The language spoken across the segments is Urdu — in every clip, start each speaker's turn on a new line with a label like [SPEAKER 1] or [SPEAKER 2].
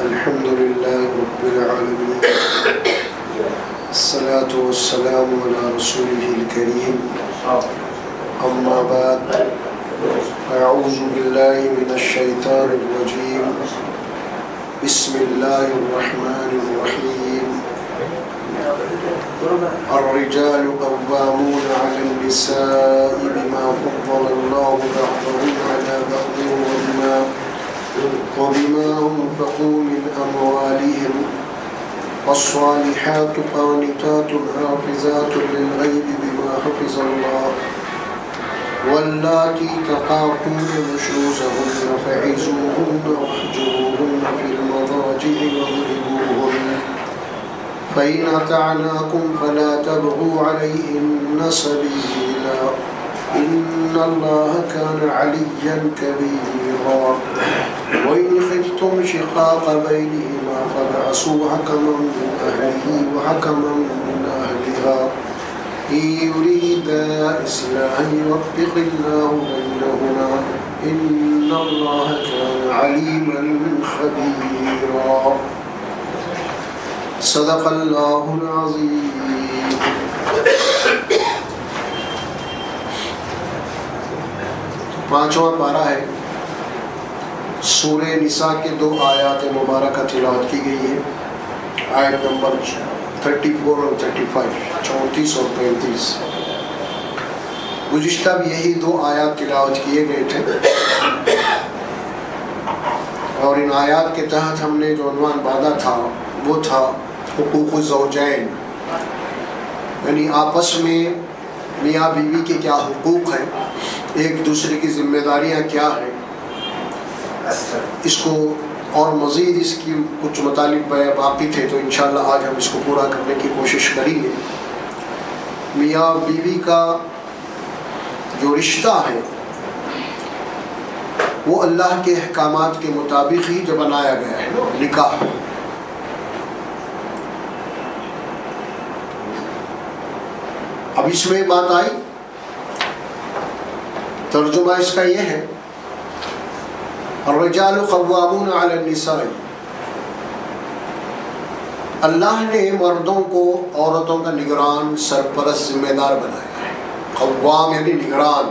[SPEAKER 1] الحمد لله رب العالمين الصلاة والسلام على رسوله الكريم أما بعد أعوذ بالله من الشيطان الرجيم بسم الله الرحمن الرحيم الرجال قوامون على النساء بما فضل الله بعضهم على بعض وبما أنفقوا من أموالهم والصالحات قانتات حافظات للغيب بما حفظ الله واللاتي تخافون نشوزهن فعظوهن واهجروهن في المضاجع واضربوهن فإن أطعناكم فلا تبغوا عليهن سبيلا إن الله كان عليا كبيرا وإن خفتم شقاق بينهما فابعثوا حكما من أهله وحكما من أهلها إن يريدا إصلاحا يوفق الله بينهما إن الله كان عليما خبيرا صدق الله العظيم. پانچواں پارہ ہے، سورہ نساء کے 2 آیات مبارکہ تلاوت کی گئی ہے، آیت نمبر 34 اور 35، 34 اور 35۔ گزشتہ بھی یہی 2 آیات تلاوت کیے گئے تھے، اور ان آیات کے تحت ہم نے جو عنوان باندھا تھا وہ تھا حقوق الزوجین، یعنی آپس میں میاں بیوی کے کیا حقوق ہیں، ایک دوسرے کی ذمہ داریاں کیا ہیں۔ اس کو اور مزید اس کی کچھ مطالب باقی تھے، تو انشاءاللہ آج ہم اس کو پورا کرنے کی کوشش کریں گے۔ میاں بیوی کا جو رشتہ ہے وہ اللہ کے احکامات کے مطابق ہی جو بنایا گیا ہے، نکاح۔ اب اس میں بات آئی، ترجمہ اس کا یہ ہے، الرجال قوامون علی النساء، اللہ نے مردوں کو عورتوں کا نگران، سرپرست، ذمہ دار بنایا ہے۔ قوام یعنی نگران،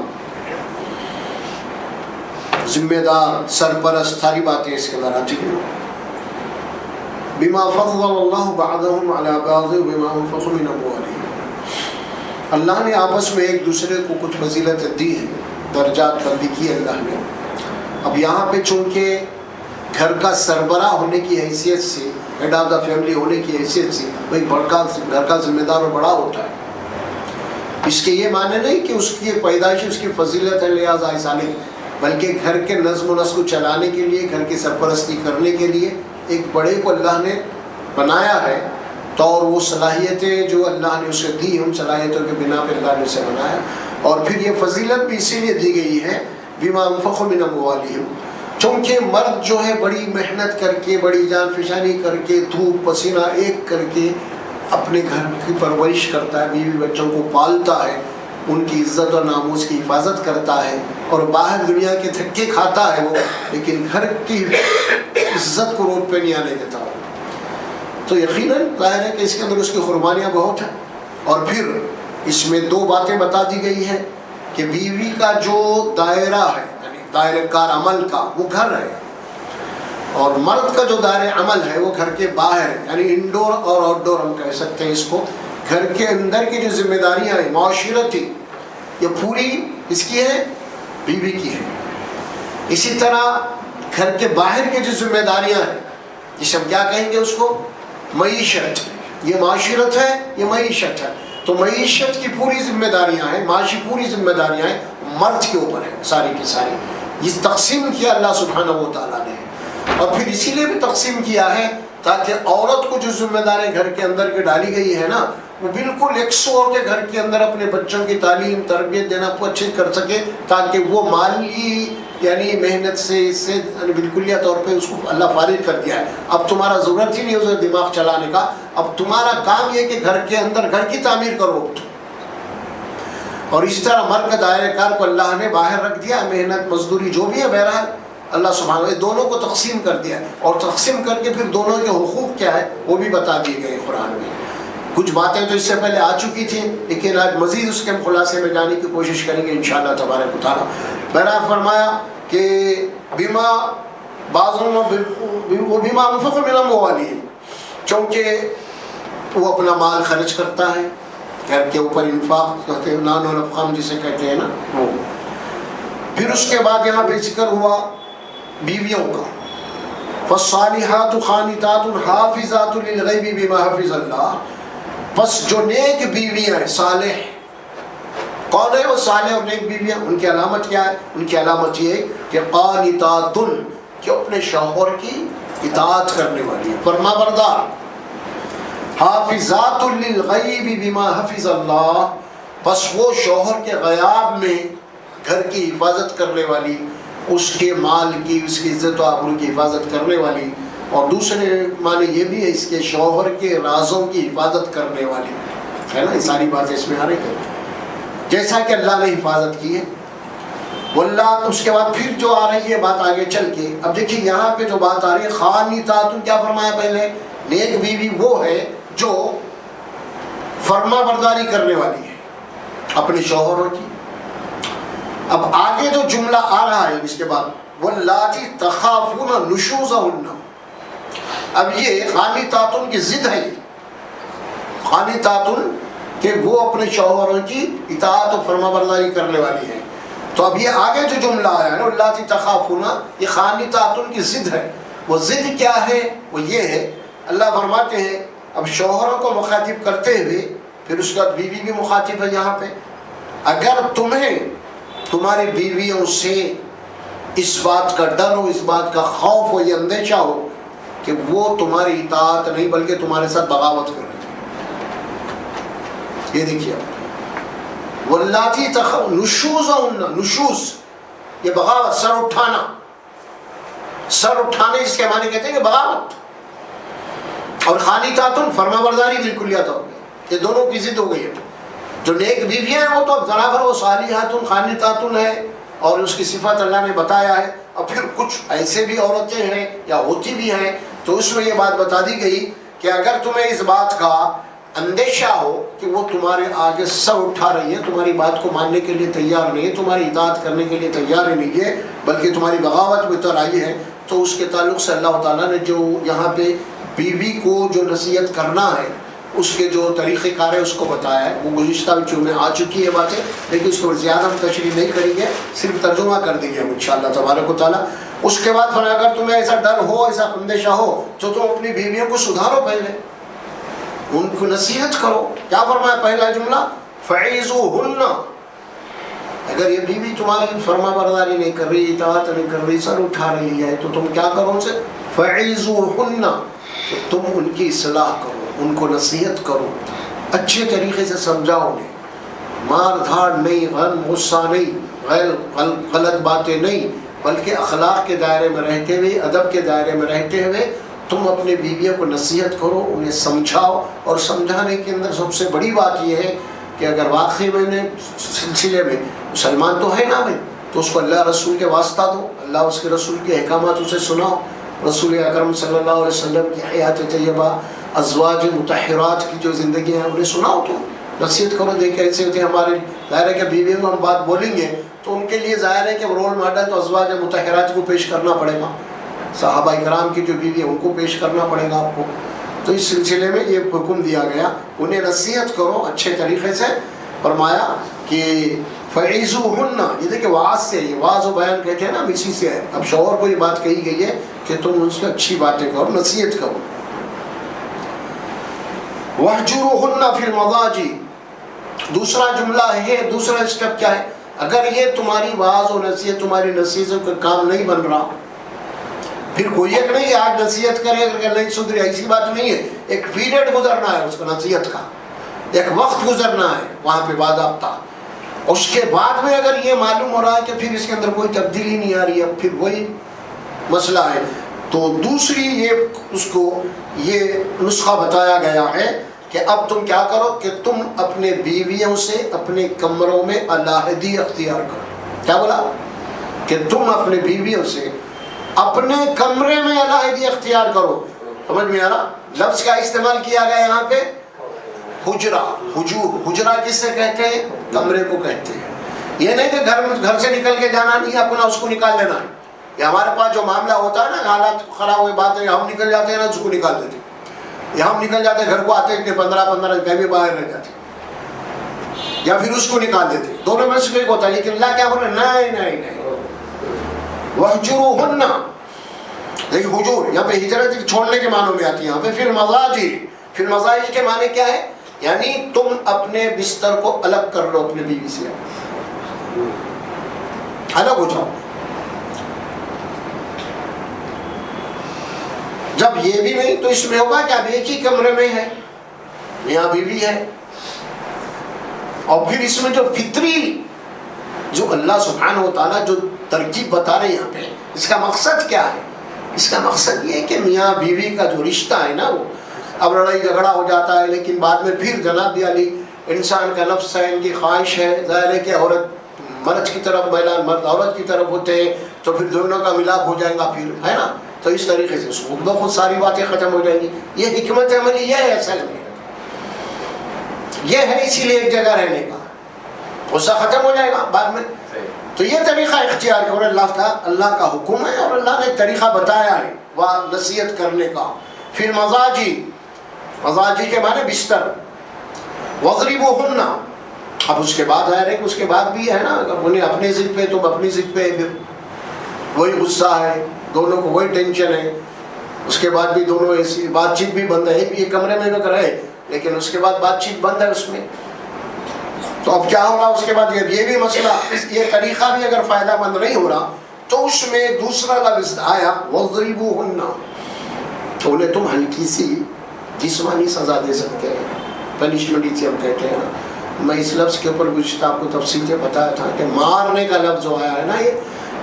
[SPEAKER 1] ذمہ دار، سرپرست، ساری باتیں اس کے اندر آتی ہیں۔ بما فضل اللہ بعضهم علی بعض بما انفقوا من اموالهم، اللہ نے آپس میں ایک دوسرے کو کچھ فضیلت دی ہے، درجات بندی کی اللہ نے۔ اب یہاں پہ چونکہ گھر کا سربراہ ہونے کی حیثیت سے، ہیڈ آف دا فیملی ہونے کی حیثیت سے، بھائی گھر کا ذمہ دار اور بڑا ہوتا ہے، اس کے یہ معنی نہیں کہ اس کی پیدائش اس کی فضیلت ہے لہٰذا ایسا نہیں، بلکہ گھر کے نظم و نسق کو چلانے کے لیے، گھر کی سرپرستی کرنے کے لیے ایک بڑے کو اللہ نے بنایا ہے، تو اور وہ صلاحیتیں جو اللہ نے اسے دی، ان صلاحیتوں کے بنا پہ اللہ نے اسے بنایا۔ اور پھر یہ فضیلت بھی اسی لیے دی گئی ہے بما انفقوا من اموالہم، چونکہ مرد جو ہے بڑی محنت کر کے، بڑی جان فشانی کر کے، دھوپ پسینہ ایک کر کے اپنے گھر کی پرورش کرتا ہے، بیوی بچوں کو پالتا ہے، ان کی عزت و ناموس کی حفاظت کرتا ہے، اور باہر دنیا کے دھکے کھاتا ہے وہ، لیکن گھر کی عزت کو روڈ پہ نہیں آنے دیتا۔ تو یقیناً ظاہر ہے کہ اس کے اندر اس کی قربانیاں بہت ہیں۔ اور پھر اس میں 2 باتیں بتا دی گئی ہیں کہ بیوی کا جو دائرہ ہے، یعنی دائرہ کار عمل کا، وہ گھر ہے، اور مرد کا جو دائرہ عمل ہے وہ گھر کے باہر ہے، یعنی انڈور اور آؤٹ ڈور ہم کہہ سکتے ہیں اس کو۔ گھر کے اندر کی جو ذمہ داریاں ہیں معاشرتی، یہ پوری اس کی ہے، بیوی کی ہے۔ اسی طرح گھر کے باہر کی جو ذمہ داریاں ہیں، جسے ہم کیا کہیں گے اس کو، معیشت، یہ معاشرت ہے، یہ معیشت ہے۔ تو معیشت کی پوری ذمہ داریاں ہیں، معاشی پوری ذمہ داریاں ہیں، مرد کے اوپر ہے ساری کی ساری۔ یہ تقسیم کیا اللہ سبحانہ و تعالیٰ نے، اور پھر اسی لیے بھی تقسیم کیا ہے تاکہ عورت کو جو ذمہ داریاں گھر کے اندر کے ڈالی گئی ہے نا، وہ بالکل 100 ہو کے گھر کے اندر اپنے بچوں کی تعلیم تربیت دینا کو اچھے کر سکے، تاکہ وہ مالی یعنی محنت سے اس سے بالکلیہ طور پہ اس کو اللہ فارغ کر دیا ہے۔ اب تمہارا ضرورت ہی نہیں ہے دماغ چلانے کا، اب تمہارا کام یہ کہ گھر کے اندر گھر کی تعمیر کرو۔ اور اسی طرح مرد کا دائرہ کار کو اللہ نے باہر رکھ دیا، محنت مزدوری جو بھی ہے بہرحال اللہ سبحانہ نے دونوں کو تقسیم کر دیا ہے، اور تقسیم کر کے پھر دونوں کے حقوق کیا ہے وہ بھی بتا دیے گئے قرآن میں۔ کچھ باتیں تو اس سے پہلے آ چکی تھیں، لیکن آج مزید اس کے خلاصے میں جانے کی کوشش کریں گے انشاءاللہ تبارک و تعالیٰ۔ بہرحال فرمایا کہ بما بما انفق من اموالہم، چونکہ وہ اپنا مال خرچ کرتا ہے، گھر کے اوپر انفاق کہتے ہیں، نان و نفقام جسے کہتے ہیں نا وہ۔ پھر اس کے بعد یہاں پہ ذکر ہوا بیویوں کا، فالصالحات قانتات حافظات للغیب بما حفظ اللہ، پس جو نیک بیویاں ہیں، صالح کون ہے وہ صالح اور نیک بیویاں؟ ان کی علامت کیا ہے؟ ان کی علامت یہ ہے کہ قانتات، کہ اپنے شوہر کی اطاعت کرنے والی، فرما بردار، حافظات للغیب بما حفظ اللہ، پس وہ شوہر کے غیاب میں گھر کی حفاظت کرنے والی، اس کے مال کی، اس کی عزت و آبرو کی حفاظت کرنے والی، اور دوسرے معنی یہ بھی ہے اس کے شوہر کے رازوں کی حفاظت کرنے والی ہے نا، یہ ساری باتیں اس میں آ رہی ہیں جیسا کہ اللہ نے حفاظت کی ہے۔ واللہ اس کے بعد پھر جو آ رہی ہے بات آگے چل کے، اب دیکھیں یہاں پہ جو بات آ رہی ہے قانتات، کیا فرمایا پہلے؟ نیک بیوی وہ ہے جو فرما برداری کرنے والی ہے اپنے شوہروں کی۔ اب آگے جو جملہ آ رہا ہے اس کے بعد واللاتی تخافون نشوزہن، اب یہ قانتاتن کی ضد ہے، قانتاتن کہ وہ اپنے شوہروں کی اطاعت و فرما برداری کرنے والی ہے۔ تو اب یہ آگے جو جملہ آیا ہے نا واللاتی تخافون، یہ قانتاتن کی ضد ہے۔ وہ ضد کیا ہے؟ وہ یہ ہے، اللہ فرماتے ہیں اب شوہروں کو مخاطب کرتے ہوئے پھر اس کے بعد بیوی بھی مخاطب ہے یہاں پہ، اگر تمہیں تمہاری بیویوں سے اس بات کا ڈر ہو، اس بات کا خوف ہو، یہ اندیشہ ہو کہ وہ تمہاری اطاعت نہیں بلکہ تمہارے ساتھ بغاوت کر رہی ہے۔ یہ دیکھیے واللاتی نشوزہن، نشوز یہ بغاوت، سر اٹھانا، سر اٹھانے جس کے معنی کہتے ہیں کہ بغاوت، اور قانتاتن فرما برداری بالکلیہ طور پہ، یہ دونوں کی ضد ہو گئی ہے۔ جو نیک بیویاں ہیں وہ تو برابر وہ صالحاتن قانتاتن ہے، اور اس کی صفت اللہ نے بتایا ہے، اور پھر کچھ ایسے بھی عورتیں ہیں یا ہوتی بھی ہیں، تو اس میں یہ بات بتا دی گئی کہ اگر تمہیں اس بات کا اندیشہ ہو کہ وہ تمہارے آگے سر اٹھا رہی ہے، تمہاری بات کو ماننے کے لیے تیار نہیں ہے، تمہاری اطاعت کرنے کے لیے تیار ہی نہیں ہے، بلکہ تمہاری بغاوت میں اتر آئی ہے، تو اس کے تعلق سے اللہ تعالیٰ نے جو یہاں پہ بیوی کو جو نصیحت کرنا ہے اس کے جو طریقہ کار ہے اس کو بتایا ہے۔ وہ گزشتہ بچوں میں آ چکی ہے باتیں، لیکن اس کو زیادہ ہم تشریح نہیں کریں گے، صرف ترجمہ کر دیں گے ہم انشاءاللہ تبارک و تعالیٰ۔ اس کے بعد فرمایا اگر تمہیں ایسا ڈر ہو، ایسا اندیشہ ہو تو تم اپنی بیویوں کو سدھارو، پہلے ان کو نصیحت کرو۔ کیا فرمایا پہلا جملہ؟ فعیزوہن، اگر یہ بیوی تمہاری فرما برداری نہیں کر رہی، اطاعت نہیں کر رہی، سر اٹھا رہی ہے، تو تم کیا کرو ان سے؟ فعیزوہن، تم ان کی اصلاح کرو، ان کو نصیحت کرو، اچھے طریقے سے سمجھاؤ انہیں، مار دھاڑ نہیں، غم غصہ نہیں، غلط باتیں نہیں، بلکہ اخلاق کے دائرے میں رہتے ہوئے، ادب کے دائرے میں رہتے ہوئے تم اپنے بیویوں کو نصیحت کرو، انہیں سمجھاؤ۔ اور سمجھانے کے اندر سب سے بڑی بات یہ ہے کہ اگر واقعی میں نے سلسلے میں مسلمان تو ہے نا بھائی، تو اس کو اللہ رسول کے واسطہ دو، اللہ اس کے رسول کے احکامات اسے سناؤ، رسول اکرم صلی اللہ علیہ وسلم کی حیات طیبہ، ازواج مطہرات کی جو زندگی ہے انہیں سناؤ، تو نصیحت کرو، دیکھ ایسے ہوتے ہیں ہمارے، ظاہر ہے کہ بیویوں کو ہم بات بولیں گے تو ان کے لیے ظاہر ہے کہ رول ماڈل تو ازواج مطہرات کو پیش کرنا پڑے گا، صحابہ کرام کی جو بیوی ہیں ان کو پیش کرنا پڑے گا آپ کو۔ تو اس سلسلے میں یہ حکم دیا گیا، انہیں نصیحت کرو اچھے طریقے سے۔ فرمایا کہ فعیزوہن، یہ دیکھیں واعظ سے، یہ واعظ و بیان کہتے ہیں نا، اسی سے ہے۔ اب شوہر کو یہ بات کہی گئی ہے کہ تم ان سے اچھی باتیں کرو، نصیحت کرو۔ وَاهْجُرُوهُنَّ فِي الْمَضَاجِعِ، دوسرا جملہ ہے، دوسرا اسٹیپ کیا ہے؟ اگر یہ تمہاری واعظ و نصیحت، تمہاری نصیحتوں کا کام نہیں بن رہا، پھر کوئی ایک نہیں آج نصیحت کرے اگر نہیں سدھری، ایسی بات نہیں ہے، ایک پیریڈ گزرنا ہے اس کو نصیحت کا، ایک وقت گزرنا ہے وہاں پہ باضابطہ۔ اس کے بعد میں اگر یہ معلوم ہو رہا ہے کہ پھر اس کے اندر کوئی تبدیلی نہیں آ رہی ہے، پھر وہی مسئلہ ہے، تو دوسری یہ اس کو یہ نسخہ بتایا گیا ہے کہ اب تم کیا کرو کہ تم اپنے بیویوں سے اپنے کمروں میں علیحدگی اختیار کرو۔ کیا بولا؟ کہ تم اپنے بیویوں سے اپنے کمرے میں علیحدگی اختیار کرو. سمجھ میں آ رہا؟ لفظ کا استعمال کیا گیا یہاں پہ حجرہ، حجور. حجرہ کس سے کہتے ہیں؟ کمرے کو کہتے ہیں. یہ نہیں کہ گھر سے نکل کے جانا نہیں، اپنا اس کو نکال لینا ہے. یہ ہمارے پاس جو معاملہ ہوتا ہے نا، حالات خراب ہوئی بات ہے، ہم نکل جاتے ہیں نا، اس کو نکال دیتے ہیں. یا ہم نکل جاتے ہیں گھر کو آتے کہ 15 کبھی باہر رہ جاتے، یا پھر اس کو نکال دیتے. دونوں میں سے ایک ہوتا ہے. لیکن اللہ کیا بول رہے ہیں؟ نہیں وَاهْجُرُوهُنَّ. لیکن حجور یہاں پہ ہجرت چھوڑنے کے معنوں میں آتی ہے. یہاں پہ فی المضاجع. فی المضاجع کے معنی کیا ہے؟ یعنی تم اپنے بستر کو الگ کر لو اپنے بیوی سے، الگ ہو جاؤ. جب یہ بھی نہیں تو اس میں ہوگا کہ اب ایک ہی کمرے میں ہے، میاں بیوی ہے. اور پھر اس میں جو فطری جو اللہ سبحانہ و تعالیٰ جو ترکیب بتا رہے ہیں یہاں پہ، اس کا مقصد کیا ہے؟ اس کا مقصد یہ ہے کہ میاں بیوی کا جو رشتہ ہے نا، وہ اب لڑائی جھگڑا ہو جاتا ہے، لیکن بعد میں پھر جناب علی انسان کا نفس ہے، ان کی خواہش ہے، ظاہر ہے کہ عورت مرد کی طرف، مرد عورت کی طرف ہوتے ہیں، تو پھر دونوں کا ملاپ ہو جائے گا پھر، ہے نا. تو اس طریقے سے خود بخود ساری باتیں ختم ہو جائیں گی. یہ حکمت عملی یہ ہے اصل میں، یہ ہے اسی لیے ایک جگہ رہنے کا. غصہ ختم ہو جائے گا بعد میں. تو یہ طریقہ اختیار کرو. اللہ کا حکم ہے اور اللہ نے طریقہ بتایا ہے وہ نصیحت کرنے کا. پھر مضاجی کے معنی بستر. وَاضْرِبُوهُنَّ. اب اس کے بعد ظاہر ہے کہ اس کے بعد بھی ہے نا، اگر انہیں اپنے ضد پہ تم اپنی ضد پہ، پھر وہی غصہ ہے، دونوں کو وہی ٹینشن ہے. اس کے بعد بھی دونوں ایسی بات چیت بھی بند ہے، یہ کمرے میں اگر ہے لیکن اس کے بعد بات چیت بند ہے اس میں. تو اب کیا ہوگا اس کے بعد؟ یہ بھی مسئلہ، یہ طریقہ بھی اگر فائدہ مند نہیں ہو رہا تو اس میں دوسرا لفظ آیا وَاضْرِبُوهُنَّ. تو انہیں تم ہلکی سی جسمانی سزا دے سکتے ہیں، پنشمنٹ اسے ہم کہتے ہیں. میں اس لفظ کے اوپر کچھ آپ کو تفصیل سے بتایا تھا کہ مارنے کا لفظ جو آیا ہے نا،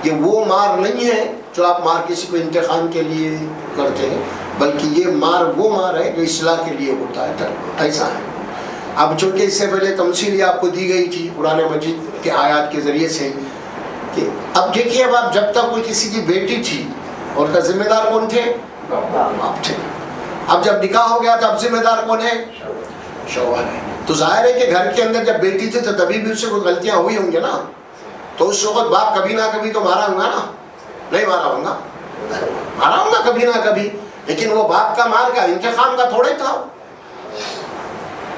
[SPEAKER 1] یہ وہ مار نہیں ہے جو آپ مار کسی کو انتقام کے لیے کرتے ہیں، بلکہ یہ مار وہ مار ہے جو اصلاح کے لیے ہوتا ہے. ایسا ہے. اب چونکہ اس سے پہلے تمثیل آپ کو دی گئی تھی قرآن مجید کے آیات کے ذریعے سے کہ اب دیکھیے، اب آپ جب تک کوئی کسی کی بیٹی تھی اور کا ذمہ دار کون تھے؟ باپ تھے. اب جب نکاح ہو گیا تو اب ذمہ دار کون ہے؟ شوہر ہے. تو ظاہر ہے کہ گھر کے اندر جب بیٹی تھی تو تبھی بھی اس سے کوئی غلطیاں ہوئی ہوں گی نا. تو اس وقت باپ کبھی نہ کبھی تو مارا ہوگا نا؟ نہیں مارا ہوگا؟ مارا ہوگا کبھی نہ کبھی. لیکن وہ باپ کا مار کا انتقام کا تھوڑا ہی تھا.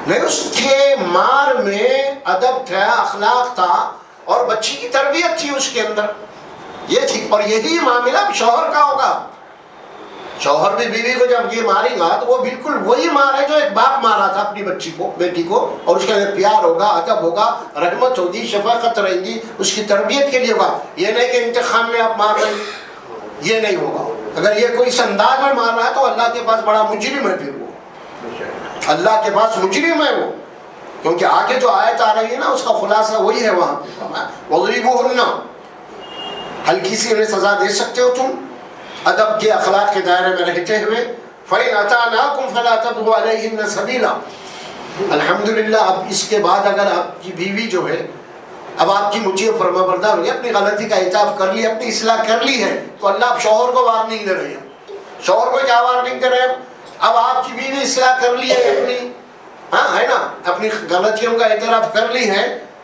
[SPEAKER 1] نہیں، اس کے مار میں ادب تھا، اخلاق تھا اور بچی کی تربیت تھی اس کے اندر. یہ تھی. اور یہی معاملہ شوہر کا ہوگا. شوہر بھی بیوی کو جب یہ مارے گا تو وہ بالکل وہی مار ہے جو ایک باپ مارا تھا اپنی بچی کو، بیٹی کو. اور اس کے اندر پیار ہوگا، ادب ہوگا، رحمت ہوگی، شفقت رہے گی، اس کی تربیت کے لیے ہوگا. یہ نہیں کہ انتقام میں آپ مار رہے ہیں، یہ نہیں ہوگا. اگر یہ کوئی اس انداز میں مار رہا ہے تو اللہ کے پاس بڑا مجرم ہے. پھر وہ اللہ کے پاس مجرم ہے وہ، کیونکہ آگے جو آیت آ رہی ہے نا اس کا خلاصہ وہی ہے. وہاں پہ وَاضْرِبُوهُنَّ، ہلکی سی انہیں سزا دے سکتے ہو تم ادب کے، اخلاق کے دائرے میں رہتے ہوئے. فَإِنْ أَطَعْنَاكُمْ فَلَا تَبْغُوا عَلَيْهِنَّ سَبِيلًا. الحمدللہ اب اس کے بعد اگر آپ کی بیوی جو ہے اب آپ کی مطیع فرما بردار ہوئی، اپنی غلطی کا اعتراف کر لی، اپنی اصلاح کر لی ہے، تو اللہ اب شوہر کو وارننگ دے رہے ہیں. شوہر کو کیا وارننگ دے رہے ہیں؟ اب آپ کی بیوی اصلاح کر لی ہے اپنی، ہاں ہے نا، اپنی غلطیوں کا اعتراف کر لی ہے،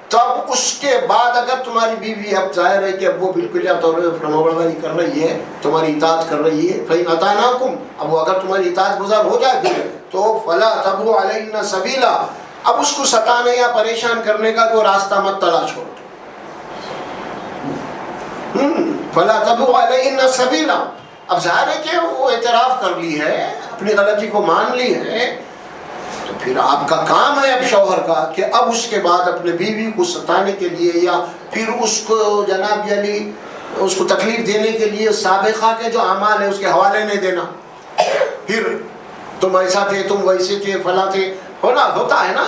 [SPEAKER 1] تو اب اس کے بعد اگر تمہاری بیوی اب ظاہر ہے کہ اب وہ بالکل فرمانبرداری کر رہی ہے، تمہاری اطاعت کر رہی ہے، فَإِنْ أَطَعْنَاكُمْ، اب وہ اگر تمہاری اطاعت گزار ہو جائے پھر تو فَلَا تَبْغُوا عَلَيْهِنَّ سَبِيلًا، اب اس کو ستانے یا پریشان کرنے کا کوئی راستہ مت تلاش کرو. فَلَا تَبْغُوا عَلَيْهِنَّ سَبِيلًا. اب ظاہر ہے کہ وہ اعتراف کر لی ہے، اپنی غلطی کو مان لی ہے، تو پھر آپ کا کام ہے اب شوہر کا کہ اب اس کے بعد اپنے بیوی کو ستانے کے لیے یا پھر اس کو جناب علی اس کو تکلیف دینے کے لیے سابقہ کے جو اعمال ہیں اس کے حوالے نہیں دینا. پھر تم ایسا تھے، تم ویسے تھے، فلاں تھے، ہوتا ہے نا.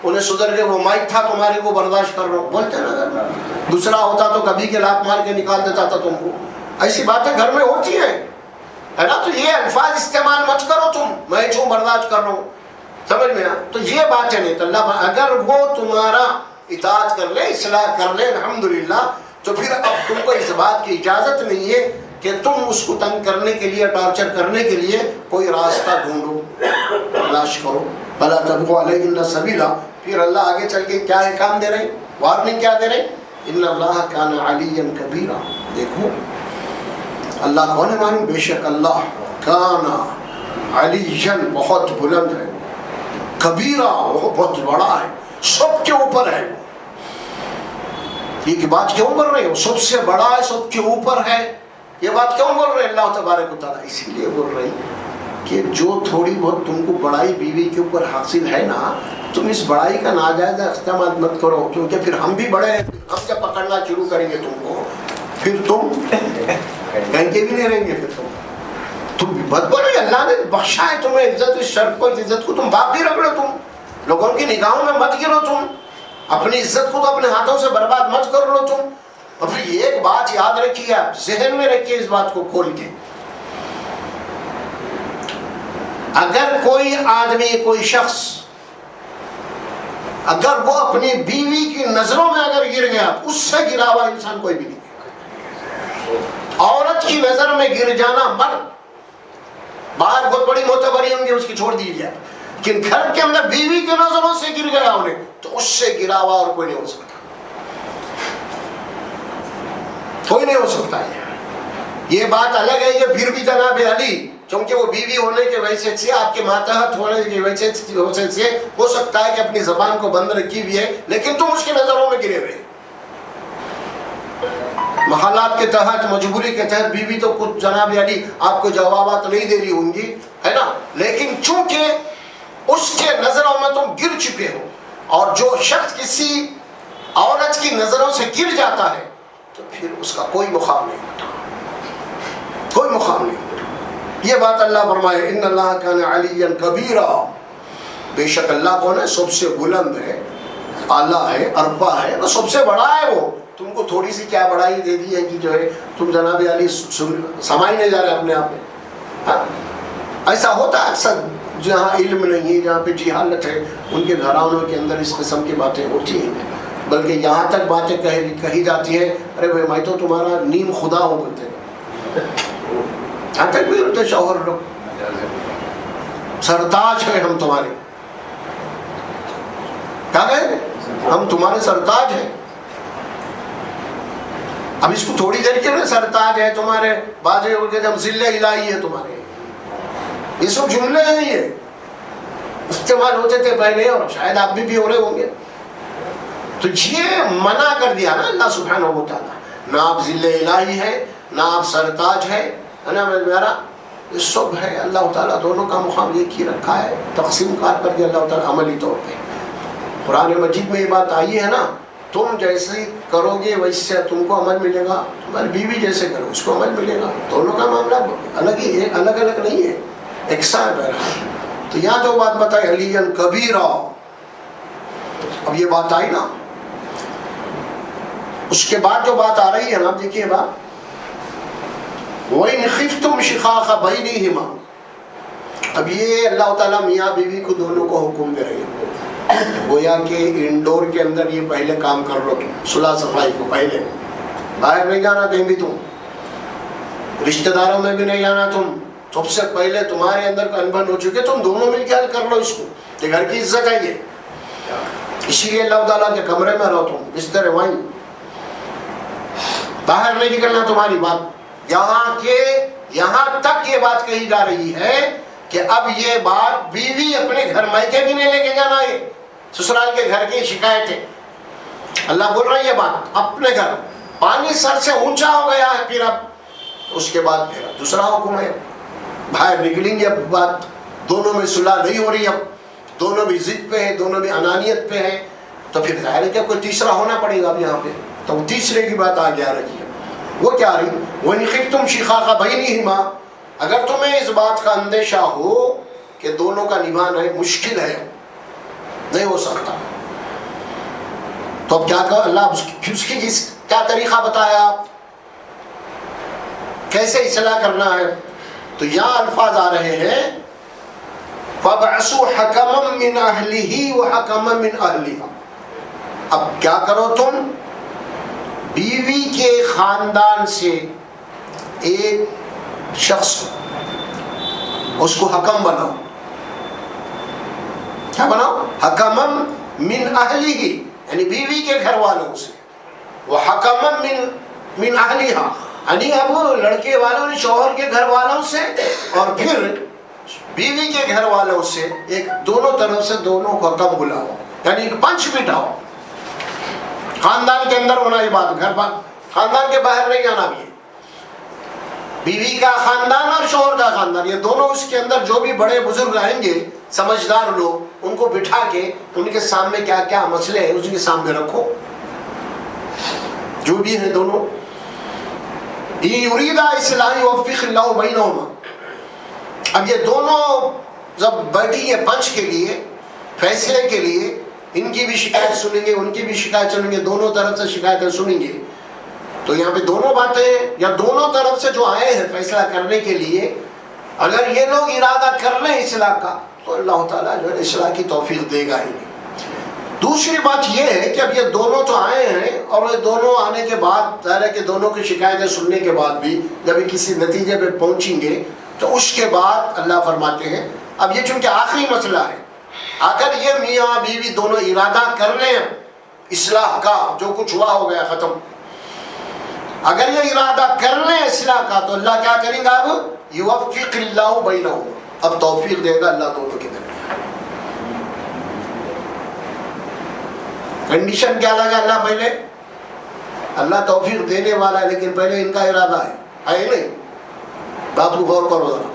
[SPEAKER 1] انہیں سدھر کے وہ مائک تھا تمہارے کو برداشت کر رہا ہوں بولتے نا. دوسرا ہوتا تو کبھی کے لات مار کے نکال دیتا تھا تم کو. ایسی باتیں گھر میں ہوتی ہیں، ہے نا. تو یہ الفاظ استعمال مت کرو تم، میں جو برداشت کر رہا ہوں، سمجھ میں. تو یہ باتیں نہیں. تو اللہ اگر وہ تمہارا اطاعت کر لے، اصلاح کر لے، الحمدللہ، تو پھر اب تم کو اس بات کی اجازت نہیں ہے کہ تم اس کو تنگ کرنے کے لیے، ٹارچر کرنے کے لیے کوئی راستہ ڈھونڈو، تلاش کرو. بلا تبغوا علیہن سبیلا. پھر اللہ آگے چل کے کیا احکام دے رہے ہیں، وارننگ کیا دے رہے ہیں؟ ان اللہ کان علیا کبیرا. دیکھو اللہ کون ہے معلوم؟ بے شک اللہ کان علیا بہت بلند ہے، کبیرا وہ بہت بڑا ہے، سب کے اوپر ہے. یہ بات کیوں بول رہے ہو؟ سب سے بڑا ہے، سب کے اوپر ہے. یہ بات کیوں بول رہے ہیں اللہ تبارک و تعالیٰ؟ اسی لیے بول رہے ہیں کہ جو تھوڑی بہت تم کو بڑائی بیوی کے اوپر حاصل ہے نا، تم اس بڑائی کا ناجائز استعمال مت کرو، کیونکہ پھر ہم بھی بڑے ہیں، ہم جب پکڑنا شروع کریں گے تم کو، پھر تم کہیں کے بھی نہیں رہیں گے. پھر تم بت بولو اللہ نے بخشا ہے تمہیں عزت، اس شرف کو، اس عزت کو تم باقی رکھ لو، تم لوگوں کی نگاہوں میں مت گرو، تم اپنی عزت کو تو اپنے ہاتھوں سے برباد مت کر لو تم. اور پھر ایک بات یاد رکھیے، آپ ذہن میں رکھیے اس بات کو کھول کے، اگر کوئی آدمی، کوئی شخص اگر وہ اپنی بیوی کی نظروں میں اگر گر گیا، اس سے گرا ہوا انسان کوئی بھی نہیں. عورت کی نظر میں گر جانا مرد، باہر بہت بڑی معتبری ہوں گی اس کی چھوڑ دیجیے، لیکن گھر کے اندر بیوی کی نظروں سے گر گیا انہیں، تو اس سے گرا ہوا اور کوئی نہیں ہو سکتا، کوئی نہیں ہو سکتا ہے. یہ بات الگ ہے کہ پھر بھی جناب علی، کیونکہ وہ بیوی ہونے کے وجہ سے، آپ کے ماتحت ہونے کی وجہ سے ہو سکتا ہے کہ اپنی زبان کو بند رکھی بھی ہے، لیکن تم اس کی نظروں میں گرے ہوئے. محالات کے تحت، مجبوری کے تحت بیوی تو کچھ جناب علی آپ کو جوابات نہیں دے رہی ہوں گی، ہے نا، لیکن چونکہ اس کے نظروں میں تم گر چکے ہو، اور جو شخص کسی عورت کی نظروں سے گر جاتا ہے تو پھر اس کا کوئی مقام نہیں ہوتا، کوئی مقام نہیں ہوتا. یہ بات اللہ فرمائے ان اللہ کان علیا کبیرا. بے شک اللہ کون ہے؟ سب سے بلند ہے، اعلیٰ ہے، ارفع ہے، وہ سب سے بڑا ہے. وہ تم کو تھوڑی سی کیا بڑائی دے دی ہے کہ جو ہے تم جناب علی سمجھ نہیں جا رہے اپنے آپ میں. ہاں ایسا ہوتا ہے اکثر، جہاں علم نہیں ہے، جہاں پہ جہالت ہے، ان کے گھرانوں کے اندر اس قسم کی باتیں ہوتی ہیں. بلکہ یہاں تک باتیں کہی جاتی ہیں، ارے بھائی میں تو تمہارا نیم خدا ہوں بولتے ہیں. یہاں تک بھی ہوتے شوہر لوگ، سرتاج ہیں ہم تمہارے، کیا کہیں ہم تمہارے سرتاج ہیں. اب اس کو تھوڑی دیر کے لیے سرتاج ہے تمہارے، بازے ہو کے ہم ذل الہی ہے تمہارے، یہ سب جملے ہیں، یہ استعمال ہوتے تھے پہلے اور شاید آپ بھی ہو رہے ہوں گے. تو یہ منع کر دیا نا اللہ سبحانہ و تعالیٰ، نہ آپ ذل الہی ہے، نہ آپ سرتاج ہے نا میرا، یہ سب ہے اللہ تعالیٰ دونوں کا مقام ایک ہی رکھا ہے، تقسیم کار کر دیا اللہ تعالیٰ عملی طور پہ. قرآن مجید میں یہ بات آئی ہے نا، تم جیسے کرو گے ویسے تم کو عمل ملے گا، تمہاری بیوی جیسے کرو اس کو عمل ملے گا. دونوں کا معاملہ الگ ہی ہے، الگ الگ نہیں ہے، ایک ساتھ ہے. تو یہاں جو بات بتائی علیا کبیرا، اب یہ بات آئی نا، اس کے بعد جو بات آ رہی ہے نا، دیکھیے بات، وَإِنْ خِفْتُمْ شِقَاقَ بَيْنِهِمَا. اب یہ اللہ تعالیٰ میاں بیوی کو دونوں کو حکم دے رہے ہیں، گویا کہ انڈور کے اندر یہ پہلے کام کر لو تم، صلح صفائی کو پہلے، باہر نہیں جانا کہیں بھی، تم رشتہ داروں میں بھی نہیں جانا، تم سب سے پہلے تمہارے اندر کا انبن ہو چکے، تم دونوں مل کے حل کر لو اس کو، یہ گھر کی عزت ہے. یہ اسی لیے اللہ تعالیٰ کے کمرے میں رہو، تم بستر وائن، باہر نہیں نکلنا تمہاری بات. یہاں تک یہ بات کہی جا رہی ہے کہ اب یہ بات بیوی اپنے گھر میکے بھی نہیں لے کے جانا ہے، سسرال کے گھر کی شکایت ہے. اللہ بول رہا ہے یہ بات اپنے گھر، پانی سر سے اونچا ہو گیا ہے، پھر اب اس کے بعد پھر دوسرا حکم ہے، باہر نکلیں گے. اب بات دونوں میں صلح نہیں ہو رہی، اب دونوں بھی ضد پہ ہیں، دونوں بھی انانیت پہ ہیں، تو پھر ظاہر ہے کہ کوئی تیسرا ہونا پڑے گا اب یہاں پہ. تو تیسرے کی بات آگے آ رہی ہے، وہ کیا رہی؟ وَإِنْ خِفْتُمْ شِقَاقَ بَيْنِهِمَا. اگر تمہیں اس بات کا اندیشہ ہو کہ دونوں کا نبھانا ہے مشکل ہے، نہیں ہو سکتا، تو اب کیا کہا اللہ؟ اس کی کیا طریقہ بتایا، کیسے اصلاح کرنا ہے. تو یہاں الفاظ آ رہے ہیں فَابْعَثُوا حَكَمًا مِّنْ أَهْلِهِ وَحَكَمًا مِّنْ أَهْلِهَا. اب کیا کرو تم؟ بیوی کے خاندان سے ایک شخص اس کو حکم بناؤ. کیا بناؤ؟ حکمم من اہلہ، یعنی بیوی کے گھر والوں سے، وہ حکمم من اہلہا، یعنی اب لڑکے والوں نے شوہر کے گھر والوں سے اور پھر بیوی کے گھر والوں سے، ایک دونوں طرف سے دونوں کو حکم بلاؤ، یعنی ایک پنچ بٹھاؤ. خاندان کے اندر ہونا یہ بات، گھر بات، خاندان کے باہر نہیں آنا بھی ہے. بیوی کا خاندان اور شوہر کا خاندان، یہ دونوں اس کے اندر جو بھی بڑے بزرگ آئیں گے، سمجھدار لوگ، ان کو بٹھا کے ان کے سامنے کیا کیا مسئلے ہیں اس کے سامنے رکھو، جو بھی ہیں دونوں. یرید اصلاح یوفق اللہ بینہما. اب یہ دونوں جب بیٹھی ہے پنچ کے لیے، فیصلے کے لیے، ان کی بھی شکایت سنیں گے، ان کی بھی شکایت سنیں گے، دونوں طرف سے شکایتیں سنیں گے. تو یہاں پہ دونوں باتیں یا دونوں طرف سے جو آئے ہیں فیصلہ کرنے کے لیے، اگر یہ لوگ ارادہ کر لیں اصلاح کا تو اللہ تعالیٰ جو ہے اصلاح کی توفیق دے گا ہی. دوسری بات یہ ہے کہ اب یہ دونوں تو آئے ہیں، اور یہ دونوں آنے کے بعد ظاہر ہے کہ دونوں کی شکایتیں سننے کے بعد بھی جب یہ کسی نتیجے پہ پہنچیں گے تو اس کے بعد اللہ فرماتے ہیں اب یہ چونکہ آخری مسئلہ ہے، اگر یہ میاں بیوی دونوں ارادہ کر لیں اصلاح کا، جو کچھ ہوا ہو گیا ختم، اگر یہ ارادہ کر لیں اصلاح کا تو اللہ کیا کریں گا؟ اب یوفق اللہ بینہم، اب توفیق دے گا اللہ دونوں کے درمیان. کنڈیشن کیا لگا اللہ پہلے؟ اللہ توفیق دینے والا ہے لیکن پہلے ان کا ارادہ ہے نہیں؟ بات کو غور کرو ذرا.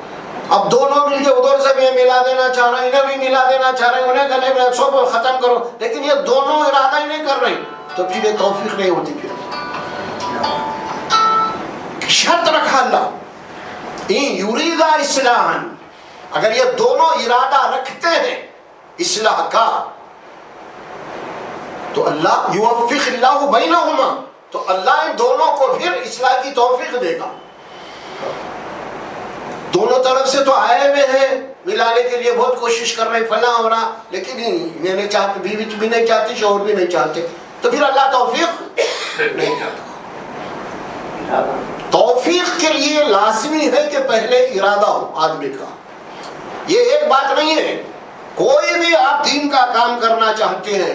[SPEAKER 1] اب دونوں مل کے ادھر سے بھی ملا دینا چاہ رہے ہیں، انہیں بھی ملا دینا چاہ رہے ہیں، انہیں گلے میں سب ختم کرو، لیکن یہ دونوں ارادہ ہی نہیں کر رہے تو پھر یہ توفیق نہیں ہوتی. پھر شرط رکھا اللہ، ان یرید اصلاحا، اگر یہ دونوں ارادہ رکھتے ہیں اصلاح کا تو اللہ یوفق اللہ بینہما، تو اللہ ان دونوں کو پھر اصلاح کی توفیق دے گا. دونوں طرف سے تو آئے ہوئے ہیں ملانے کے لیے، بہت کوشش کر رہے ہیں فلاں ہو رہا، لیکن یہ نہیں چاہتے، بیوی بھی نہیں چاہتی، شوہر بھی نہیں چاہتے، تو پھر اللہ توفیق نہیں چاہتا. توفیق کے لیے لازمی ہے کہ پہلے ارادہ ہو آدمی کا. یہ ایک بات نہیں ہے، کوئی بھی آپ دین کا کام کرنا چاہتے ہیں،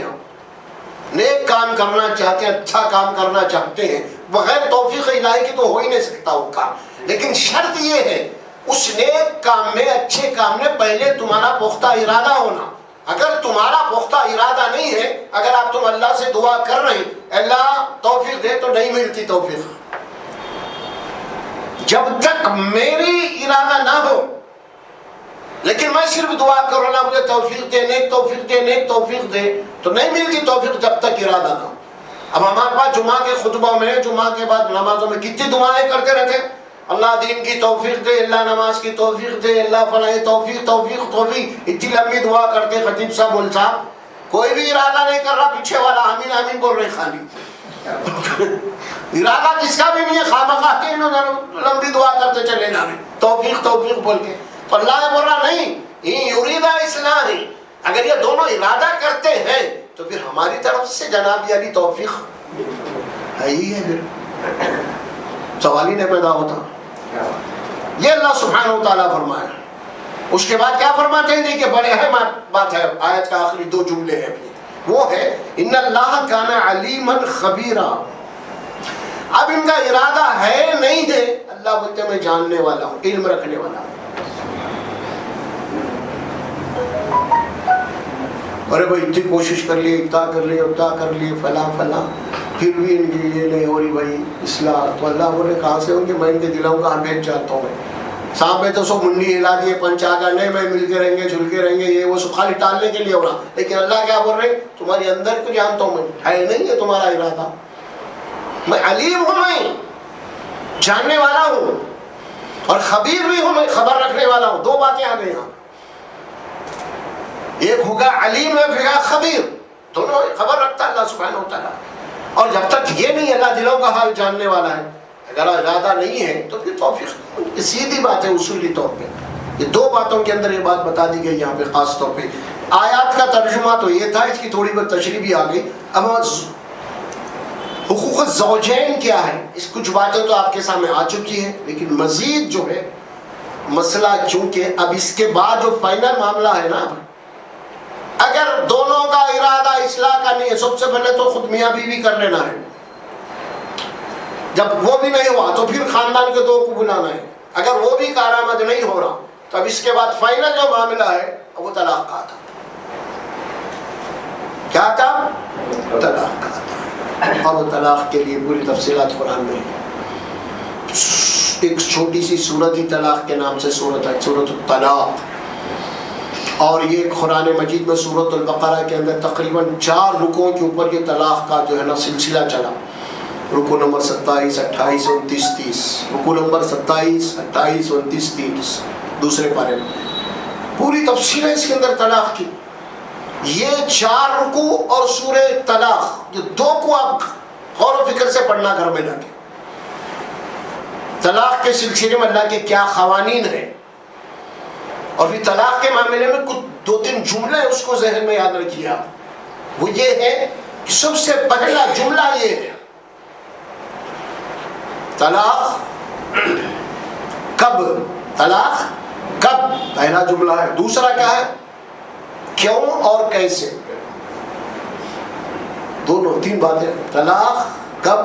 [SPEAKER 1] نیک کام کرنا چاہتے ہیں، اچھا کام کرنا چاہتے ہیں، بغیر توفیق الہی کی تو ہو ہی نہیں سکتا وہ کام. لیکن شرط یہ ہے اس نیک کام میں، اچھے کام میں پہلے تمہارا پختہ ارادہ ہونا. اگر تمہارا پختہ ارادہ نہیں ہے، اگر آپ تم اللہ سے دعا کر رہے ہیں اللہ توفیق دے، تو نہیں ملتی توفیق. جب تک میری ارادہ نہ ہو لیکن میں صرف دعا کروں نا مجھے توفیق دے، نیک توفیق دے، نیک توفیق دے، تو نہیں ملتی توفیق جب تک ارادہ نہ ہو. اب ہمارے پاس جمعہ کے خطبوں میں، جمعہ کے بعد نمازوں میں کتنی دعائیں کرتے رہتے ہیں، اللہ دین کی توفیق دے، اللہ نماز کی توفیق دے، اللہ فلاں توفیق توفیق توفیق، اتنی لمبی دعا کرتے خطیب صاحب مول صاحب. کوئی بھی ارادہ نہیں کر رہا، پیچھے والا آمین آمین بول رہے خالی. ارادہ جس کا بھی نہیں ہے، خواہ کے لمبی دعا کرتے چلے جا رہے توفیق توفیق بول کے. تو اللہ نے بول رہا نہیں، یرید اصلاح، اگر یہ دونوں ارادہ کرتے ہیں تو پھر ہماری طرف سے جناب علی توفیق ہے ہی ہے. پھر سوال ہی نہیں پیدا ہوتا. یہ اللہ سبحانہ و تعالیٰ فرمایا. اس کے بعد کیا فرماتے ہیں؟ دیکھیں بڑے اہم بات ہے، آیت کا آخری دو جملے ہیں، وہ ہے ان اللہ کان علیما خبیرا. اب ان کا ارادہ ہے نہیں ہے، اللہ بولتے میں جاننے والا ہوں، علم رکھنے والا ہوں. ارے بھائی اتنی کوشش کر لی، اتنا کر لی، اتنا کر لی، فلاں فلاں، پھر بھی ان کی یہ نہیں ہو رہی بھائی اصلاح. تو اللہ بولے کہاں سے ان کے، میں ان کے دلوں کا بھیج جاتا ہوں. صاحب میں تو سب منڈی ہلا دیے، پنچ آ گیا، نہیں میں مل کے رہیں گے، جھل کے رہیں گے، یہ وہ سب خالی ٹالنے کے لیے ہو رہا. لیکن اللہ کیا بول رہے ہیں؟ تمہارے اندر کو جانتا ہوں میں، ہے نہیں ہے تمہارا ارادہ، میں علیم ہوں، میں جاننے والا ہوں، اور خبیر بھی ہوں، میں خبر رکھنے والا ہوں. دو باتیں آ گئی یہاں، ایک ہوگا علیم، ایک ہوگا خبیر، دونوں خبر رکھتا اللہ سبحانہ و تعالیٰ. اور جب تک یہ نہیں اللہ دلوں کا حال جاننے والا ہے، اگر ارادہ نہیں ہے تو پھر توفیق سیدھی بات ہے اصولی طور پہ. یہ دو باتوں کے اندر یہ بات بتا دی گئی یہاں پہ خاص طور پہ. آیات کا ترجمہ تو یہ تھا، اس کی تھوڑی بہت تشریح بھی آ گئی. اب حقوق زوجین کیا ہے، اس کچھ باتیں تو آپ کے سامنے آ چکی ہیں، لیکن مزید جو ہے مسئلہ، چونکہ اب اس کے بعد جو فائنل معاملہ ہے نا، اگر دونوں کا ارادہ اصلاح کا نہیں ہے، سب سے پہلے تو خود میاں بیوی کر لینا ہے، جب وہ بھی نہیں ہوا تو پھر خاندان کے دو کو بلانا ہے، اگر وہ بھی کارآمد نہیں ہو رہا تو اب اس کے بعد فائنل جو معاملہ ہے وہ طلاق کا تھا. کیا تھا؟ طلاق کا تھا. اور طلاق کے لیے پوری تفصیلات قرآن میں ہے. ایک چھوٹی سی سورت ہی طلاق کے نام سے سورت ہے، سورت الطلاق، اور یہ قرآن مجید میں سورت البقرہ کے اندر تقریباً 4 رکوعوں کے اوپر یہ طلاق کا جو ہے نا سلسلہ چلا. رکوع نمبر 27، 28، 29، 30. رکوع نمبر 27، 28، 29، 30 دوسرے پارے میں پوری تفصیل ہے اس کے اندر طلاق کی. یہ 4 رکوع اور سورہ طلاق، یہ 2 کو آپ غور و فکر سے پڑھنا گھر میں جا کے. طلاق کے سلسلے میں اللہ کے کیا قوانین ہیں، اور پھر طلاق کے معاملے میں کچھ 2-3 جملے اس کو ذہن میں یاد رکھیے آپ. وہ یہ ہے کہ سب سے پہلا جملہ یہ ہے طلاق کب، طلاق کب پہلا جملہ ہے. دوسرا کیا ہے؟ کیوں اور کیسے. دونوں 3 باتیں، طلاق کب،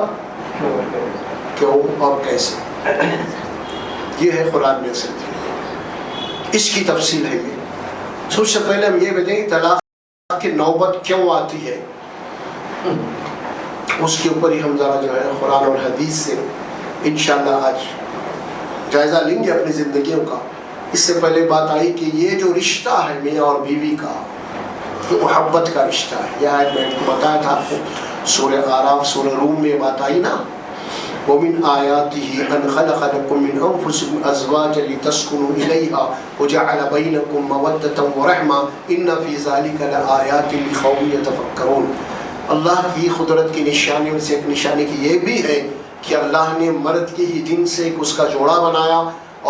[SPEAKER 1] کیوں اور کیسے. یہ ہے قرآن میں اصل اس کی تفصیل ہے. یہ سب سے پہلے ہم یہ بتائیں کہ طلاق کی نوبت کیوں آتی ہے، اس کے اوپر ہی ہم ذرا جو ہے قرآن اور حدیث سے انشاءاللہ آج جائزہ لیں گے اپنی زندگیوں کا. اس سے پہلے بات آئی کہ یہ جو رشتہ ہے میاں اور بیوی کا، یہ محبت کا رشتہ ہے. یہ آیت میں بتایا تھا آپ کو، سورہ اعراف، سورہ روم میں بات آئی نا، وَمِنْ آيَاتِهِ أَنْ خَلَقَ لَكُم مِّنْ أَنفُسِكُمْ أَزْوَاجًا لِتَسْكُنُوا إِلَيْهَا وَجَعَلَ بَيْنَكُم مَّوَدَّةً وَرَحْمَةً إِنَّ فِي ذَلِكَ لَآيَاتٍ لِقَوْمٍ يَتَفَكَّرُونَ. اللہ کی قدرت کی نشانیوں میں سے ایک نشانی کی یہ بھی ہے کہ اللہ نے مرد کی ہی جن سے ایک اس کا جوڑا بنایا،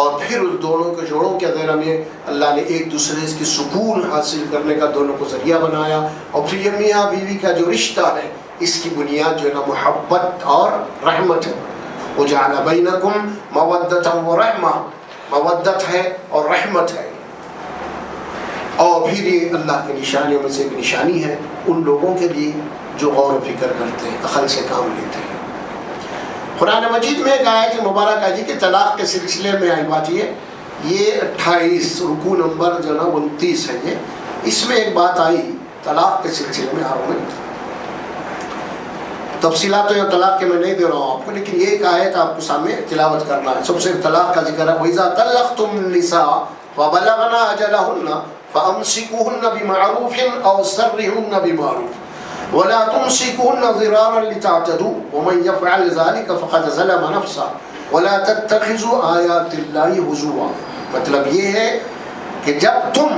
[SPEAKER 1] اور پھر اس دونوں کے جوڑوں کے اندر میں اللہ نے ایک دوسرے کی سکون حاصل کرنے کا دونوں کو ذریعہ بنایا. اور پھر یہ میاں بیوی کا جو رشتہ ہے، اس کی بنیاد جو ہے نا محبت اور رحمت ہے. وَجَعَلَ بَيْنَكُمْ مَوَدَّةً وَرَحْمَةً، مودت ہے اور رحمت ہے. اور پھر یہ اللہ کی نشانیوں میں سے ایک نشانی ہے ان لوگوں کے لیے جو غور و فکر کرتے ہیں، عقل سے کام لیتے ہیں. قرآن مجید میں ایک آیت مبارکہ ہے کہ طلاق کے سلسلے میں آئی بات یہ 28 رکوع نمبر جو نا 29 ہے. یہ اس میں ایک بات آئی طلاق کے سلسلے میں. تفصیلات تو طلاق کے میں نہیں دے رہا ہوں آپ کو، لیکن یہ ایک آیت آپ کو سامنے تلاوت کرنا ہے. سب سے طلاق کا ذکر ہے، وَإِذَا طَلَّقْتُمُ النِّسَاءَ فَبَلَغْنَ أَجَلَهُنَّ فَأَمْسِكُوهُنَّ بِمَعْرُوفٍ أَوْ سَرِّحُوهُنَّ بِمَعْرُوفٍ وَلَا تُمْسِكُوهُنَّ ضِرَارًا لِتَعْتَدُوا وَمَنْ يَفْعَلْ ذَلِكَ فَقَدْ ظَلَمَ نَفْسَهُ وَلَا تَتَّخِذُوا آيَاتِ اللَّهِ هُزُوًا. مطلب یہ ہے کہ جب تم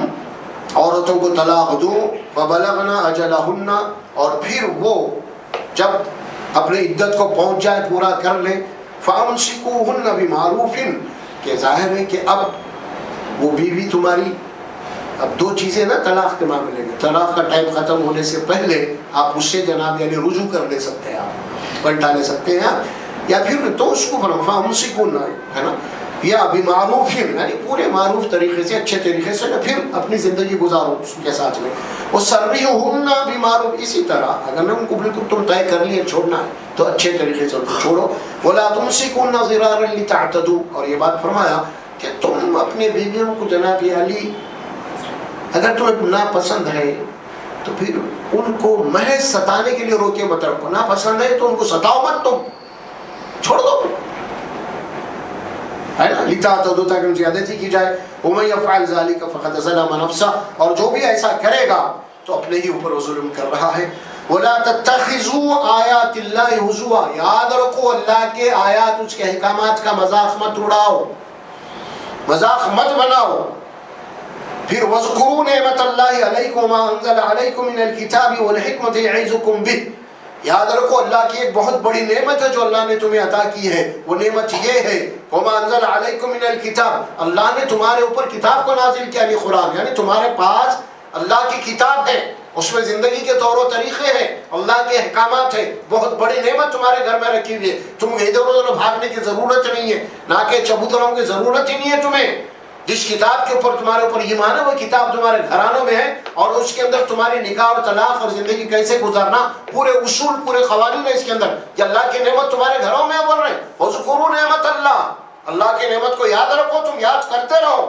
[SPEAKER 1] عورتوں کو طلاق دو، فَبَلَغْنَ أَجَلَهُنَّ، اور پھر وہ جب اپنے عدت کو پہنچ جائے، پورا کر لیں، فَأَمْسِكُوهُنَّ بِمَعْرُوفٍ، کہ ظاہر ہے کہ اب وہ بیوی تمہاری، اب 2 چیزیں نا طلاق کے معاملے میں. طلاق کا ٹائم ختم ہونے سے پہلے آپ اس سے جناب یعنی رجوع کر لے سکتے ہیں، آپ پلٹا لے سکتے ہیں، یا پھر تو اس کو فَأَمْسِكُوهُنَّ ہے نا، یا بِمَعْرُوفٍ یعنی پورے معروف طریقے سے، اچھے طریقے سے پھر اپنی زندگی گزارو اس کے ساتھ میں. وَسَرِّحُوهُنَّ بِمَعْرُوفٍ، اسی طرح اگر نے ان کو بالکل تم طے کر لیے چھوڑنا ہے تو اچھے طریقے سے ان کو چھوڑو. وَلَا تُمْسِكُونَ ضِرَارًا لِتَعْتَدُوا، اور یہ بات فرمایا کہ تم اپنے بیویوں کو جناب علی اگر تمہیں ناپسند ہے تو پھر ان کو محض ستانے کے لیے روکے مت رکھو. ناپسند ہے تو ان کو ستاؤ مت، تم چھوڑ دو، ہے نا، لِتَعْتَدُوا، تاکہ ان سے زیادتی کی جائے. وَمَن يَفْعَلْ ذَلِكَ فَقَدْ ظَلَمَ نَفْسَهُ، اور جو بھی ایسا کرے گا تو اپنے ہی اوپر ظلم کر رہا ہے. وَلَا تَتَّخِذُوا آيَاتِ اللَّهِ هُزُوًا، یاد رکھو اللہ کے آیات، اس کے احکامات کا مذاق مت اڑاؤ، مذاق مت بناؤ. پھر وَاذْكُرُوا نِعْمَةَ اللَّهِ عَلَيْكُمْ وَمَا أَنزَلَ عَلَيْكُمْ مِنَ الْكِتَابِ وَالْحِكْمَةِ يَعِظُكُمْ بِهِ، یاد رکھو اللہ کی ایک بہت بڑی نعمت ہے جو اللہ نے تمہیں عطا کی ہے. وہ نعمت یہ ہے وَمَا أَنزَلَ عَلَيْكُمْ مِنَ الْكِتَابِ، اللہ نے تمہارے اوپر کتاب کو نازل کیا، یعنی قرآن، یعنی تمہارے پاس اللہ کی کتاب ہے، اس میں زندگی کے طور و طریقے ہیں، اللہ کے احکامات ہیں، بہت بڑی نعمت تمہارے گھر میں رکھی ہوئی ہے، تم ادھر ادھر بھاگنے کی ضرورت نہیں ہے، نہ کہ چبوتروں کی ضرورت ہی نہیں ہے تمہیں۔ جس کتاب کے اوپر تمہارے اوپر ایمان ہے وہ کتاب تمہارے گھرانوں میں ہے، اور اس کے اندر تمہاری نکاح اور طلاق اور زندگی کیسے گزارنا پورے اصول پورے قوانین ہے اس کے اندر، کہ اللہ کی نعمت تمہارے گھروں میں بول رہے ہیں۔ وَاذْكُرُوا نعمت اللہ کی نعمت کو یاد رکھو، تم یاد کرتے رہو۔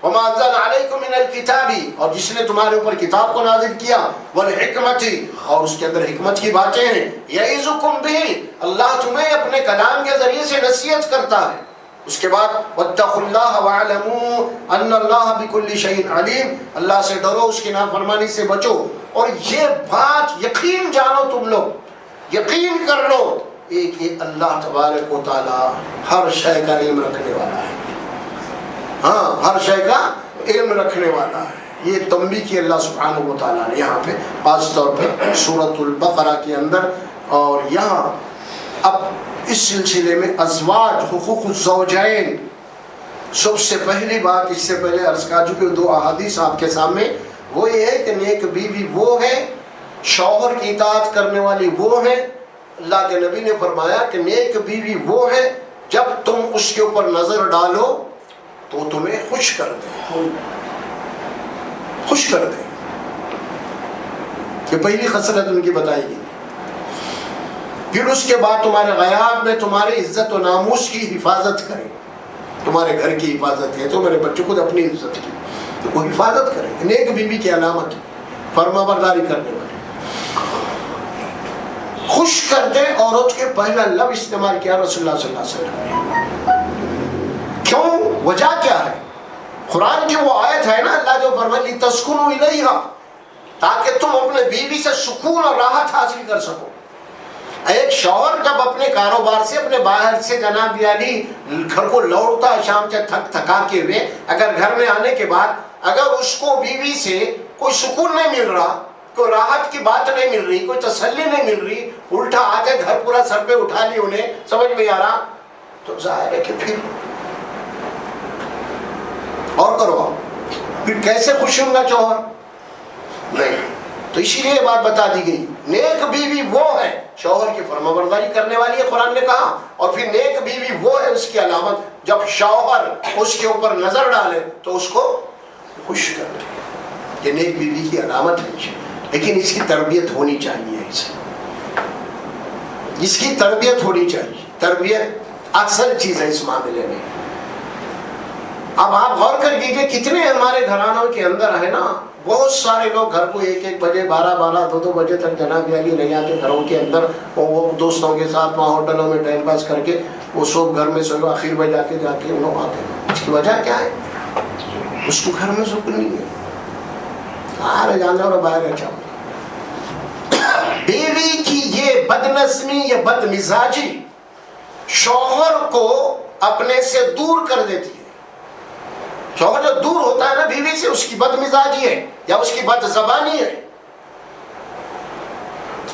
[SPEAKER 1] وَمَا أَنزَلَ عَلَيْكُم مِّنَ الْكِتَابِ، اور جس نے تمہارے اوپر کتاب کو نازل کیا، وَالْحِكْمَةِ، اور اس کے اندر حکمت کی باتیں ہیں، يَعِظُكُم بِهِ، اللہ تمہیں اپنے کلام کے ذریعے سے نصیحت کرتا ہے۔ اس کے بعد وَاتَّقُوا اللَّهَ وَاعْلَمُوا أَنَّ اللَّهَ بِكُلِّ شَيْءٍ عَلِيمٌ، اللہ سے ڈرو، اس کی نافرمانی سے بچو، اور یہ بات یقین جانو، تم لوگ یقین کر لو ایک یہ اللہ تبارک و تعالی ہر شے کا علم رکھنے والا ہے، ہاں ہر شے کا علم رکھنے والا ہے۔ یہ تنبیہ کی اللہ سبحانہ و تعالیٰ نے یہاں پہ خاص طور پہ سورۃ البقرہ کے اندر، اور یہاں اب اس سلسلے میں ازواج، حقوق الزوجین، سب سے پہلی بات اس سے پہلے عرض کر چکے دو احادیث آپ کے سامنے، وہ یہ ہے کہ نیک بیوی وہ ہے، شوہر کی اطاعت کرنے والی وہ ہے۔ اللہ کے نبی نے فرمایا کہ نیک بیوی وہ ہے جب تم اس کے اوپر نظر ڈالو تو تمہیں خوش کر دے، خوش کر دے، یہ پہلی خصلت ان کی بتائی گئی۔ پھر اس کے بعد تمہارے غیاب میں تمہاری عزت و ناموس کی حفاظت کرے، تمہارے گھر کی حفاظت ہے تو میرے بچوں کو اپنی عزت کی تو وہ حفاظت کرے، نیک بیوی کی علامت ہے، فرما برداری کرنے والی۔ خوش کر دے، عورت کے پہلا لفظ استعمال کیا رسول اللہ صلی اللہ علیہ وسلم نے۔ کیوں؟ وجہ کیا ہے؟ قرآن کی وہ آیت ہے نا، اللہ جو فرمایا لِتَسْكُنُوا إِلَيْهَا، تاکہ تم اپنے بیوی سے سکون اور راحت حاصل کر سکو۔ ایک شوہر جب اپنے کاروبار سے اپنے باہر سے جناب یعنی گھر کو لوٹتا ہے شام سے تھکا کے ہوئے، اگر گھر میں آنے کے بعد اگر اس کو بیوی سے کوئی سکون نہیں مل رہا، کوئی راحت کی بات نہیں مل رہی، کوئی تسلی نہیں مل رہی، الٹا آتے گھر پورا سر پہ اٹھا لی، انہیں سمجھ میں آ رہا، تو ظاہر ہے کہ پھر اور کرو، پھر کیسے خوش ہوں گا شوہر؟ نہیں، تو اسی لیے بات بتا دی گئی، نیک بیوی وہ ہے شوہر کی فرمانبرداری کرنے والی ہے، قرآن نے کہا، اور پھر نیک بیوی وہ ہے اس کی علامت جب شوہر اس کے اوپر نظر ڈالے تو اس کو خوش کر دے، یہ نیک بیوی کی علامت ہے۔ لیکن اس کی تربیت ہونی چاہیے، اس کی تربیت ہونی چاہیے، تربیت اصل چیز ہے اس معاملے میں۔ اب آپ غور کر کیجئے کتنے ہمارے گھرانوں کے اندر ہے نا، بہت سارے لوگ گھر کو 1-1 بجے 12-12 2-2 بجے تک جناب علی نہیں آتے گھروں کے اندر، وہ دوستوں کے ساتھ وہاں ہوٹلوں میں ٹائم پاس کر کے وہ سب گھر میں سو آخر میں جا کے ان لوگ آتے ہیں۔ اس کی وجہ کیا ہے؟ اس کو گھر میں سکون نہیں ہے، باہر جانا اور باہر اچھا۔ بیوی کی یہ بدنظمی، یہ بد مزاجی شوہر کو اپنے سے دور کر دیتی ہے۔ شوہر جو دور ہوتا ہے نا بیوی سے، اس کی بد مزاجی ہے یا اس کی بد زبانی ہے،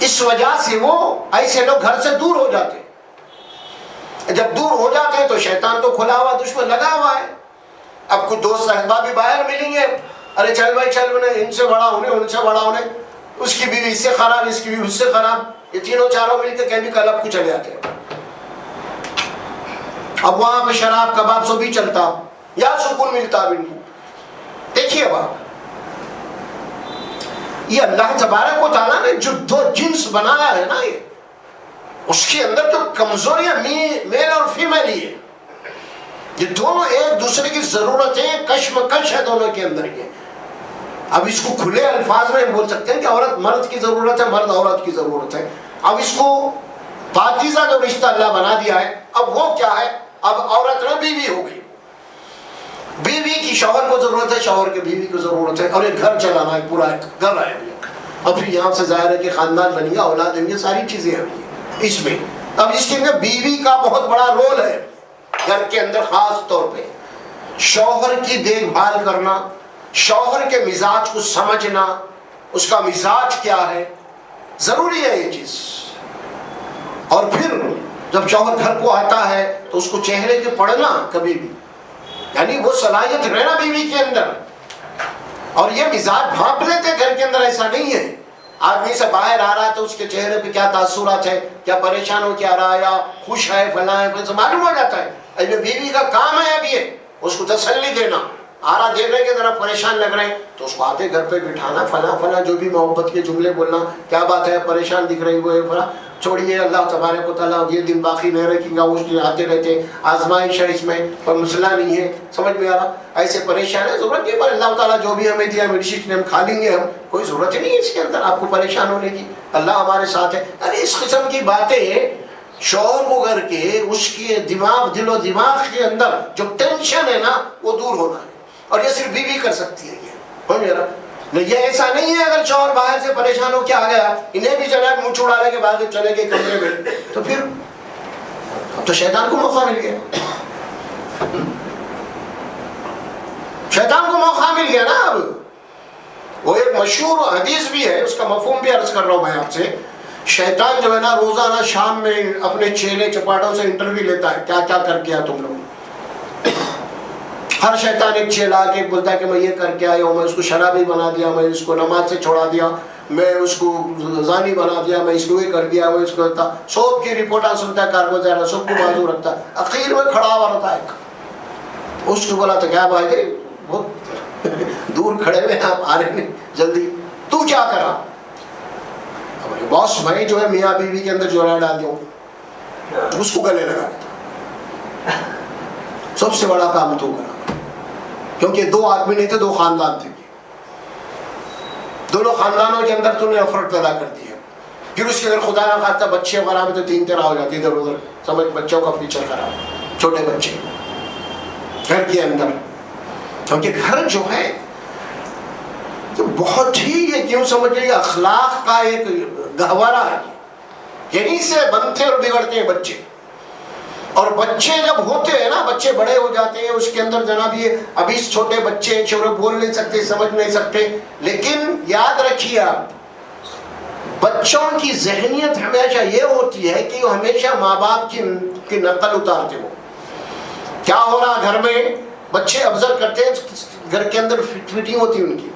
[SPEAKER 1] اس وجہ سے وہ ایسے لوگ گھر سے دور ہو جاتے ہیں۔ جب دور ہو جاتے ہیں تو شیطان تو کھلا ہوا دشمن لگا ہوا ہے۔ اب کچھ دوست احباب بھی باہر ملیں گے، ارے چل بھائی چل، انہیں ان سے بڑا ہونے، ان سے بڑا ہونے، اس کی بیوی اس سے خراب، اس کی بیوی اس سے خراب، یہ تینوں چاروں مل کے کہیں بھی کلب کو چلے جاتے ہیں۔ اب وہاں پہ شراب کباب سو بھی چلتا یا سکون ملتا اب ان کو۔ دیکھیے بات، یہ اللہ تبارک و تعالیٰ نے جو دو جنس بنایا ہے نا، یہ اس کے اندر جو کمزوریاں میل اور فیمیل ہی ہے، یہ دونوں ایک دوسرے کی ضرورتیں کشمکش ہے دونوں کے اندر کے۔ اب اس کو کھلے الفاظ میں بول سکتے ہیں کہ عورت مرد کی ضرورت ہے، مرد عورت کی ضرورت ہے۔ اب اس کو پاکیزہ جو رشتہ اللہ بنا دیا ہے، اب وہ کیا ہے؟ اب عورت نہ بیوی ہو گئی، بیوی کی شوہر کو ضرورت ہے، شوہر کے بیوی کو ضرورت ہے، اور ایک گھر چلانا ہے، پورا ایک گھر ہے، اور پھر یہاں سے ظاہر ہے کہ خاندان بنے گا، اولاد ہیں گے، ساری چیزیں ہیں اس میں۔ اب اس کے اندر بیوی کا بہت بڑا رول ہے گھر کے اندر، خاص طور پہ شوہر کی دیکھ بھال کرنا، شوہر کے مزاج کو سمجھنا، اس کا مزاج کیا ہے، ضروری ہے یہ چیز۔ اور پھر جب شوہر گھر کو آتا ہے تو اس کو چہرے کے پڑھنا کبھی بھی، یعنی وہ صلاحیت رہنا بیوی کے اندر، اور یہ مزاج بھانپ لیتے گھر کے اندر. ایسا نہیں ہے آدمی سے باہر آ رہا ہے تو اس کے چہرے پہ کیا تاثرات ہے, کیا پریشان ہو کیا رہا ہے, یا خوش ہے فلاں ہے, معلوم ہو جاتا ہے. ابھی بیوی کا کام ہے اب یہ اس کو تسلی دینا. آ رہا دیکھ رہے کہ ذرا پریشان لگ رہے ہیں تو اس کو آتے گھر پہ بٹھانا, فلاں فلاں جو بھی محبت کے جملے بولنا, کیا بات ہے پریشان دکھ رہی وہ فلاں, چھوڑیے اللہ تبارک و تعالیٰ یہ دن باقی نہیں رکھے گا, اس دن آتے رہتے, آزمائش ہے اس میں پر مسئلہ نہیں ہے. سمجھ میں آ رہا, ایسے پریشان ہے ضرورت نہیں, پر اللہ تعالیٰ جو بھی ہمیں دیا میڈیسن ہم کھا لیں گے, ہم کوئی ضرورت ہی نہیں ہے اس کے اندر آپ کو پریشان ہونے کی, اللہ ہمارے ساتھ ہے. ارے اس قسم کی باتیں شوہر کو کر کے اس کے دماغ دل و دماغ کے اندر جو ٹینشن ہے نا وہ دور ہونا ہے, اور یہ صرف بیوی کر سکتی ہے. یہ ایسا نہیں ہے اگر شوہر باہر سے پریشان ہو کے آ گیا, انہیں بھی چلا منہ چھڑانے کے بعد چلے گئے کمرے میں, تو پھر اب تو شیطان کو موقع مل گیا, شیطان کو موقع مل گیا نا. اب وہ ایک مشہور حدیث بھی ہے, اس کا مفہوم بھی عرض کر رہا ہوں میں آپ سے. شیطان جو ہے نا روزانہ شام میں اپنے چیلے چپاٹوں سے انٹرویو لیتا ہے, کیا کیا کر کے آیا تم لوگ. ہر شیطان ایک چیلا آ کے بولتا ہے کہ میں یہ کر کے آیا ہوں, میں اس کو شرابی بنا دیا, میں اس کو نماز سے چھوڑا دیا, میں اس کو زانی بنا دیا, میں اس کو یہ کر دیا, میں اس کو کرتا. سب کی رپورٹاں سنتا ہے, کارگزار سب کو بازو رکھتا ہے. اخیر میں کھڑا ہوا رہتا ہے, اس کو بولا تو کیا بھائی بہت دور کھڑے ہوئے آپ آ رہے ہیں جلدی, تو کیا کرا. باس بھائی جو ہے میاں بیوی کے اندر جوڑا ڈال دیا, اس کو گلے لگا دیتا. سب سے بڑا کام تو کرا, کیونکہ دو آدمی نہیں تھے, دو خاندان تھے, دونوں خاندانوں کے اندر تو نے افراد پیدا کر دیا. پھر اس کے اگر خدا نہ خواستہ بچے وغیرہ میں تو تین طرح ہو جاتی ادھر ادھر, سمجھ بچوں کا فیچر خراب, چھوٹے بچے گھر کے اندر. کیونکہ گھر جو ہے تو بہت ہی یہ کیوں سمجھ لیے اخلاق کا ایک گہوارہ ہے, یہیں سے بنتے اور بگڑتے ہیں بچے. اور بچے جب ہوتے ہیں نا, بچے بڑے ہو جاتے ہیں, اس کے اندر جناب یہ ابھی چھوٹے بچے چھوڑے بول نہیں سکتے, سمجھ نہیں سکتے, لیکن یاد رکھیے آپ بچوں کی ذہنیت ہمیشہ یہ ہوتی ہے کہ وہ ہمیشہ ماں باپ کی نقل اتارتے ہو. کیا ہو رہا گھر میں, بچے آبزرو کرتے ہیں, گھر کے اندر فٹنگ ہوتی ان کی,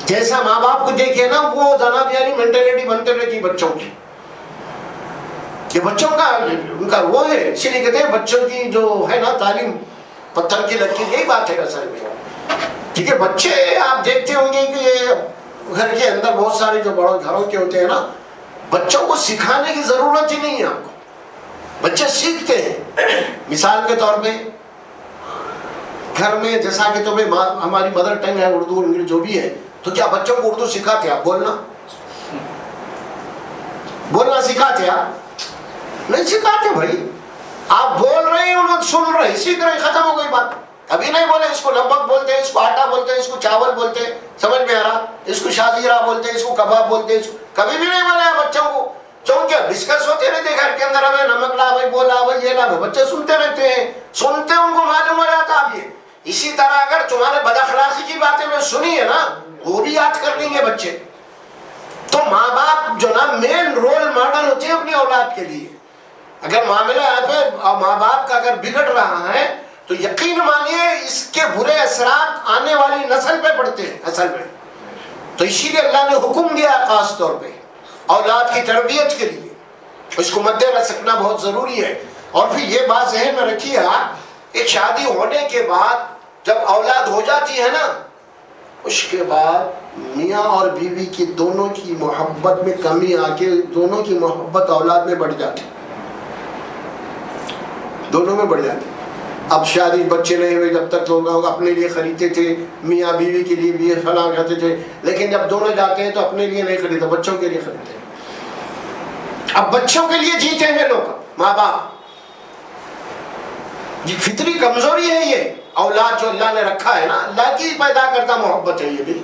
[SPEAKER 1] جیسا ماں باپ کو دیکھے نا وہ جناب یعنی مینٹلٹی بنتے رہتی بچوں کی. یہ بچوں کا ان کا وہ ہے, اسی لیے کہتے ہیں بچوں کی جو ہے نا تعلیم پتھر کی لکیر, یہی بات ہے اصل میں. ٹھیک ہے, بچے آپ دیکھتے ہوں گے کہ گھر کے اندر بہت سارے جو بڑوں گھروں کے ہوتے ہیں نا, بچوں کو سکھانے کی ضرورت ہی نہیں ہے آپ کو, بچے سیکھتے ہیں. مثال کے طور پہ گھر میں جیسا کہ تمہیں ہماری مدر ٹنگ ہے اردو انگلش جو بھی ہے, تو کیا بچوں کو اردو سکھاتے آپ, بولنا سکھاتے آپ, نہیں سکھاتے بھائی. آپ بول رہے ہیں انہوں سن رہے ہیں, سیکھ رہے ہیں, ختم ہو گئی بات. کبھی نہیں بولے اس کو نمک بولتے ہیں, اس کو آٹا بولتے ہیں, اس کو چاول بولتے ہیں, سمجھ میں آ رہا, اس کو شازیرہ بولتے ہیں, اس کو کباب بولتے ہیں, کبھی بھی نہیں بولا بچوں کو. چونکہ ڈسکس ہوتے رہتے گھر کے اندر, ہمیں نمک لا بھائی, بولا بھائی, یہ لا بھائی, بچے سنتے رہتے ہیں, سنتے ان کو معلوم ہو جاتا. اب یہ اسی طرح اگر تمہارے بد اخلاقی کی باتیں میں سنی ہے نا, وہ بھی یاد کر لیں گے بچے. تو ماں باپ جو نا مین رول ماڈل ہوتے ہیں اپنی اولاد کے لیے. اگر معاملہ یہاں پہ ماں باپ کا اگر بگڑ رہا ہے تو یقین مانیے اس کے برے اثرات آنے والی نسل پہ پڑتے ہیں اصل میں. تو اسی لیے اللہ نے حکم دیا خاص طور پہ اولاد کی تربیت کے لیے, اس کو مد نظر رکھنا بہت ضروری ہے. اور پھر یہ بات ذہن میں رکھیے آپ, ایک شادی ہونے کے بعد جب اولاد ہو جاتی ہے نا, اس کے بعد میاں اور بیوی کی دونوں کی محبت میں کمی آ کے دونوں کی محبت اولاد میں بڑھ جاتی, دونوں میں بڑھ جاتی. اب شادی بچے نہیں ہوئے جب تک لوگ اپنے لیے خریدتے تھے, میاں بیوی کے لیے بھی فلاں کہتے تھے, لیکن جب دونوں جاتے ہیں تو اپنے لیے نہیں خریدتے, بچوں کے لیے خریدتے ہیں. اب بچوں کے لیے جیتے ہیں لوگ, ماں باپ. یہ فطری کمزوری ہے, یہ اولاد جو اللہ نے رکھا ہے نا, اللہ کی پیدا کرتا محبت ہے یہ بھی.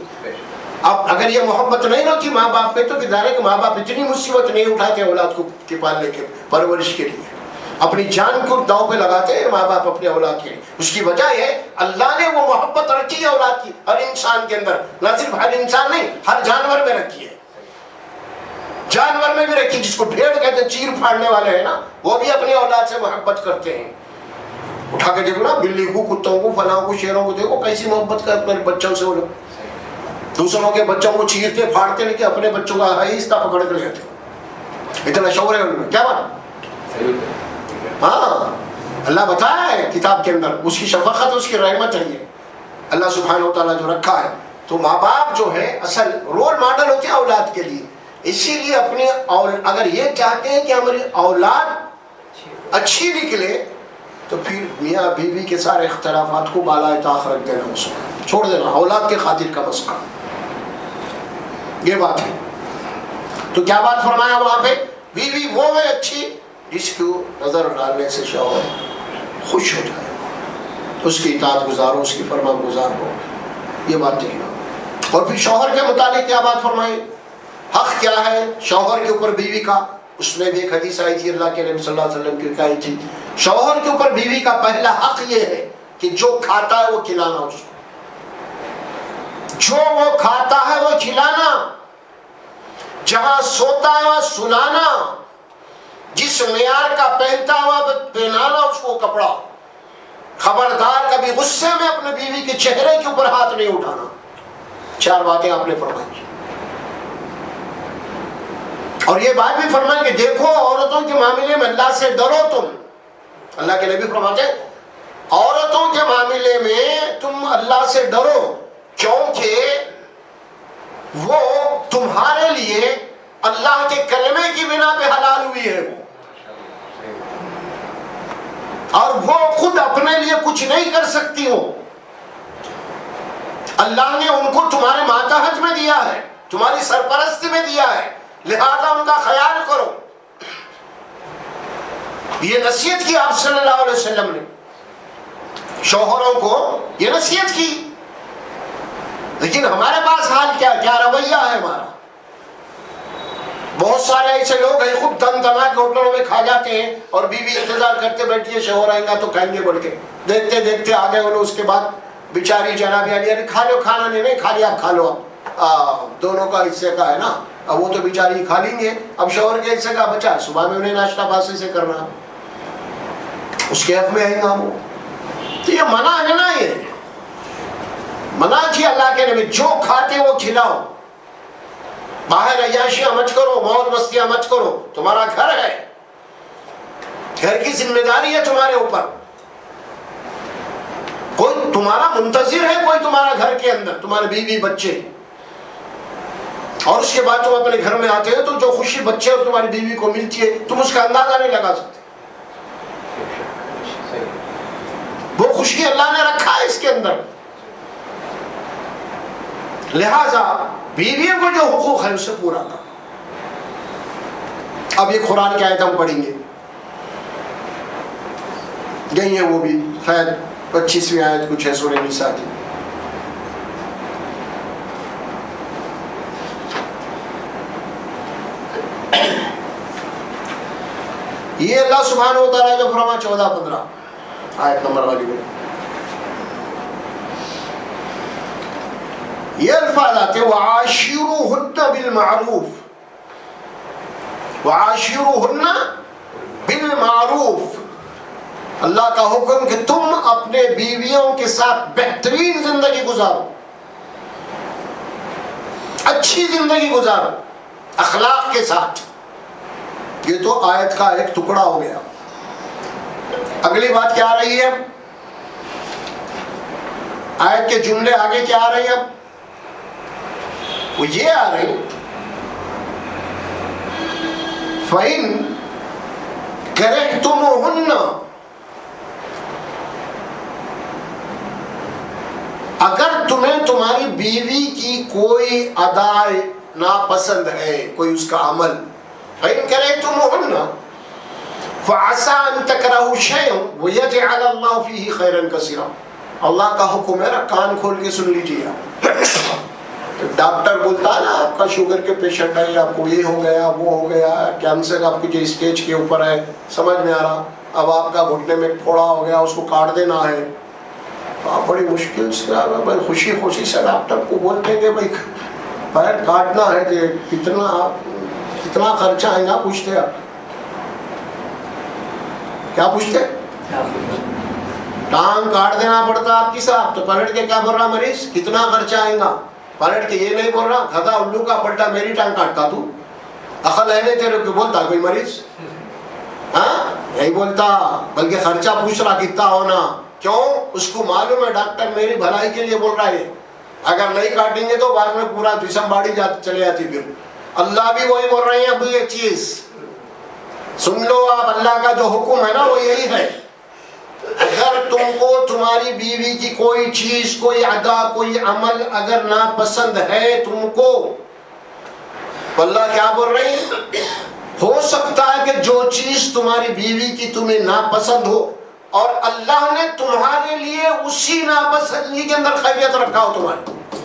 [SPEAKER 1] اب اگر یہ محبت نہیں ہوتی ماں باپ پہ تو ظاہر ہے کہ ماں باپ اتنی مصیبت نہیں اٹھاتے اولاد کو پالنے کے پرورش کے لیے, اپنی جان کو داؤ پہ لگاتے ہیں ماں باپ اپنے اولاد کے. اس کی وجہ ہے اللہ نے وہ محبت رکھی ہے اولاد کی ہر انسان کے اندر, نہ صرف ہر انسان نہیں, ہر جانور میں رکھی ہے. جانور میں بھی رکھی, جس کو بھیڑ کہتے ہیں, چیر پھاڑنے والے ہیں نا, وہ بھی اپنی اولاد سے محبت کرتے ہیں. اٹھا کے دیکھو نا بلی کو, کتوں کو, فلاں کو, شیروں کو, دیکھو کیسی محبت کرتے اپنے بچوں سے وہ لوگ. دوسروں کے بچوں کو چیرتے پھاڑتے لیکن اپنے بچوں کا آہستہ پکڑ کے لے آتے. اتنا شعور ہے ان میں. کیا بات؟ ہاں اللہ بتایا ہے کتاب کے اندر, اس کی شفقت, اس کی رحمت ہے یہ اللہ سبحانہ و تعالیٰ جو رکھا ہے. تو ماں باپ جو ہے اصل رول ماڈل ہوتے ہیں اولاد کے لیے. اسی لیے اپنی اگر یہ چاہتے ہیں کہ ہماری اولاد اچھی نکلے تو پھر میاں بیوی کے سارے اختلافات کو بالائے طاق رکھ دینا, اس کو چھوڑ دینا, اولاد کے خاطر کا مسئلہ. یہ بات ہے. تو کیا بات فرمایا وہاں پہ؟ بیوی وہ ہے اچھی جس کو نظر ڈالنے سے شوہر خوش ہو جائے, اس کی اطاعت گزار ہو, اس کی فرما گزار ہو. یہ بات نہیں. اور پھر شوہر کے متعلق کیا بات فرمائی؟ حق کیا ہے شوہر کے اوپر بیوی کا؟ اس میں بھی ایک حدیث آئی تھی اللہ کے نبی صلی اللہ علیہ وسلم کی کہی تھی, شوہر کے اوپر بیوی کا پہلا حق یہ ہے کہ جو کھاتا ہے وہ کھلانا, اس کو جو وہ کھاتا ہے وہ کھلانا, جہاں سوتا ہے وہاں سلانا, جس معیار کا پہنتا ہوا پہنانا اس کو کپڑا. خبردار کبھی غصے میں اپنے بیوی کے چہرے کے اوپر ہاتھ نہیں اٹھانا. 4 باتیں آپ نے فرمائی. اور یہ بات بھی فرمائی کہ دیکھو عورتوں کے معاملے میں اللہ سے ڈرو تم. اللہ کے نبی فرماتے عورتوں کے معاملے میں تم اللہ سے ڈرو, کیونکہ وہ تمہارے لیے اللہ کے کلمے کی بنا پہ حلال ہوئی ہے وہ, اور وہ خود اپنے لیے کچھ نہیں کر سکتی ہو. اللہ نے ان کو تمہارے ماتحت میں دیا ہے, تمہاری سرپرستی میں دیا ہے, لہذا ان کا خیال کرو. یہ نصیحت کی آپ صلی اللہ علیہ وسلم نے شوہروں کو, یہ نصیحت کی. لیکن ہمارے پاس حال کیا رویہ ہے ہمارا. بہت سارے ایسے لوگ ہیں خود دم دما کے ہوٹلوں میں کھا جاتے ہیں اور بیوی انتظار کرتے بیٹھی ہے شوہر آئے گا تو کھائیں گے بڑھ کے, دیکھتے دیکھتے آگے وہ لوگ, اس کے بعد بیچاری جناب علی کھا لو, کھانا نہیں کھا لیا, آپ کھا لو, آپ دونوں کا حصے کا ہے نا. اب وہ تو بیچاری کھا لیں گے, اب شوہر کے حصے کا بچا, صبح میں انہیں ناشتہ باسی سے کرنا, اس کے حق میں آئے گا وہ. تو یہ منع ہے نا, یہ منع کی اللہ کے نبی, جو کھاتے وہ کھلاؤ, باہر عیاشیاں مت کرو, موج مستیاں مت کرو. تمہارا گھر ہے, گھر کی ذمہ داری ہے تمہارے اوپر. کوئی تمہارا منتظر ہے, کوئی تمہارا گھر کے اندر, تمہارے بیوی بچے, اور اس کے بعد تم اپنے گھر میں آتے ہو تو جو خوشی بچے اور تمہاری بیوی کو ملتی ہے تم اس کا اندازہ نہیں لگا سکتے. وہ خوشی اللہ نے رکھا ہے اس کے اندر. لہذا بیویوں کو جو حقوق ہے اسے پورا کرو. اب یہ قرآن کی آیت ہم پڑھیں گے, گئی ہیں وہ بھی, خیر 25ویں آیت کچھ ہے سورہ نساء کی. یہ اللہ سبحانہ و تعالیٰ جو فرما 14-15 آیت نمبر والی میں یہ الفاظ آتے وَعَاشِرُوهُنَّ بِالْمَعْرُوفِ, وَعَاشِرُوهُنَّ بِالْمَعْرُوفِ, اللہ کا حکم کہ تم اپنے بیویوں کے ساتھ بہترین زندگی گزارو, اچھی زندگی گزارو اخلاق کے ساتھ. یہ تو آیت کا ایک ٹکڑا ہو گیا. اگلی بات کیا آ رہی ہے؟ آیت کے جملے آگے کیا آ رہی ہے؟ وہ یہ آ رہی فَإِن كَرِهْتُمُوهُنَّ, اگر تمہیں تمہاری بیوی کی کوئی ادا ناپسند ہے, کوئی اس کا عمل, فَإِن كَرِهْتُمُوهُنَّ فَعَسَىٰ أَن تَكْرَهُوا شَيْئًا وَيَجْعَلَ اللَّهُ فِيهِ خَيْرًا كَثِيرًا. اللہ کا حکم ہے نا, کان کھول کے سن لیجیے. ڈاکٹر بولتا ہے نا آپ کا شوگر کے پیشنٹ ہے, آپ کو یہ ہو گیا, وہ ہو گیا, کینسر آپ کی جو اسٹیج کے اوپر ہے, سمجھ میں آ رہا, اب آپ کا گھٹنے میں پھوڑا ہو گیا, اس کو کاٹ دینا ہے. آپ بڑی مشکل سے خوشی خوشی سے ڈاکٹر کو بولتے ہیں کہ بھائی پیر کاٹنا ہے, کہ کتنا خرچہ آئے گا, پوچھتے آپ کیا پوچھتے؟ ٹانگ کاٹ دینا پڑتا آپ کی صاحب تو پلٹ کے کیا بول رہا مریض کتنا خرچہ آئے گا, پلٹ کے یہ نہیں بول رہا گدھا الو کا پلٹا میری ٹانگ کاٹتا تو عقل ہے نہیں تیرے کو بولتا کوئی مریض, ہاں یہی بولتا, بلکہ خرچہ پوچھ رہا کتنا ہونا, کیوں اس کو معلوم ہے ڈاکٹر میری بھلائی کے لیے بول رہا ہے, اگر نہیں کاٹیں گے تو بعد میں پورا جسم باڑی چلے جاتی. پھر اللہ بھی وہی بول رہے ہیں. اب یہ چیز سن لو آپ, اللہ کا جو حکم ہے نا وہ یہی ہے, اگر تم کو تمہاری بیوی کی کوئی چیز, کوئی ادا, کوئی عمل اگر ناپسند ہے تم کو, تو اللہ کیا بول رہے ہیں, ہو سکتا ہے کہ جو چیز تمہاری بیوی کی تمہیں ناپسند ہو اور اللہ نے تمہارے لیے اسی ناپسندگی کے اندر خیریت رکھا ہو,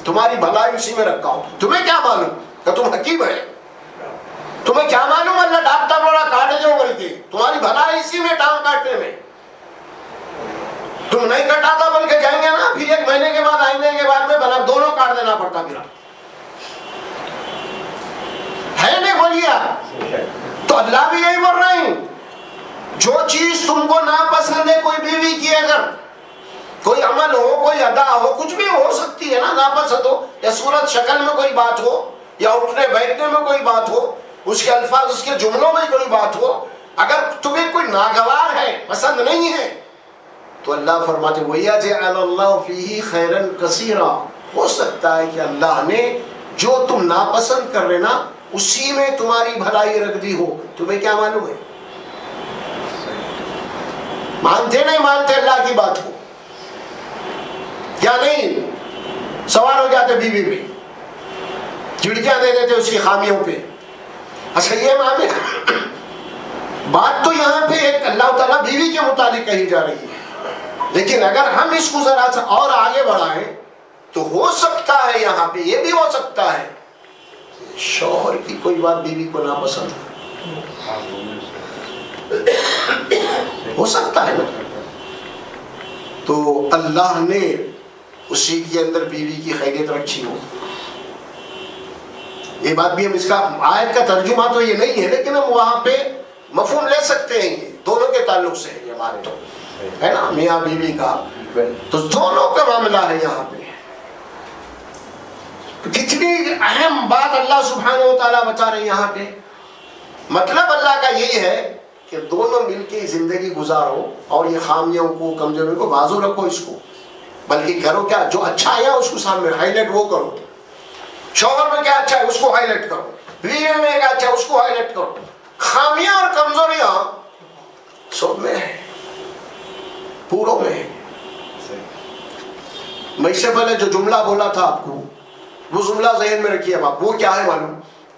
[SPEAKER 1] تمہاری بھلائی اسی میں رکھا ہو. تمہیں کیا معلوم کہ تم حکیم ہے, تمہیں کیا معلوم اللہ ڈاکٹر بولا کاٹ دو, بلکہ تمہاری بھلائی اسی میں ٹانگ کاٹنے میں. تم نہیں کٹاتا بلکہ جائیں گے نا پھر 1 مہینے کے بعد, آئینے کے بعد میں بنا دونوں کاٹ دینا پڑتا. پھر ہے نہیں بولیے آپ, تو اللہ بھی یہی بول رہے ہیں جو چیز تم کو ناپسند ہے کوئی بیوی کی, اگر کوئی عمل ہو, کوئی ادا ہو, کچھ بھی ہو سکتی ہے نا ناپسند ہو, یا صورت شکل میں کوئی بات ہو, یا اٹھنے بیٹھنے میں کوئی بات ہو, اس کے الفاظ اس کے جملوں میں کوئی بات ہو, اگر تمہیں کوئی ناگوار ہے, پسند نہیں ہے, تو اللہ فرماتے وَيَجْعَلَ اللَّهُ فِيهِ خَيْرًا كَثِيرًا, ہو سکتا ہے کہ اللہ نے جو تم ناپسند کر رہے نا اسی میں تمہاری بھلائی رکھ دی ہو. تمہیں کیا معلوم ہے, مانتے نہیں مانتے اللہ کی بات کو, کیا نہیں سوار ہو جاتے بیوی پہ, چڑکیاں دے دیتے اس کی خامیوں پہ. اچھا یہ معاملہ, بات تو یہاں پہ ایک اللہ تعالیٰ بیوی کے متعلق کہی جا رہی ہے, لیکن اگر ہم اس کو ذرا سا اور آگے بڑھائیں تو ہو سکتا ہے یہاں پہ یہ بھی ہو سکتا ہے شوہر کی کوئی بات بیوی کو ناپسند ہو سکتا ہے نا, تو اللہ نے اسی کے اندر بیوی کی خیریت رکھی ہو. یہ بات بھی ہم اس کا آیت کا ترجمہ تو یہ نہیں ہے, لیکن ہم وہاں پہ مفہوم لے سکتے ہیں, یہ دونوں کے تعلق سے ہے یہ بات تو ہے نا, میاں بیوی کا, تو دونوں کا معاملہ ہے یہاں پہ. کتنی اہم بات اللہ سبحانہ و تعالیٰ بتا رہے ہیں یہاں پہ. مطلب اللہ کا یہی ہے کہ دونوں مل کے زندگی گزارو اور یہ خامیوں کو, کمزوریوں کو بازو رکھو اس کو, بلکہ کرو کیا جو اچھا ہے اس کو سامنے ہائی لائٹ وہ کرو. شوہر میں کیا اچھا ہے اس کو ہائی لائٹ کرو, بیوی میں کیا اچھا ہے اس کو ہائی لائٹ کرو. خامیاں اور کمزوریاں سب میں ہے, پوروں میں ہے. میں اس سے پہلے جو جملہ بولا تھا آپ کو وہ جملہ ذہن میں رکھیے. اب وہ کیا ہے معلوم,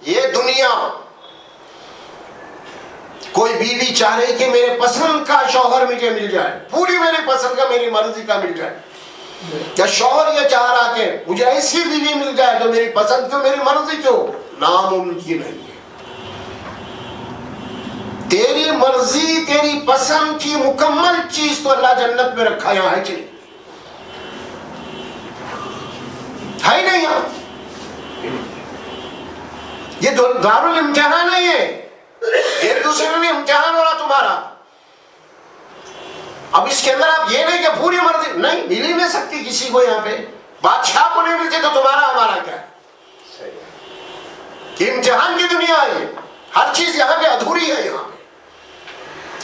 [SPEAKER 1] یہ دنیا کوئی بیوی چاہ رہی کہ میرے پسند کا شوہر مجھے مل جائے, پوری میری پسند کا میری مرضی کا مل جائے, یا شوہر یہ چاہ رہا کہ مجھے ایسی بیوی مل جائے جو میری پسند کیوں میری مرضی کیوں, ناممکن ہے. تیری مرضی تیری پسند کی مکمل چیز تو اللہ جنت میں رکھا یہاں ہے چلی ہے نہیں یہاں. یہ دارالامتحان ہے, یہ ایک دوسرے میں امتحان ہو رہا تمہارا. اب اس کے اندر آپ یہ نہیں کہ پوری مرضی نہیں, مل ہی نہیں سکتی کسی کو یہاں پہ. بادشاہ کو نہیں ملتے تو تمہارا ہمارا کیا ہے. یہ امتحان کی دنیا ہے, ہر چیز یہاں پہ ادھوری ہے, یہاں پہ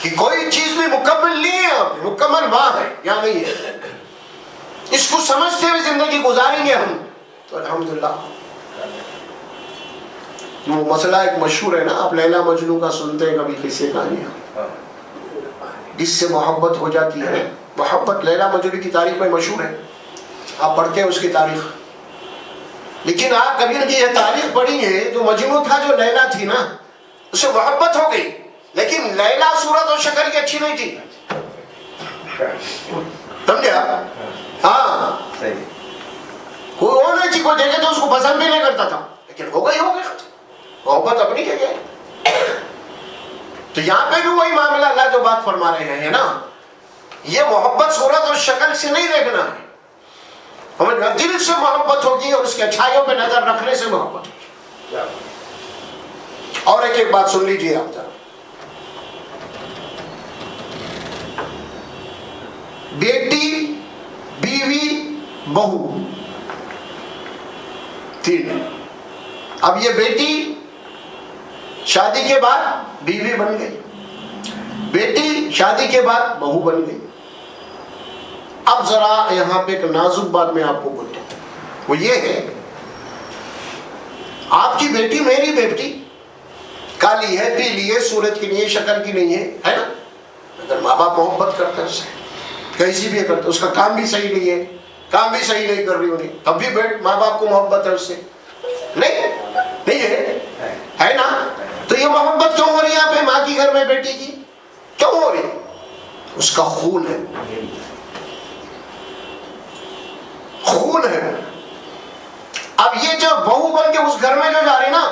[SPEAKER 1] کہ کوئی چیز بھی مکمل نہیں ہے, یہاں پہ مکمل وہاں ہے یہاں نہیں ہے. اس کو سمجھتے ہوئے زندگی گزاریں گے ہم تو الحمدللہ. وہ مسئلہ ایک مشہور ہے نا, آپ لیلا مجنوں کا سنتے ہیں کبھی قصے کہانیاں, جس سے محبت ہو جاتی ہے. محبت لیلا مجنوں کی تاریخ میں مشہور ہے, آپ پڑھتے ہیں اس کی تاریخ, لیکن آپ کبھی ان کی یہ تاریخ پڑھیں گے جو مجنوں تھا, جو لیلا تھی نا اس سے محبت ہو گئی, لیکن لیلا صورت اور شکل کی اچھی نہیں تھی, سمجھا. ہاں کوئی اور نہیں تھی, کوئی دیکھے تو اس کو پسند بھی نہیں کرتا تھا, لیکن ہو گئی محبت اپنی جگہ. تو یہاں پہ بھی وہی معاملہ اللہ جو بات فرما رہے ہیں نا, یہ محبت صورت اور شکل سے نہیں دیکھنا ہے, ہمیں دل سے محبت ہوگی اور اس کی اچھائیوں پہ نظر رکھنے سے محبت ہوگی. اور ایک بات سن لیجیے آپ ذرا, بیٹی، بیوی، بہو، تین. اب یہ بیٹی شادی کے بعد بیوی بن گئی، بیٹی شادی کے بعد بہو بن گئی. اب ذرا یہاں پہ ایک نازک بات میں آپ کو بولتا ہوں، وہ یہ ہے، آپ کی بیٹی میری بیٹی کالی ہے، پیلی ہے، صورت کی نہیں ہے، شکل کی نہیں ہے نا. اگر ماں باپ محبت کرتے ہیں اس سے، کیسی بھی کرتے، اس کا کام بھی صحیح نہیں ہے، کام بھی صحیح نہیں کر رہی ہونی، تب بھی ماں باپ کو محبت ہے اس سے؟ نہیں ہے نا. تو یہ محبت کیوں ہو رہی ہے یہاں پہ ماں کی گھر میں بیٹی کی؟ کیوں ہو رہی؟ اس کا خون ہے، خون ہے. اب یہ جو بہو بن کے اس گھر میں جو جا رہی نا،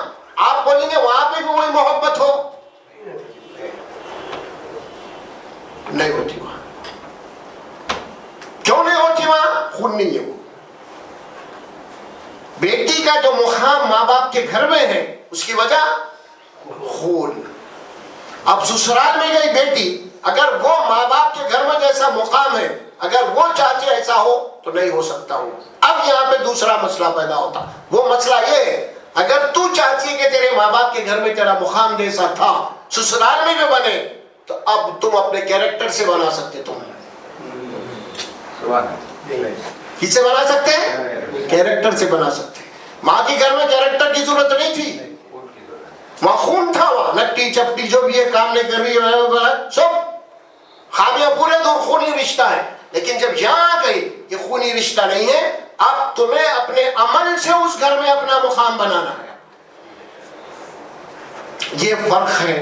[SPEAKER 1] آپ بولیں گے وہاں پہ بھی وہی محبت ہو؟ نہیں ہوتی وہاں. کیوں نہیں ہوتی وہاں؟ خون نہیں ہے وہ. بیٹی کا جو مقام ماں باپ کے گھر میں ہے، اس کی وجہ خون. اب سسرال میں گئی بیٹی، اگر وہ ماں باپ کے گھر میں جیسا مقام ہے، اگر وہ چاہتے ایسا ہو تو نہیں ہو سکتا ہو. اب یہاں پہ دوسرا مسئلہ پیدا ہوتا. وہ مسئلہ یہ ہے، اگر تو چاہتی ہے کہ تیرے ماں باپ کے گھر میں تیرا مقام جیسا تھا سسرال میں بھی بنے، تو اب تم اپنے کیریکٹر سے بنا سکتے. تم کس سے بنا سکتے ہیں؟ کیریکٹر سے بنا سکتے. ماں کے گھر میں کیریکٹر کی ضرورت نہیں تھی، وہاں خون تھا. وہاں نٹی چپٹی جو بھی ہے، کام نہیں کر رہی ہے، سب خامیاں پورے دور خونی رشتہ ہے. لیکن جب یہاں گئی یہ خونی رشتہ نہیں ہے، اب تمہیں اپنے عمل سے اس گھر میں اپنا مقام بنانا ہے. یہ فرق ہے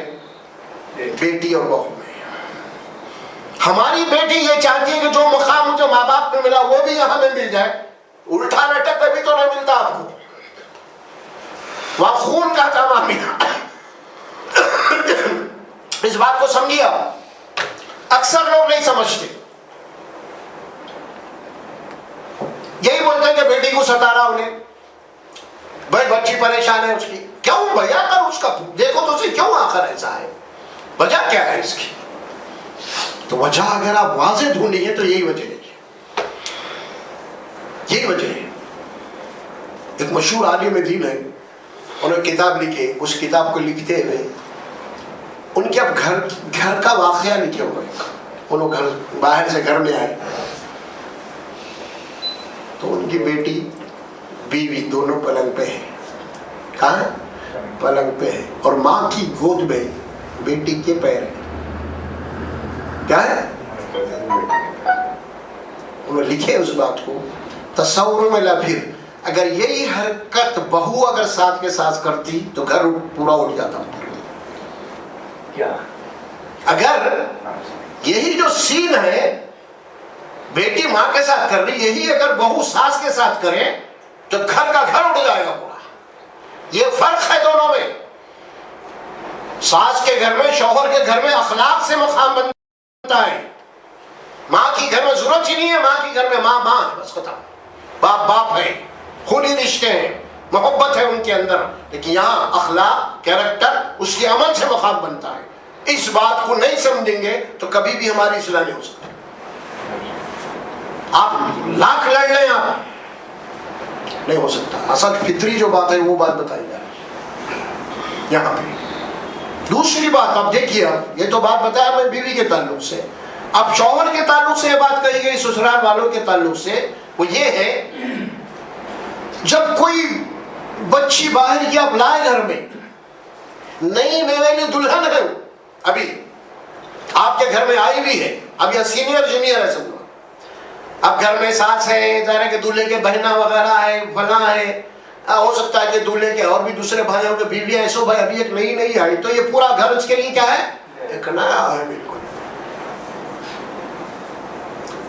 [SPEAKER 1] بیٹی اور بہو میں. ہماری بیٹی یہ چاہتی ہے کہ جو مقام مجھے ماں باپ میں ملا وہ بھی یہاں میں مل جائے. الٹا لٹک کبھی تو نہیں ملتا آپ کو. وہاں خون کا تھا معاملہ. اس بات کو سمجھیے. اکثر لوگ نہیں سمجھتے، یہی بولتے ہیں کہ بیٹی کو ستا رہا انہیں، بھائی بچی پریشان ہے اس کی. کیوں بھیا؟ کر اس کا دیکھو تو صحیح، کیوں آخر ایسا ہے؟ وجہ کیا ہے اس کی؟ تو وجہ اگر آپ واضح ڈھونڈیں گے تو یہی وجہ ہے، یہی وجہ ہے. ایک مشہور عالم دین ہے، انہوں نے کتاب لکھی. اس کتاب کو لکھتے ہوئے ان کے اب گھر کا واقعہ لکھے ہوئے. انہوں گھر باہر سے گھر میں آئے تو ان کی بیٹی بیوی دونوں پلنگ پہ ہے. کہاں ہے؟ پلنگ پہ ہے. اور ماں کی گود میں بیٹی کے پیر ہے. کیا ہے؟ انہوں نے لکھے اس بات کو. تصور میں لا پھر اگر یہی حرکت بہو اگر ساتھ کے ساتھ کرتی تو گھر پورا اٹھ جاتا. اگر یہی جو سین ہے بیٹی ماں کے ساتھ کر رہی، یہی اگر بہو ساس کے ساتھ کرے تو گھر کا گھر اٹھ جائے گا پورا. یہ فرق ہے دونوں میں. ساس کے گھر میں، شوہر کے گھر میں اخلاق سے مقام بنتا ہے. ماں کی گھر میں ضرورت ہی نہیں ہے. ماں کی گھر میں ماں ہے، بس ختم. باپ باپ ہے، خونی رشتے ہیں، محبت ہے ان کے اندر. لیکن یہاں اخلاق، کیریکٹر اس کے عمل سے مقام بنتا ہے. اس بات کو نہیں سمجھیں گے تو کبھی بھی ہماری اصلاح نہیں ہو سکتی. آپ لاکھ لڑ لیں، آپ نہیں ہو سکتا. اصل فطری جو بات ہے وہ بات بتائی جا رہی ہے یہاں پہ. دوسری بات آپ دیکھیے، یہ تو بات بتایا میں بیوی کے تعلق سے. اب شوہر کے تعلق سے یہ بات کہی گئی، سسرال والوں کے تعلق سے وہ یہ ہے، جب کوئی بچی باہر کی آپ لائے گھر میں، نئی میوے دلہن ہے، ابھی آپ کے گھر میں آئی بھی ہے، اب یہ سینئر جونیئر ہے سمجھو. اب گھر میں ساس ہے، ظاہر ہے کہ دولہے کے بہنا وغیرہ ہے، فلاں ہے، ہو سکتا ہے کہ دولہے کے اور بھی دوسرے بھائیوں کے بیویاں ایسو بھائی ابھی ایک نئی آئی، تو یہ پورا گھر اس کے لیے کیا ہے؟ ایک نیا ہے بالکل.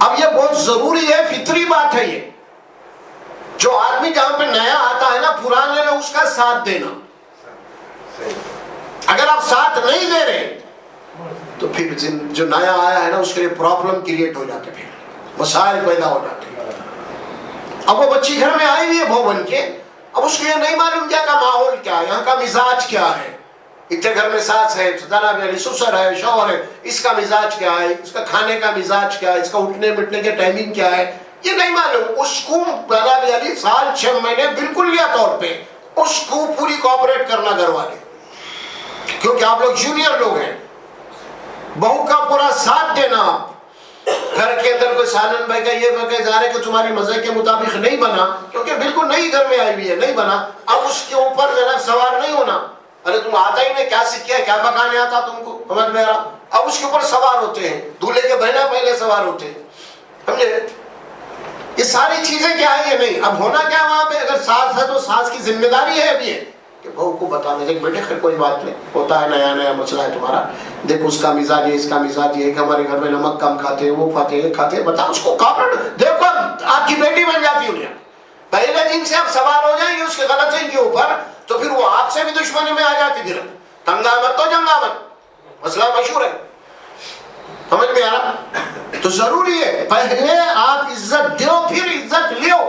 [SPEAKER 1] اب یہ بہت ضروری ہے، فطری بات ہے. یہ جو آدمی جہاں پہ نیا آتا ہے نا، پرانے میں اس کا ساتھ دینا. اگر آپ ساتھ نہیں دے رہے تو پھر جو نیا آیا ہے نا اس کے لیے پرابلم کریٹ ہو جاتے، پھر مسائل پیدا ہو جاتے. اب وہ بچی گھر میں آئی ہوئی ہے بہو بن کے، اب اس کو یہ نہیں معلوم کیا کا ماحول کیا ہے، یہاں کا مزاج کیا ہے، اتنے گھر میں ساس ہے، جناب علی سسر ہے، شوہر ہے، اس کا مزاج کیا ہے، اس کا کھانے کا مزاج کیا ہے، اس کا اٹھنے بیٹھنے کے ٹائمنگ کیا ہے، یہ نہیں معلوم. اس کو جناب علی سال 6 مہینے بالکل لیا طور پہ اس کو پوری کوآپریٹ کرنا گھر والے، کیونکہ آپ لوگ جونیئر لوگ ہیں. بہو کا پورا ساتھ دینا. گھر کے اندر کوئی سالن بھائی کا یہ بھائی جا رہے کہ تمہاری مزے کے مطابق نہیں بنا، کیونکہ بالکل نئی گھر میں آئی ہوئی ہے، نہیں بنا، اب اس کے اوپر ذرا سوار نہیں ہونا. ارے تم آتا ہی نہیں، کیا سیکھا ہے، کیا پکانے آتا تم کو، سمجھ میں آ رہا. اب اس کے اوپر سوار ہوتے ہیں، دولہے کے بہنا پہلے سوار ہوتے ہیں، سمجھے. یہ ساری چیزیں کیا ہے، یہ نہیں. اب ہونا کیا وہاں پہ، اگر ساس ہے تو ساس کی ذمہ داری ہے اب یہ کہ بہو کو بتانے سے بیٹے خیر کوئی بات نہیں، ہوتا ہے، نیا نیا مسئلہ ہے تمہارا، دیکھ اس کا مزاج ہے، اس کا مزاج یہ ہے کہ ہمارے گھر میں نمک کم کھاتے ہیں، وہ کھاتے ہیں، یہ کھاتے ہیں، بتا اس کو کاپریٹ. دیکھو آپ کی بیٹی بن جاتی ہے. پہلے دن سے آپ سوار ہو جائیں گے اس کے غلطی کے اوپر تو پھر وہ آپ سے بھی دشمنی میں آ جاتی. پھر تنگا مت تو جنگا مت، مسئلہ مشہور ہے، سمجھ میں آ رہا. تو ضروری ہے پہلے آپ عزت دو پھر عزت لیو.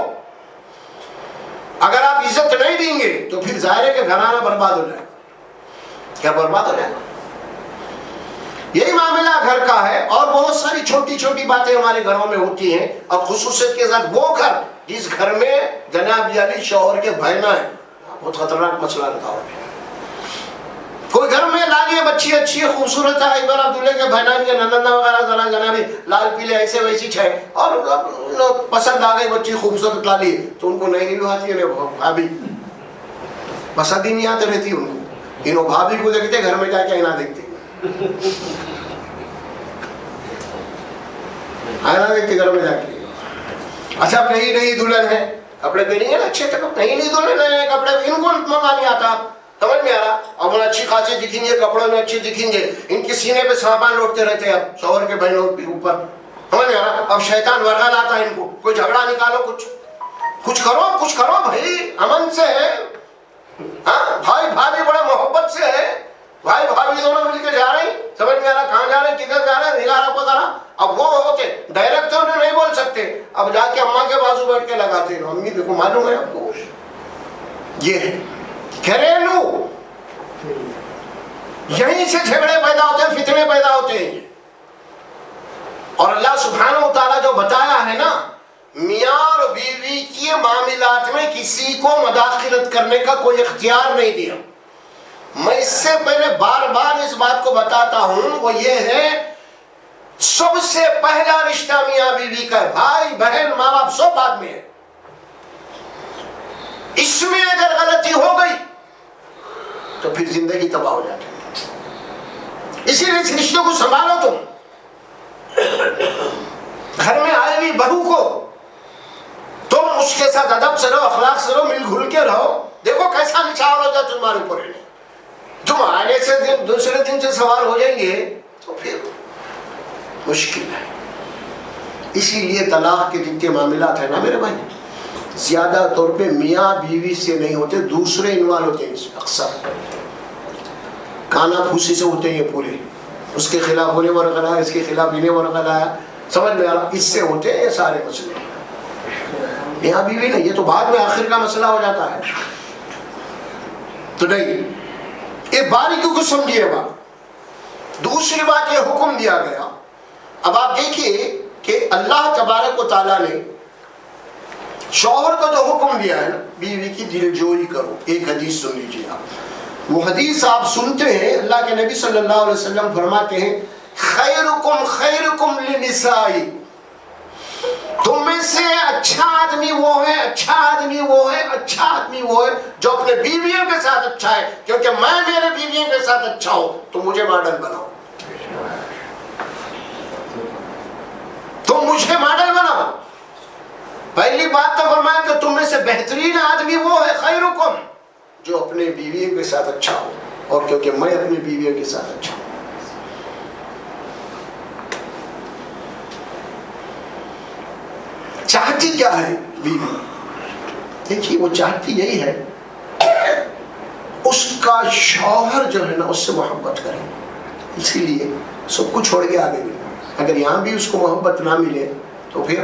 [SPEAKER 1] اگر آپ عزت نہیں دیں گے تو پھر ظاہر ہے کہ گھرانہ برباد ہو جائے. کیا برباد ہو جائے؟ یہی معاملہ گھر کا ہے. اور بہت ساری چھوٹی چھوٹی باتیں ہمارے گھروں میں ہوتی ہیں، اور خصوصیت کے ساتھ وہ گھر جس گھر میں جناب علی شوہر کے بہنا ہے، بہت خطرناک مسئلہ رہتا ہے. کوئی گھر میں لالی بچی اچھی ہے، خوبصورت ہے، ایک بار عبداللہ کے بہنان کے نندا وغیرہ ذرا جنابی لال پیلے ایسے ویسی چھے، اور پسند آ گئی بچی خوبصورت لالی، تو ان کو نہیں آتی ہے بھابھی، پسند ہی نہیں آتے رہتی ان کو. انہوں بھابھی کو دیکھتے گھر میں جا کے اینا دیکھتے، اینا دیکھتے گھر میں جا کے. اچھا اب نئی نئی دلہن ہے، کپڑے پہنیں گے نا اچھے تک، نئی نئی دلہن ہے، کپڑے ان کو منگا نہیں آتا، سمجھ میں آ رہا. اب اچھی خاصی دکھیں گے، کپڑوں میں اچھی دکھیں گے، ان کے سینے پہ سامان لوٹتے رہتے ہیں اب شوہر کے بہنوں کے اوپر، سمجھ میں آ رہا. اب شیطان ورغا لاتا ہے ان کو، کوئی جھگڑا نکالو، کچھ کرو بھائی، امن سے ہے. ہاں بھائی بھابھی بڑا محبت سے ہے، بھائی بھابھی دونوں مل کے جا رہے ہیں، سمجھ میں آ رہا، کہاں جا رہے ہیں، کدھر جا رہے ہیں، نگاہ رکھو ذرا. اب وہ ہوتے ڈائریکٹ تو انہیں نہیں بول سکتے، اب جا کے اماں کے بازو بیٹھ کے لگاتے ہیں، امی دیکھو معلوم ہے آپ کو. یہ ہے گھریلو، یہیں سے جھگڑے پیدا ہوتے ہیں، فتنے پیدا ہوتے ہیں. اور اللہ سبحانہ و تعالیٰ جو بتایا ہے نا، میاں اور بیوی کی معاملات میں کسی کو مداخلت کرنے کا کوئی اختیار نہیں دیا. میں اس سے پہلے بار بار اس بات کو بتاتا ہوں، وہ یہ ہے سب سے پہلا رشتہ میاں بیوی کا ہے، بھائی بہن ماں باپ سب بعد میں ہے. اس میں اگر غلطی ہو گئی تو پھر زندگی تباہ ہو جاتی ہے. اسی لیے اس رشتے کو سنبھالو. تم گھر میں آئی ہوئی بہو کو تم اس کے ساتھ ادب سے رہو، اخلاق سے رہو، مل گھل کے رہو. دیکھو کیسا نچھاور ہوتا ہے تمہارے اوپر. تم آنے سے دوسرے دن سے سوار ہو جائیں گے تو پھر مشکل ہے. اسی لیے طلاق کے جتنے معاملات ہیں نا میرے بھائی، زیادہ طور پہ میاں بیوی سے نہیں ہوتے، دوسرے انوالو ہوتے ہیں. اس میں اکثر کانا پھوسی سے ہوتے ہیں یہ پورے، اس کے خلاف انہیں ورقہ لایا، اس کے خلاف انہیں ورقہ لایا، سمجھ میں آ رہا، اس سے ہوتے ہیں یہ سارے مسئلے. میاں بیوی نہیں، یہ تو بعد میں آخر کا مسئلہ ہو جاتا ہے. تو نہیں، یہ باریکیوں کو سمجھیے گا. دوسری بات یہ حکم دیا گیا. اب آپ دیکھیے کہ اللہ تبارک و تعالیٰ نے شوہر کو جو حکم دیا ہے نا، بیوی کی دل جوئی کرو. ایک حدیث سن لیجیے آپ. وہ حدیث آپ سنتے ہیں، اللہ کے نبی صلی اللہ علیہ وسلم فرماتے ہیں خیرکم خیرکم لنسائی، تم میں سے اچھا آدمی وہ ہے، اچھا آدمی وہ ہے، اچھا آدمی وہ ہے جو اپنے بیویوں کے ساتھ اچھا ہے، کیونکہ میں میرے بیویوں کے ساتھ اچھا ہوں تو مجھے ماڈل بناؤ. تم مجھے ماڈل بناؤ. پہلی بات تو فرمایا کہ تم میں سے بہترین آدمی وہ ہے خیرکم جو اپنے بیویوں کے ساتھ اچھا ہو، اور کیونکہ میں اپنی بیویوں کے ساتھ اچھا ہوں. چاہتی کیا ہے بیوی؟ دیکھیے وہ چاہتی یہی ہے اس کا شوہر جو ہے نا اس سے محبت کرے. اسی لیے سب کو چھوڑ کے آگے ملے. اگر یہاں بھی اس کو محبت نہ ملے تو پھر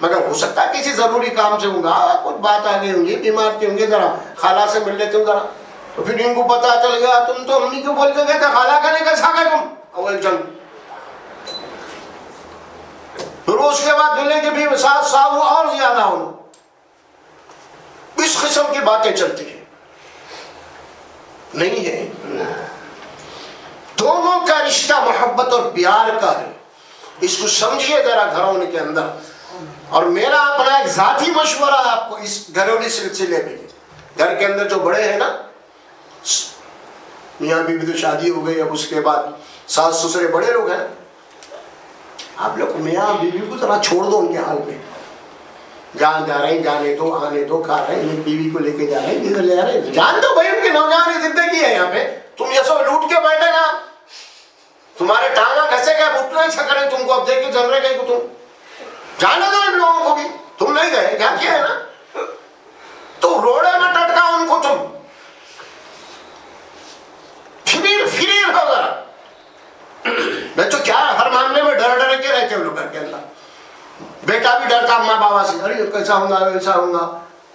[SPEAKER 1] مگر ہو سکتا ہے کسی ضروری کام سے ہوں گا، کچھ بات آ گئی ہوں گی، بیمار تھے ہوں گے، ذرا خالہ سے مل لیتے ہوں ذرا. تو پھر ان کو پتا چل گیا تم تو امی کو بول کے گئے تھے، خالہ کا نہیں کیسا گئے تم اول جنگ. پھر اس کے بعد دلے کے بھی ساتھ ساتھ وہ اور زیادہ ہو. اس قسم کی باتیں چلتی ہیں. نہیں ہے، دونوں کا رشتہ محبت اور پیار کا ہے. اس کو سمجھیے ذرا گھروں کے اندر. اور میرا اپنا ایک ذاتی مشورہ آپ کو اس گھریلو سلسلے میں، گھر کے اندر جو بڑے ہیں نا، میاں بیوی تو شادی ہو گئی، اب اس کے بعد ساس سسرے بڑے لوگ ہیں، آپ لوگ میاں بیوی کو ذرا چھوڑ دو ان کے حال میں. جان جا رہے ہیں، جانے دو، آنے دو، کھا رہے ہیں، بیوی کو لے کے جا رہے ہیں، ادھر لے جا رہے ہیں، جان دو بھائی، ان کی نوجوان زندگی ہے یہاں پہ. تم یہ سب لوٹ کے بیٹھے نا، تمہارے ٹانگا گھسے گئے، گھٹنے چھکرے تم کو، اب دیکھ کے چل رہے گئے کہ تم جانے دو ان لوگوں کو بھی. تم نہیں گئے، کیا کیا ہے نا، تو روڑے میں ٹٹکا ان کو تم. فریر ہو ذرا. میں تو کیا ہر معاملے میں ڈر ڈر کے رہتے ہیں لوگ گھر کے اندر. بیٹا بھی ڈرتا اماں بابا سے، ارے کیسا ہوں گا ویسا ہوں گا.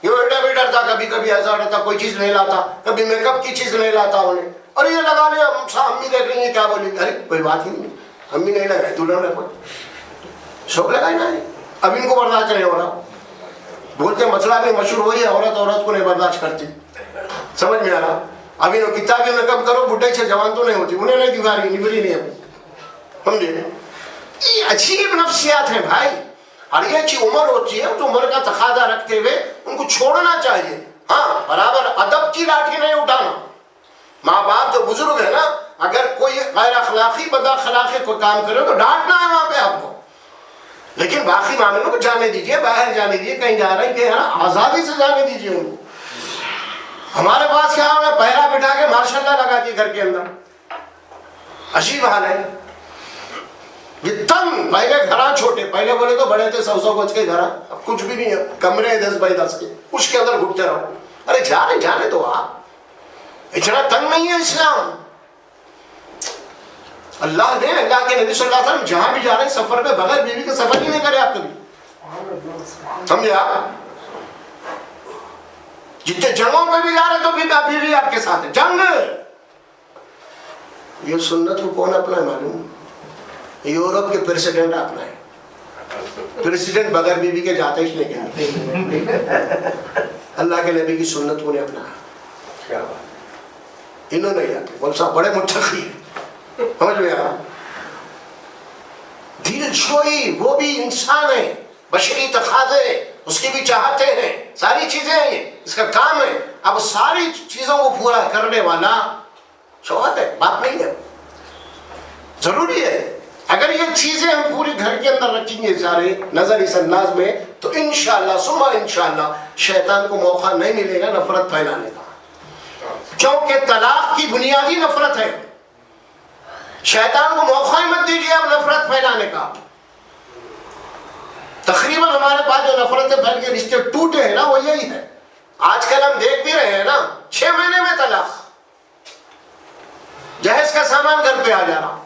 [SPEAKER 1] یہ بیٹا بھی ڈرتا، کبھی کبھی ایسا ڈرتا کوئی چیز نہیں لاتا، کبھی میک اپ کی چیز نہیں لاتا انہیں. اور یہ لگا لیا، امی دیکھ رہی ہیں کیا بولی، ارے کوئی بات ہی نہیں، امی نہیں لگائی، دلہن نے کوئی شوق لگائی نا. اب ان کو برداشت نہیں ہو رہا. بولتے مسئلہ بھی مشہور وہی ہے، عورت کو نہیں برداشت کرتی. سمجھ میں آ رہا. ابھی وہ کتا بھی میک اپ کرو، بڈھے سے جوان تو نہیں ہوتی، انہیں نہیں دیوار کی نبری نہیں ہے. سمجھے، یہ عجیب نفسیات ہیں بھائی. اور یہ اچھی عمر ہوتی ہے، تو عمر کا تقاضا رکھتے ہوئے ان کو چھوڑنا چاہیے. ہاں، برابر ادب کی لاٹھی نہیں اٹھانا. ماں باپ جو بزرگ ہے نا، اگر کوئی غیر اخلاقی بد اخلاقی کوئی کام کرے تو ڈانٹنا ہے وہاں پہ آپ کو. لیکن باقی معاملوں کو جانے دیجیے، باہر جانے دیجیے، کہیں جا رہے ہیں کہ آزادی سے جانے دیجیے ان کو. ہمارے پاس کیا ہے، پہلا بٹھا کے ماشاء اللہ لگا دی گھر کے اندر. عجیب حال ہے. یہ تنگ، پہلے گھر چھوٹے، پہلے بولے تو بڑے تھے 100 گز کے گھر، اب کچھ بھی نہیں ہے، کمرے ہیں 10 بائی 10 کے، اس کے اندر گھٹتے رہو. ارے جانے تو آپ، اتنا تنگ نہیں ہے اسلام. اللہ نے، اللہ کے نبی صلی اللہ علیہ وسلم جہاں بھی جا رہے ہیں سفر میں بغیر بیوی کے سفر ہی نہیں کرے آپ کبھی. سمجھے آپ، جتنے جنگوں پہ بھی جا رہے تو بیوی آپ کے ساتھ ہے. جنگ، یہ سنت کو کون اپنا ہے معلوم؟ یورپ کے پریسیڈنٹ اپنا ہے. پریسیڈنٹ بغیر بیوی کے جاتا ہی نہیں گیا. اللہ کے نبی کی سنت کو نے اپنا، انہوں نے جاتے. بول صاحب بڑے متقی ہیں. سمجھ میں آ، دل جوئی، وہ بھی انسان ہے، بشری تقاضے، اس کی بھی چاہتے ہیں، ساری چیزیں ہیں، اس کا کام ہے. اب ساری چیزوں کو پورا کرنے والا شوہر ہے، بات نہیں ہے. ضروری ہے. اگر یہ چیزیں ہم پوری گھر کے اندر رکھیں گے سارے نظر اس انداز میں، تو انشاءاللہ ثم انشاءاللہ شیطان کو موقع نہیں ملے گا نفرت پھیلانے کا. کیونکہ طلاق کی بنیادی نفرت ہے. شیطان کو موقع ہی مت دیجیے اب نفرت پھیلانے کا. تقریباً ہمارے پاس جو نفرتیں پھیل کے رشتے ٹوٹے ہیں نا، وہ یہی ہے. آج کل ہم دیکھ بھی رہے ہیں نا، 6 مہینے میں طلاق، جہیز کا سامان گھر پہ آ جا رہا.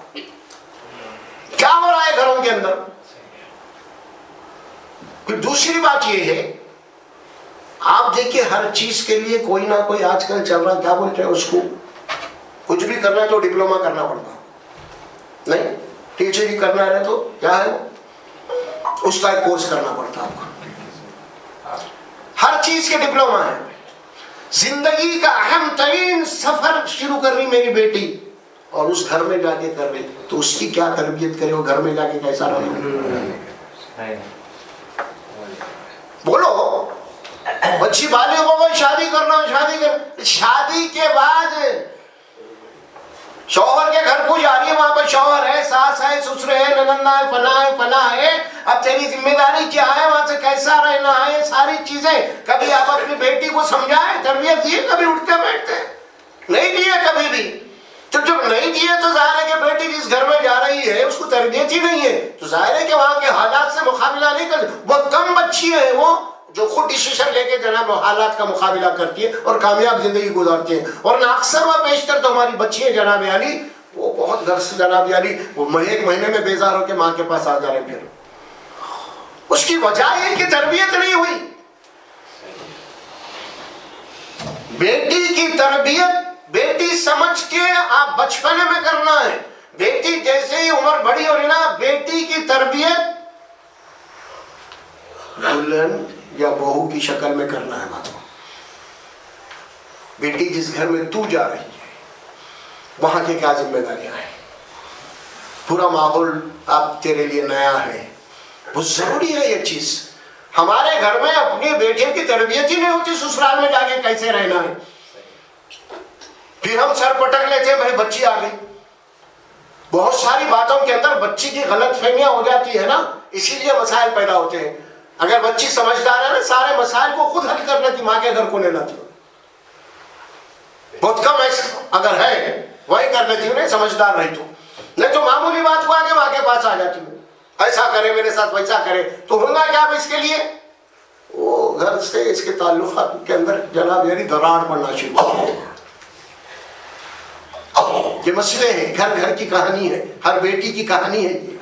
[SPEAKER 1] کیا ہو رہا ہے گھروں کے اندر؟ پھر دوسری بات یہ ہے، آپ دیکھیے ہر چیز کے لیے کوئی نہ کوئی آج کل چل رہا، کیا بولتے ہیں اس کو، کچھ بھی کرنا ہے تو ڈپلوما کرنا پڑتا. نہیں، ٹیچر ہی کرنا ہے تو کیا ہے، اس کا ایک کورس کرنا پڑتا آپ کو. ہر چیز کے ڈپلوما ہے. زندگی کا اہم ترین سفر شروع کر رہی میری بیٹی، اور اس گھر میں جا کے کر رہی، تو اس کی کیا تربیت کرے، وہ گھر میں جا کے کیسا رہے. بولو، بچی بالغ ہو گئی، شادی کرنا، شادی کے بعد شوہر کے گھر کو جا رہی ہے، وہاں پر شوہر ہے، ساس ہے، سسر ہے، نننا ہے، فلاں ہے. اب تیری ذمہ داری کیا ہے، وہاں سے کیسا رہنا ہے، یہ ساری چیزیں کبھی آپ اپنی بیٹی کو سمجھائیں، تربیت دیے، کبھی اٹھتے بیٹھتے نہیں دیے کبھی بھی. جب نہیں دیے تو ظاہر ہے کہ بیٹی جس گھر میں جا رہی ہے اس کو تربیت ہی نہیں ہے، تو ظاہر ہے کہ وہاں کے حالات سے مقابلہ نہیں کر. بہت کم بچی ہیں وہ جو خود ڈیسیشن لے کے جناب حالات کا مقابلہ کرتی ہے اور کامیاب زندگی گزارتی ہیں. اور اکثر و بیشتر تو ہماری بچی ہیں جناب علی، وہ بہت گھر سے جناب علی وہ 1 مہینے میں بیزار ہو کے ماں کے پاس آ جا رہے. پھر اس کی وجہ یہ کہ تربیت نہیں ہوئی. بیٹی کی تربیت بیٹی سمجھ کے آپ بچپنے میں کرنا ہے. بیٹی جیسے ہی عمر بڑی ہو رہی نا، بیٹی کی تربیت دلہن یا بہو کی شکل میں کرنا ہے. بات بیٹی جس گھر میں تو جا رہی ہے وہاں کی کیا ذمہ داریاں ہیں. پورا ماحول آپ تیرے لیے نیا ہے. بہت ضروری ہے یہ چیز. ہمارے گھر میں اپنی بیٹیوں کی تربیت ہی نہیں ہوتی، سسرال میں جا کے کیسے رہنا ہے. پھر ہم سر پٹک لیتے ہیں بھائی بچی آ گئی. بہت ساری باتوں کے اندر بچی کی غلط فہمیاں ہو جاتی ہے نا، اسی لیے مسائل پیدا ہوتے ہیں. اگر بچی سمجھدار ہے نا، سارے مسائل کو خود حل کر لیتی، ماں کے گھر کو نہیں لاتی. بہت کم ایسا اگر ہے وہی کر لیتی ہوں، نہیں سمجھدار نہیں تو. نہیں تو معمولی بات کو آگے ماں کے پاس آ جاتی ہوں، ایسا کرے میرے ساتھ ویسا کرے. تو ہوگا کیا اب اس کے لیے؟ وہ گھر سے اس کے تعلقات کے اندر جناب یعنی دراڑ پڑنا شروع ہو. یہ مسئلے ہیں، گھر گھر کی کہانی ہے، ہر بیٹی کی کہانی ہے. یہ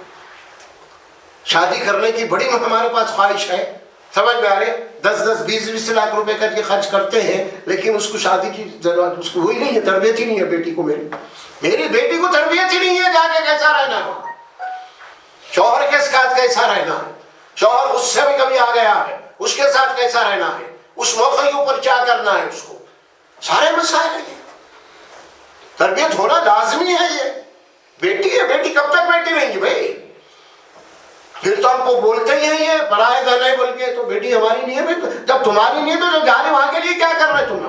[SPEAKER 1] شادی کرنے کی بڑی ہمارے پاس خواہش ہے، سمجھ میں آ رہے، 10-20 لاکھ روپے کر کے خرچ کرتے ہیں، لیکن اس کو شادی کی ضرورت اس کو وہی نہیں ہے، تربیت ہی نہیں ہے بیٹی کو. میری بیٹی کو تربیت ہی نہیں ہے. جا کے کیسا رہنا ہے، شوہر کے ساتھ کیسا رہنا ہے، شوہر اس سے بھی کبھی آ گیا ہے اس کے ساتھ کیسا رہنا ہے، اس موقع کے اوپر کیا کرنا ہے، اس کو سارے مسائل ہیں. تربیت ہونا لازمی ہے. یہ بیٹی ہے، بیٹی کب تک بیٹی رہیں گی بھائی؟ پھر تو ہم کو بولتے ہی ہیں یہ پرائے گھر ہے بول کے، تو بیٹی ہماری نہیں ہے بھائی. جب تمہاری نہیں ہے تو جو جا رہے وہاں کے لیے کیا کر رہے تم؟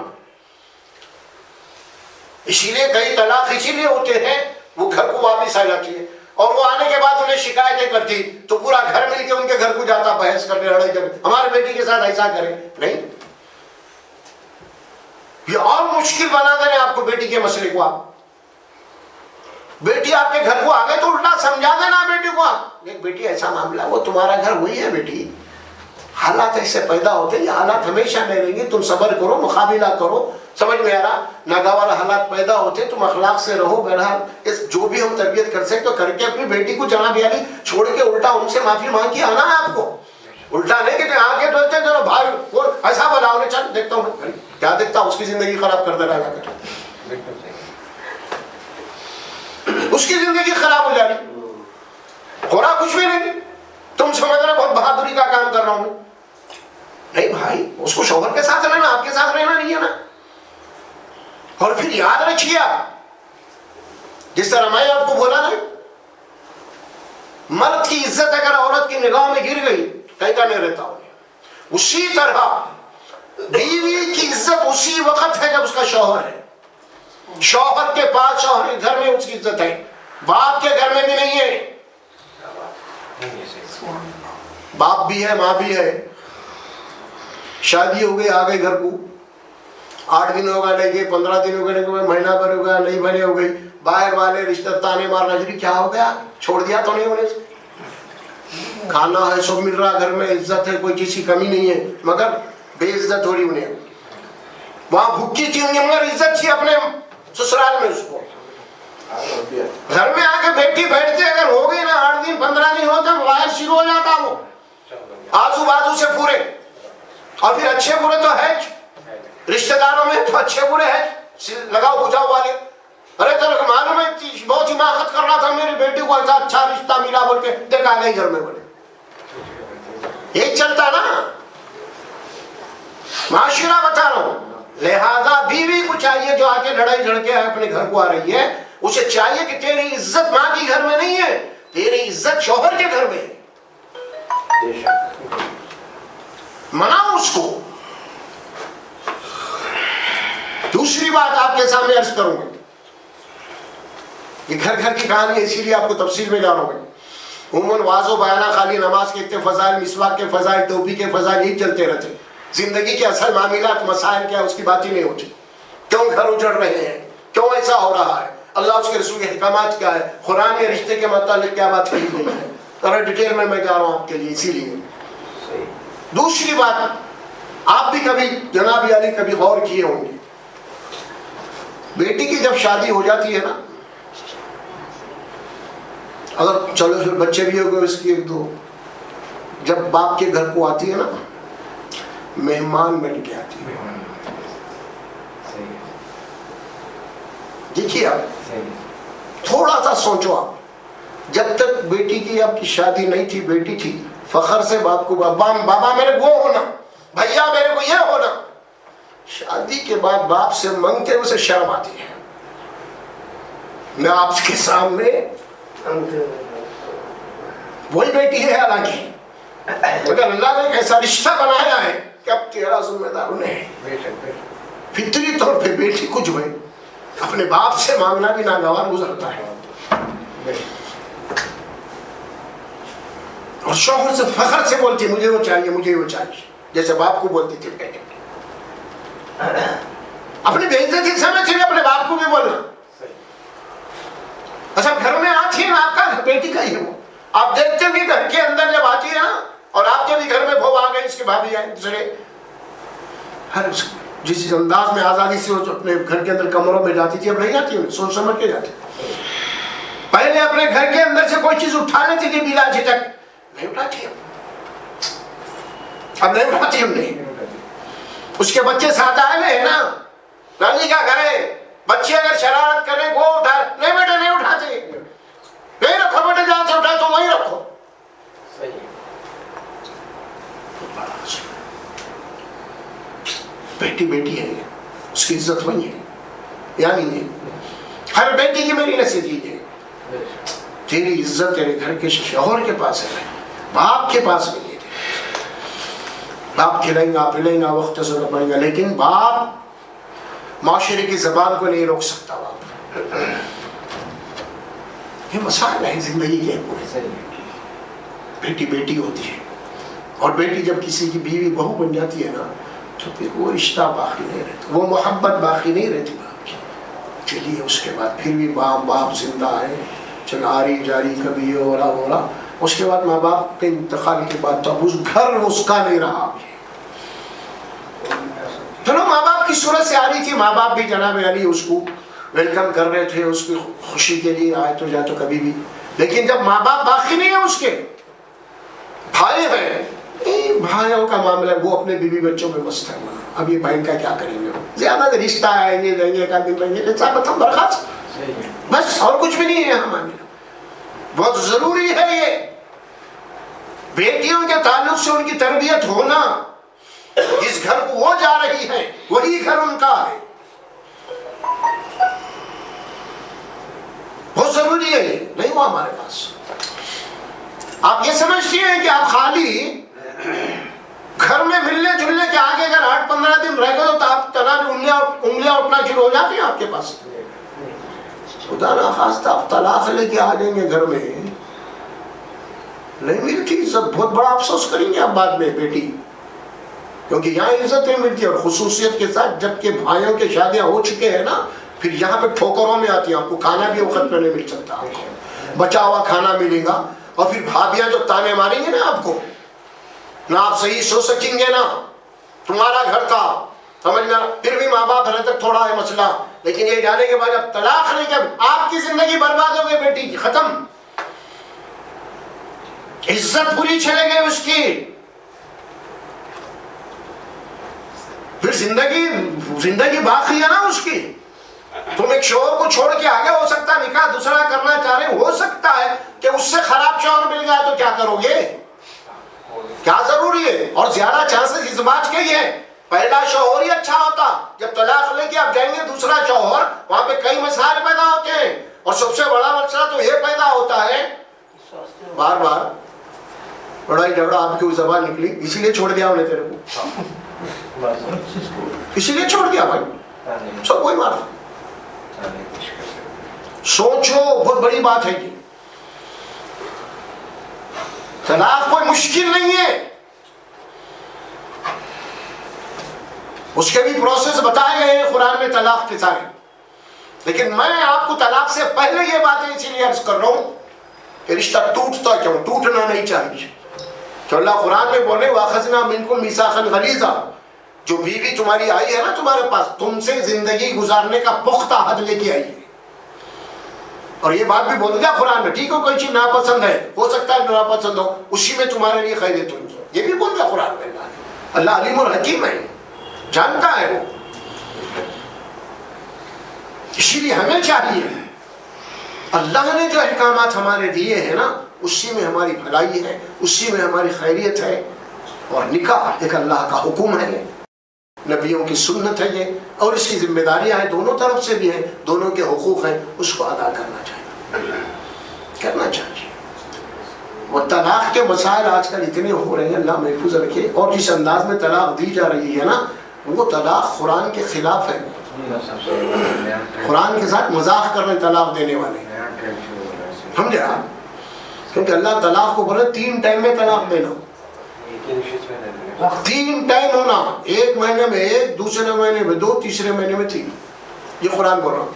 [SPEAKER 1] اسی لیے کئی طلاق اسی لیے ہوتے ہیں، وہ گھر کو واپس آ جاتی ہے اور وہ آنے کے بعد انہیں شکایتیں کرتی تو پورا گھر مل کے ان کے گھر کو جاتا بحث کرنے، لڑائی کرنے، ہمارے بیٹی کے ساتھ ایسا کرے. نہیں، یہ اور مشکل بنا دیں آپ کو بیٹی کے مسئلے کو. آپ بیٹی آپ کے گھر کو آ گئے تو الٹا سمجھا دینا بیٹی کو. ایک بیٹی ایسا معاملہ ہے، وہ تمہارا گھر وہی ہے بیٹی، حالات ایسے پیدا ہوتے ہیں، یہ حالات ہمیشہ نہیں رہیں گے، تم صبر کرو، مقابلہ کرو. سمجھ میں آ رہا؟ ناگوار حالات پیدا ہوتے تم اخلاق سے رہو. بہرحال جو بھی ہم تربیت کر سکتے تو کر کے اپنی بیٹی کو جناب یعنی چھوڑ کے الٹا ان سے معافی مانگ کے آنا ہے آپ کو. الٹا نہیں کہ آ کے بولتے چلو بھائی وہ ایسا بناؤ، چل دیکھتا ہوں کیا دیکھتا ہوں، اس کی زندگی خراب کر دینا ہے، اس کی زندگی خراب ہو جا رہی. ہو رہا کچھ بھی نہیں، تم سمجھ رہے بہت بہادری کا کام کر رہا ہوں. نہیں بھائی، اس کو شوہر کے ساتھ رہنا، آپ کے ساتھ رہنا نہیں ہے نا. اور پھر یاد رکھیے، جس طرح میں آپ کو بولا نا، مرد کی عزت اگر عورت کی نگاہ میں گر گئی کہیں کا نہیں رہتا. اسی طرح بیوی کی عزت اسی وقت ہے جب اس کا شوہر ہے. شوہر کے پاس، شوہر کے گھر میں اس کی عزت ہے، باپ کے گھر میں بھی نہیں ہے. باپ بھی ہے، ماں بھی ہے. شادی ہو گئی، آ گئی گھر کو، 8 دن ہو گئے نہیں گئے، 15 دن ہو گئے نہیں گئے، مہینہ بھر ہو گیا نہیں بنے ہو گئی، باہر والے رشتہ تانے مارنا، جی کیا ہو گیا، چھوڑ دیا تو نہیں ہونے سے. کھانا ہے، سب مل رہا، گھر میں عزت ہے، کوئی چیز کی کمی نہیں ہے، مگر بے عزت ہو رہی انہیں. وہاں بھوکی تھی مگر عزت تھی اپنے سسرال میں. اس کو گھر میں آ کے بیٹھی بیٹھتے اگر ہو گئی نا 8 دن 15 دن ہوتے باہر شروع ہو جاتا وہ آزو بازو سے پورے. اور پھر اچھے برے تو ہے، رشتہ داروں میں تو اچھے برے ہیں، لگاؤ بجھاؤ والے. ارے تو معلوم ہے بہت حماقت کر رہا تھا میری بیٹی کو، ایسا اچھا رشتہ ملا بول کے دیکھ آ گئی گھر میں. بولے یہی چلتا نا معاشرہ، بتا رہا ہوں. لہذا بیوی کو چاہیے جو آ کے لڑائی جھڑ کے اپنے گھر کو آ رہی ہے، اسے چاہیے کہ تیری عزت ماں کی گھر میں نہیں ہے، تیری عزت شوہر کے گھر میں ہے. مناؤ اس کو. دوسری بات آپ کے سامنے عرض کروں گا، یہ گھر گھر کی کہانی ہے، اسی لیے آپ کو تفصیل میں جانو گے. عموماً واضح و بیانہ خالی نماز کے اتنے فضائل، مسواک کے فضائل، ٹوپی کے فضائل یہی چلتے رہتے. زندگی کے اصل معاملات مسائل کیا اس کی بات ہی نہیں ہوتی. کیوں گھر اجڑ رہے ہیں، کیوں ایسا ہو رہا ہے، اللہ اس کے رسول کے حکامات کیا ہے، قرآن کے رشتے کے متعلق کیا بات کہی گئی ہے. ذرا ڈیٹیل میں جا رہا ہوں آپ کے لیے. اسی لیے دوسری بات آپ بھی کبھی جناب علی کبھی غور کیے ہوں گے، بیٹی کی جب شادی ہو جاتی ہے نا، اگر چلو پھر بچے بھی ہو گئے اس کی 1-2، جب باپ کے گھر کو آتی ہے نا مہمان بن کے آتی ہے. دیکھیے آپ تھوڑا سا سوچو, آپ جب تک بیٹی کی آپ کی شادی نہیں تھی, بیٹی تھی, فخر سے باپ کو بابا میرے وہ ہونا, بھیا میرے کو یہ ہونا. شادی کے بعد باپ سے مانگتے اسے شرم آتی ہے. میں آپ کے سامنے وہی بیٹی ہے حالانکہ, مگر اللہ نے ایک ایسا رشتہ بنایا ہے کہ اب تیرا ذمہ دار انہیں. فطری طور پہ بیٹی کو جو ہے اپنے باپ سے مانگنا بھی ناگوار گزرتا ہے, اور شوہر سے فخر سے بولتی ہے مجھے وہ چاہیے, مجھے وہ چاہیے, جیسے باپ کو بولتی تھی. اپنی بےعزتی سمجھ سے اپنے باپ کو بھی بولنا. اچھا گھر میں آتی ہے نا آپ کا بیٹی کا ہی ہے وہ, آپ دیکھتے ہو کہ گھر کے اندر جب آتی ہے نا, اور آپ کے بھی گھر میں بہو آ گئی, اس کے بھابھی آئے, دوسرے ہر جس انداز میں آزادی سے وہ جو اپنے گھر کے اندر کمروں میں جاتی تھی اب نہیں جاتی, سوچ سمجھ کے جاتی. پہلے اپنے گھر کے اندر سے کوئی چیز اٹھا لیتی تھی بلا جھجک, نہیں اٹھاتی اب نہیں اٹھاتی ہم نے. اس کے بچے ساتھ آئے ہوئے ہیں نا, نانی کا گھر ہے, بچے اگر شرارت کریں وہ اٹھا, نہیں بیٹے نہیں اٹھاتے, نہیں رکھو بیٹے, جہاں سے اٹھا تو وہیں رکھو. بیٹی بیٹی ہے, اس کی عزت وہی ہے, یعنی نہیں. ہر بیٹی کی میری نصیحت یہ ہے, تیری عزت تیرے گھر کے شوہر کے پاس ہے, باپ کے پاس نہیں ہے. باپ کھلائیں گا پلائیں گا, وقت سے پڑے گا, لیکن باپ معاشرے کی زبان کو نہیں روک سکتا. باپ یہ مسائل ہے زندگی کے پورے. بیٹی بیٹی ہوتی ہے, اور بیٹی جب کسی کی بیوی بہو بن جاتی ہے نا تو پھر وہ رشتہ باقی نہیں رہتا, وہ محبت باقی نہیں رہتی باپ کی. چلیے اس کے بعد پھر بھی باپ زندہ ہے, چل آری جاری کبھی یہ ہو رہا, اس کے بعد ماں باپ کے انتقال کے بعد تو اس گھر اس کا نہیں رہا. چلو ماں باپ کی صورت سے آ رہی تھی, ماں باپ بھی جناب علی اس کو ویلکم کر رہے تھے, اس کی خوشی کے لیے آئے تو جا تو کبھی بھی. لیکن جب ماں باپ باقی نہیں ہے, اس کے بھائی ہیں, بھائیوں کا معاملہ, وہ اپنے بیوی بچوں میں مست ہے. اب یہ بہن کا کیا کریں گے, زیادہ رشتہ آئیں گے جائیں گے, ایک آدمی بن گے ہم برخاست, بس اور کچھ بھی نہیں ہے. ہمارے بہت ضروری ہے یہ بیٹیوں کے تعلق سے ان کی تربیت ہونا. جس گھر کو وہ جا رہی ہے وہی گھر ان کا ہے, بہت ضروری ہے یہ. نہیں وہ ہمارے پاس, آپ یہ سمجھتی ہیں کہ آپ خالی گھر میں ملنے جلنے کے آگے اگر 8-15 دن رہ گئے تو آپ انگلیاں اٹھنا شروع ہو جاتی ہیں آپ کے پاس. خدا نخواستہ آپ طلاق لے کے آ جائیں گے گھر میں, نہیں ملتی عزت, بہت بڑا افسوس کریں گے آپ بعد میں بیٹی, کیونکہ یہاں عزت نہیں ملتی. اور خصوصیت کے ساتھ جب کہ بھائیوں کے شادیاں ہو چکے ہیں نا, پھر یہاں پہ ٹھوکروں میں آتی ہیں, آپ کو کھانا بھی وقت پہ نہیں مل سکتا, آپ کو بچا ہوا کھانا ملے گا, اور پھر بھابیاں جو تانے ماریں گے نا آپ کو, نہ آپ صحیح سو سکیں گے, نہ تمہارا گھر تھا, سمجھنا. پھر بھی ماں باپ رہے تک تھوڑا ہے مسئلہ, لیکن یہ جانے کے بعد اب طلاق نہیں, جب آپ کی زندگی برباد ہو گئی بیٹی کی, ختم, عزت پوری چلے گئی اس کی. پھر زندگی باقی ہے نا اس کی. تم ایک شوہر کو چھوڑ کے آگے ہو سکتا ہے نکاح دوسرا کرنا چاہ رہے, ہو سکتا ہے کہ اس سے خراب شوہر مل گیا تو کیا کرو گے, کیا ضروری ہے. اور زیادہ چانسز اس بات کے ہی ہے, پہلا شوہر ہی اچھا ہوتا, جب طلاق لے کے آپ جائیں گے دوسرا شوہر, وہاں پہ کئی مسائل پیدا ہوتے ہیں, اور سب سے بڑا مسئلہ تو یہ پیدا ہوتا ہے بار بار لڑائی جھگڑا. آپ کی زبان نکلی اسی لیے چھوڑ دیا انہیں تیرے کو, اسی لیے چھوڑ دیا بھائی, سب کوئی مار. سوچو, بہت بڑی بات ہے یہ. طلاق کوئی مشکل نہیں ہے, اس کے بھی پروسیس بتائے گئے ہیں قرآن میں طلاق کے سارے. لیکن میں آپ کو طلاق سے پہلے یہ باتیں اسی لیے عرض کر رہا ہوں کہ رشتہ ٹوٹتا کیوں, ٹوٹنا نہیں چاہیے. تو اللہ قرآن میں بولے وَأَخَذْنَا مِنْكُمْ مِيثَاقًا غَلِيظًا, جو بیوی تمہاری آئی ہے نا تمہارے پاس, تم سے زندگی گزارنے کا پختہ عہد لے کے آئی ہے. اور یہ بات بھی بول دیا قرآن میں، ٹھیک ہے کوئی چیز ناپسند ہے، ہو سکتا ہے ناپسند ہو، اسی میں تمہارے لیے خیریت ہوگی، یہ بھی بول دیا قرآن میں۔ اللہ علیم اور حکیم ہے، جانتا ہے وہ۔ اسی لیے ہمیں چاہیے اللہ نے جو احکامات ہمارے دیے ہیں نا، اسی میں ہماری بھلائی ہے، اسی میں ہماری خیریت ہے۔ اور نکاح ایک اللہ کا حکم ہے، نبیوں کی سنت ہے یہ، اور اس کی ذمہ داریاں ہیں، دونوں طرف سے بھی ہیں، دونوں کے حقوق ہیں، اس کو ادا کرنا چاہیے۔ وہ طلاق کے مسائل آج کل اتنے ہو رہے ہیں، اللہ محفوظ رکھے، اور جس انداز میں طلاق دی جا رہی ہے نا، وہ طلاق قرآن کے خلاف ہے، قرآن کے ساتھ مذاق کر رہے طلاق دینے والے، سمجھے آپ؟ کیونکہ اللہ طلاق کو بولے 3 ٹائم میں طلاق دینا، 3 ٹائم ہونا، 1 مہینے میں 1، دوسرے مہینے میں 2، تیسرے مہینے میں 3، یہ قرآن بول رہا ہوں،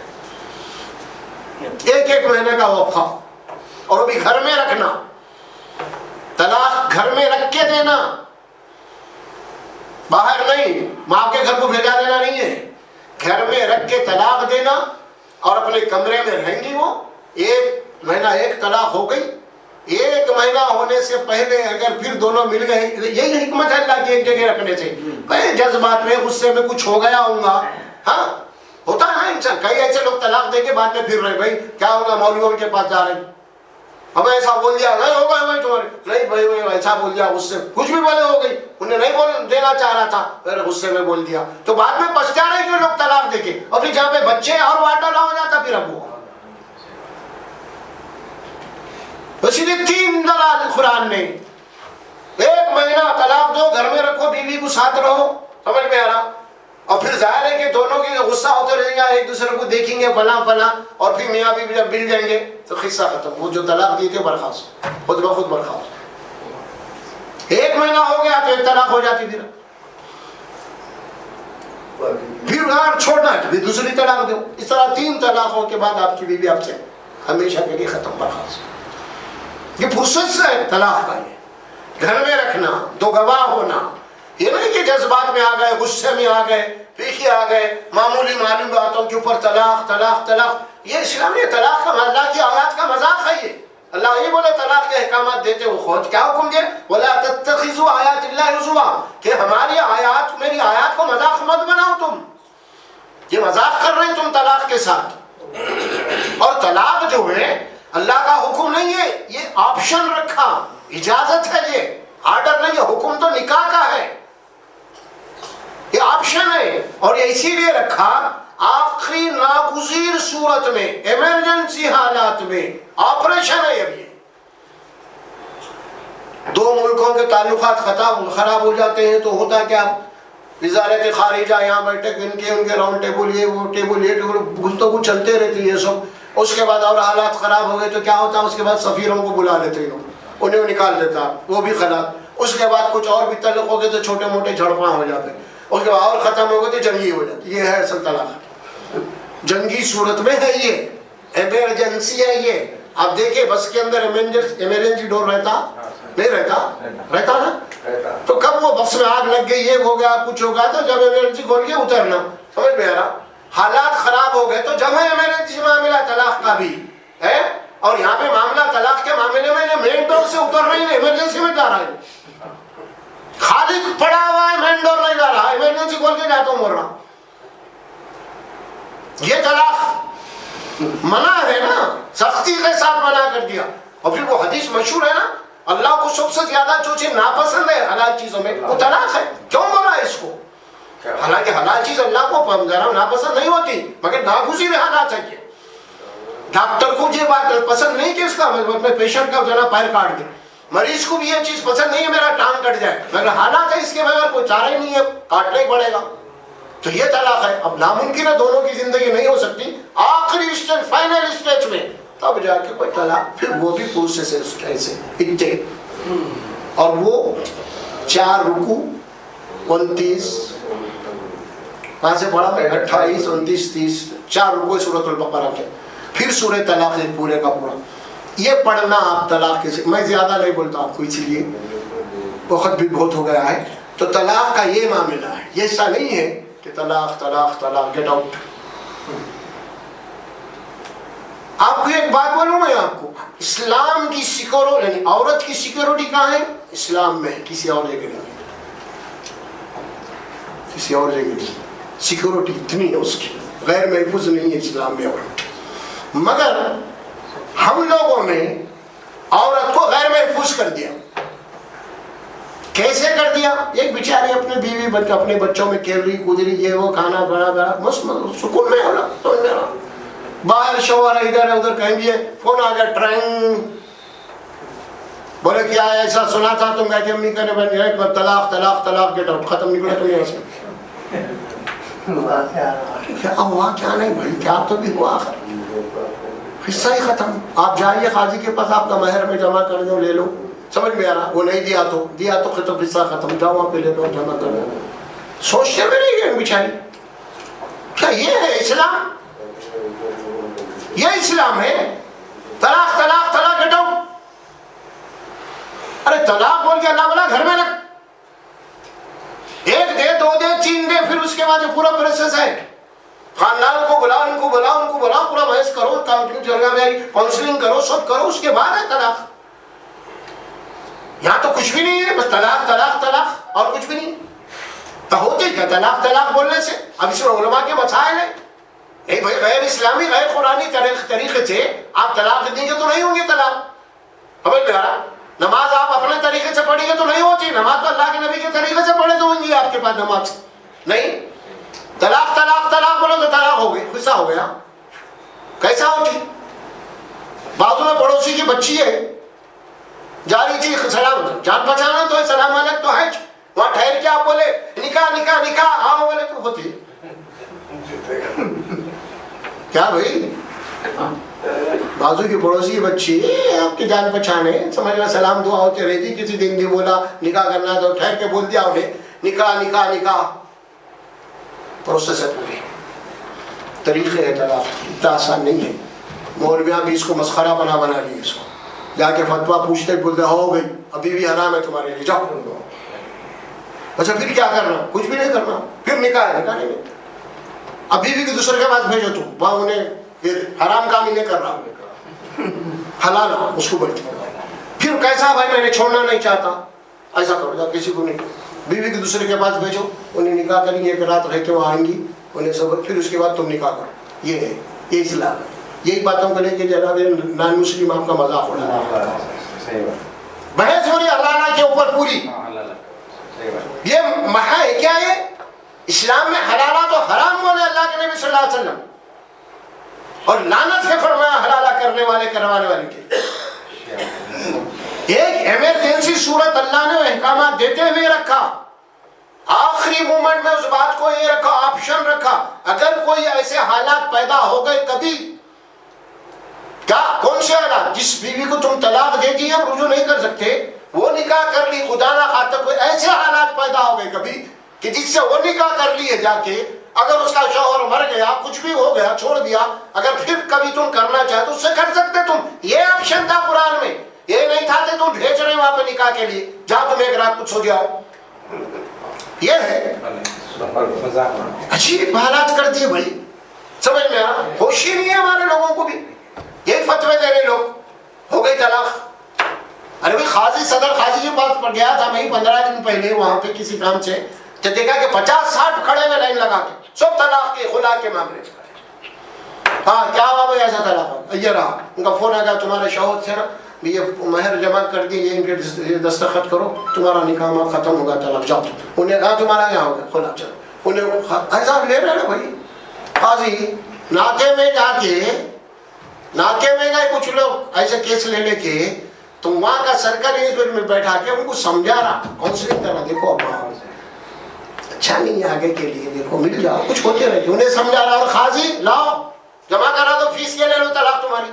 [SPEAKER 1] 1 مہینے کا وقفہ، اور وہ بھی گھر میں رکھنا، طلاق گھر میں رکھ کے دینا، باہر نہیں، ماں کے گھر کو بھیجا دینا نہیں ہے، گھر میں رکھ کے طلاق دینا، اور اپنے کمرے میں رہیں گی وہ 1 مہینہ، 1 طلاق ہو گئی، 1 مہینہ ہونے سے پہلے اگر پھر دونوں مل گئے، یہی حکمت ہے اللہ کی ایک جگہ رکھنے سے، کئی جذبات میں غصے میں کچھ ہو گیا ہوں گا، ہاں ہوتا ہے انسان، کئی ایسے لوگ طلاق دے کے بعد میں پھر رہے، بھائی کیا ہوگا مولویوں کے پاس جا رہے ہیں، ہمیں ایسا بول دیا، نہیں ہوگا بھائی تمہارے، نہیں بھائی ایسا بول دیا، غصے کچھ بھی بولے ہو گئی، انہیں نہیں بول دینا چاہ رہا تھا، پھر غصے میں بول دیا، تو بعد میں پچھتا رہے جو لوگ طلاق دے کے، اور پھر جہاں پہ بچے اور واٹا ہو جاتا پھر اب وہ، اسی لیے 3 دلال قرآن نے، 1 مہینہ طلاق دو، گھر میں رکھو، بیوی کو ساتھ رہو، سمجھ میں آ رہا، اور پھر ظاہر ہے کہ دونوں کے غصہ ہوتے رہیں گا، ایک دوسرے کو دیکھیں گے فلاں فلاں، اور پھر میاں بیوی جب مل جائیں گے تو قصہ ختم، وہ جو طلاق دی تھے برخاست، خود بخود برخاست، 1 مہینہ ہو گیا تو 1 طلاق ہو جاتی، پھر اگر چھوڑنا ہے تو پھر دوسری طلاق دو، اس طرح 3 طلاقوں کے بعد آپ کی بیوی آپ سے ہمیشہ کے لیے ختم، برخاست۔ یہ فرصت سے ہے طلاق کا، یہ گھر میں رکھنا، 2 گواہ ہونا، یہ نہیں کہ جذبات میں آ گئے، غصے میں آ گئے، پیچھے آ گئے، معمولی باتوں کے اوپر طلاق طلاق طلاق، یہ اسلامی طلاق کا، اللہ کی آیات کا مذاق ہے یہ، اللہ یہ بولے طلاق کے احکامات دیتے وہ خود کیا حکم دے، وَلَا تَتَّخِذُوا آیَاتِ اللَّهِ هُزُوًا، کہ ہماری آیات، میری آیات کو مذاق مت بناؤ تم، یہ مذاق کر رہے ہیں تم طلاق کے ساتھ۔ اور طلاق جو ہے اللہ کا حکم نہیں ہے، یہ آپشن رکھا، اجازت ہے، یہ آرڈر نہیں ہے، حکم تو نکاح کا ہے، یہ آپشن ہے، اور یہ اسی لیے رکھا آخری ناگزیر صورت میں، ایمرجنسی حالات میں، آپریشن ہے۔ اب یہ 2 ملکوں کے تعلقات خراب ہو جاتے ہیں تو ہوتا کیا، وزارت خارجہ یہاں بیٹھے، ان کے راؤنڈ ٹیبل، یہ وہ ٹیبل، یہ ٹیبل، گفتگو چلتے رہتی ہے سب، اس کے بعد اور حالات خراب ہو گئے تو کیا ہوتا، اس کے بعد سفیروں کو بلا لیتے ہیں، انہیں نکال دیتا، وہ بھی خراب، اس کے بعد کچھ اور بھی تعلق ہو گئے تو چھوٹے موٹے جھڑپاں ہو جاتے، اس کے بعد اور ختم ہو گئے تو جنگی ہو جاتی، یہ ہے اصل طلاق، جنگی صورت میں ہے، یہ ایمرجنسی ہے یہ۔ آپ دیکھیں بس کے اندر ایمرجنسی ڈور رہتا نہیں رہتا نا، تو کب وہ بس میں آگ لگ گئی، یہ ہو گیا، کچھ ہو گیا، تو جب ایمرجنسی کھول کے اترنا، سمجھ میں آ رہا، حالات خراب ہو گئے تو جب ہے ایمرجنسی معاملہ طلاق کا بھی ہے، اور یہاں پہ معاملہ طلاق کے معاملے میں مین ڈور سے اتر رہی ہے، ایمرجنسی میں جا رہا ہے، خالق پڑا ہوا ہے، مین ڈور نہیں جا رہا، ایمرجنسی کھول کے جاتا ہوں مر رہا، یہ طلاق منع ہے نا، سختی کے ساتھ منع کر دیا۔ اور پھر وہ حدیث مشہور ہے نا، اللہ کو سب سے زیادہ جو چیز ناپسند ہے حلال چیزوں میں وہ طلاق ہے، کیوں بولا ہے اس کو؟ حالانکہ حلال چیز اللہ کو ناپسند نہیں ہوتی، مگر ناگزیر حالات چاہیے۔ ڈاکٹر کو یہ بات پسند نہیں کہ اس کا پیشنٹ کا ذرا پیر کاٹ دے، مریض کو بھی یہ چیز پسند نہیں ہے میرا ٹانگ کٹ جائے، مگر حالات ہے اس کے بغیر کوئی چارہ ہی نہیں ہے، کاٹنا ہی پڑے گا، تو یہ طلاق ہے۔ اب ناممکن ہے دونوں کی زندگی نہیں ہو سکتی، آخری اسٹیج، فائنل اسٹیج میں تب جا کے کوئی طلاق، پھر وہ بھی پروسیس ہے، اور وہ 4 رکوع 29 کہاں سے پڑھا میں 28 29 30 4 رکوع سورۃ البقرہ کے، پھر سورہ طلاق ہے پورے کا پورا، یہ پڑھنا آپ طلاق کے، میں زیادہ نہیں بولتا آپ کو، اس لیے وقت بھی بہت ہو گیا ہے۔ تو طلاق کا یہ معاملہ ہے، یہ ایسا نہیں ہے کہ طلاق طلاق طلاق گیٹ آؤٹ۔ آپ کو ایک بات بولوں میں آپ کو، اسلام کی سیکورٹی یعنی عورت کی سیکورٹی کہاں ہے؟ اسلام میں، کسی اور جگہ نہیں، کسی اور جگہ نہیں۔ سیکورٹی اتنی ہے اس کی، غیر محفوظ نہیں ہے اسلام میں عورت۔ مگر ہم لوگوں نے عورت کو غیر محفوظ کر دیا۔ کیسے کر دیا؟ ایک بیچاری اپنے بیوی بچہ اپنے بچوں میں کھیل رہی کود رہی، یہ وہ کھانا بنا مست سکون میں ہونا، باہر شوہر ادھر ہے ادھر، کہیں بھی ہے فون آ گیا ٹرینگ، بولے کیا ایسا سنا تھا تم کہتے امی کرے بن جائے طلاق طلاق طلاق گیٹ آؤٹ، ختم نکلا تم یہاں سے۔ کیا ہوا کیا نہیں بھائی، کیا تو بھی ہوا، آخر قصہ ہی ختم۔ آپ جائیے قاضی کے پاس، آپ کا مہر میں جمع کر دو، لے لو، سمجھ میں آ رہا، وہ نہیں دیا تو ختم، قصہ ختم، جاؤ وہاں پہ لے لو جمع کر دو۔ سوچتے بھی نہیں گئے بیچاری، کیا یہ ہے اسلام؟ یہ اسلام ہے؟ طلاق طلاق طلاق گیٹ آؤٹ۔ ارے طلاق بول کے اللہ بلا گھر میں رکھ، ایک دے دو دے تین دے، پھر اس کے بعد پورا پروسیس ہے، خاندان کو بلاؤ، ان کو بلاؤ، ان کو بلاؤ، پورا بحث کرو، کاؤنسلنگ کرو، سب کرو، اس کے بعد ہے طلاق۔ یہاں تو کچھ بھی نہیں ہے، بس طلاق طلاق طلاق اور کچھ بھی نہیں۔ تو ہوتی کیا طلاق طلاق بولنے سے؟ اب اس میں علماء کے مسائل ہیں، نہیں بھائی غیر اسلامی غیر قرآنی طریقے سے آپ طلاق دیں گے تو نہیں ہوں گے طلاق، سمجھ میں آ رہا؟ نماز آپ اپنے طریقے سے پڑھیں گے تو نہیں ہوتی، نماز تو اللہ کے نبی کے طریقے سے پڑھے تو ہوں گی آپ کے پاس نماز نہیں۔ طلاق طلاق طلاق بولو تو طلاق ہو گئی، غصہ ہو گیا، کیسا ہوتی؟ بازو میں پڑوسی کی بچی ہے، جا رہی تھی سلام، جان پہچانا تو ہے، سلام علیکم تو ہے، وہاں ٹھہر کے آپ بولے نکاح نکاح نکاح، ہاں بولے تو ہوتی کیا بھائی؟ بازو کی پڑوسی کی بچی آپ کی جان پہچان ہے، سمجھ میں سلام دعا ہوتی رہی تھی، کسی دن بھی بولا نکاح کرنا تو ٹھہر کے بول دیا انہیں نکاح نکاح نکاح، پروسیس ہے پوری، طریقے ہے طلاق، اتنا آسان نہیں ہے۔ مولویاں بھی اس کو مسخرہ بنا لی، اس کو جا کے فتویٰ پوچھتے بولتے ہو گئی ابھی بھی حرام ہے تمہارے لیے، جاؤ۔ اچھا پھر کیا کرنا؟ کچھ بھی نہیں کرنا، پھر نکاح ہے، نکاح نہیں، ابھی بھی دوسرے کے پاس بھیجو تم، وہاں انہیں حرام کام ہی نہیں کر رہا، حلال اس کو بولتے۔ پھر کیسا بھائی میں نے چھوڑنا نہیں چاہتا، ایسا کرو، جا کسی کو نہیں، بیوی کے دوسرے کے پاس بھیجو، انہیں نکاح کریں گے، ایک رات رہ کے وہ آئیں گی، انہیں سب، پھر اس کے بعد تم نکاح کرو۔ یہ ہے، یہ اسلام ہے۔ یہی باتوں کو لے کے جناب نان مسلم آپ کا مذاق اڑا رہا ہے، بحث ہو رہی حلالہ کے اوپر پوری۔ یہ محا ہے کیا؟ ہے اسلام میں حلالہ تو حرام بولے اللہ کے نبی صلی اللہ علیہ وسلم، اور لعنت ہے فرمایا حلالہ کرنے والے کروانے والے کے۔ ایک ایمرجنسی صورت اللہ نے احکامات دیتے ہوئے رکھا، آخری مومنٹ میں اس بات کو یہ رکھا، آپشن رکھا، اگر کوئی ایسے حالات پیدا ہو گئے کبھی، کیا کون سے حالات؟ جس بیوی کو تم طلاق دے دی اب رجوع نہیں کر سکتے، وہ نکاح کر لی، خدا نہ خواستہ کوئی ایسے حالات پیدا ہو گئے کبھی کہ جس سے وہ نکاح کر لی ہے جا کے، اگر اس کا شوہر مر گیا، کچھ بھی ہو گیا، چھوڑ دیا، اگر پھر کبھی تم کرنا چاہے تو اس سے کر سکتے تم، یہ آپشن تھا قرآن میں، یہ نہیں تھا کہ تم بھیج رہے وہاں پہ نکاح کے لیے، جا تم ایک رات کچھ ہو جاؤ۔ یہ ہے عجیب حالات کر دیے بھائی، سمجھ میں آ، ہوش ہی نہیں ہے ہمارے لوگوں کو بھی، یہی فتوے دے رہے لوگ، ہو گئی طلاق۔ ارے بھائی قاضی صدر قاضی کے پاس پر گیا تھا میں 15 دن پہلے وہاں پہ کسی کام سے، تو دیکھا کہ 50-60 کھڑے ہوئے لائن لگا کے، سب طلاق کے خلا کے معاملے۔ ہاں کیا ہوا بھائی؟ ایسا طلاق، یہ رہا، ان کا فون آ گیا تمہارے شوہر سے نا، یہ مہر جمع کر دی، یہ ان کے دستخط کرو، تمہارا نکاح ختم ہوگا، طلاق، جاؤ۔ انہیں کہا تمہارا کیا ہوگا، خلا، چلو۔ انہیں ایسا لے رہے نا بھائی قاضی، ناکے میں جا کے، ناکے میں گئے کچھ لوگ ایسے کیس لے لے کے، تو وہاں کا سرکاری انسپیکٹر میں بیٹھا کے ان کو سمجھا رہا، کاؤنسلنگ کرنا، دیکھو اب اچھا نہیں ہے آگے کے لیے، دیکھو مل جاؤ، کچھ ہوتے رہتے، انہیں سمجھا رہا، اور قاضی لاؤ جمع کرا دو فیس کے، لے لو طلاق تمہاری۔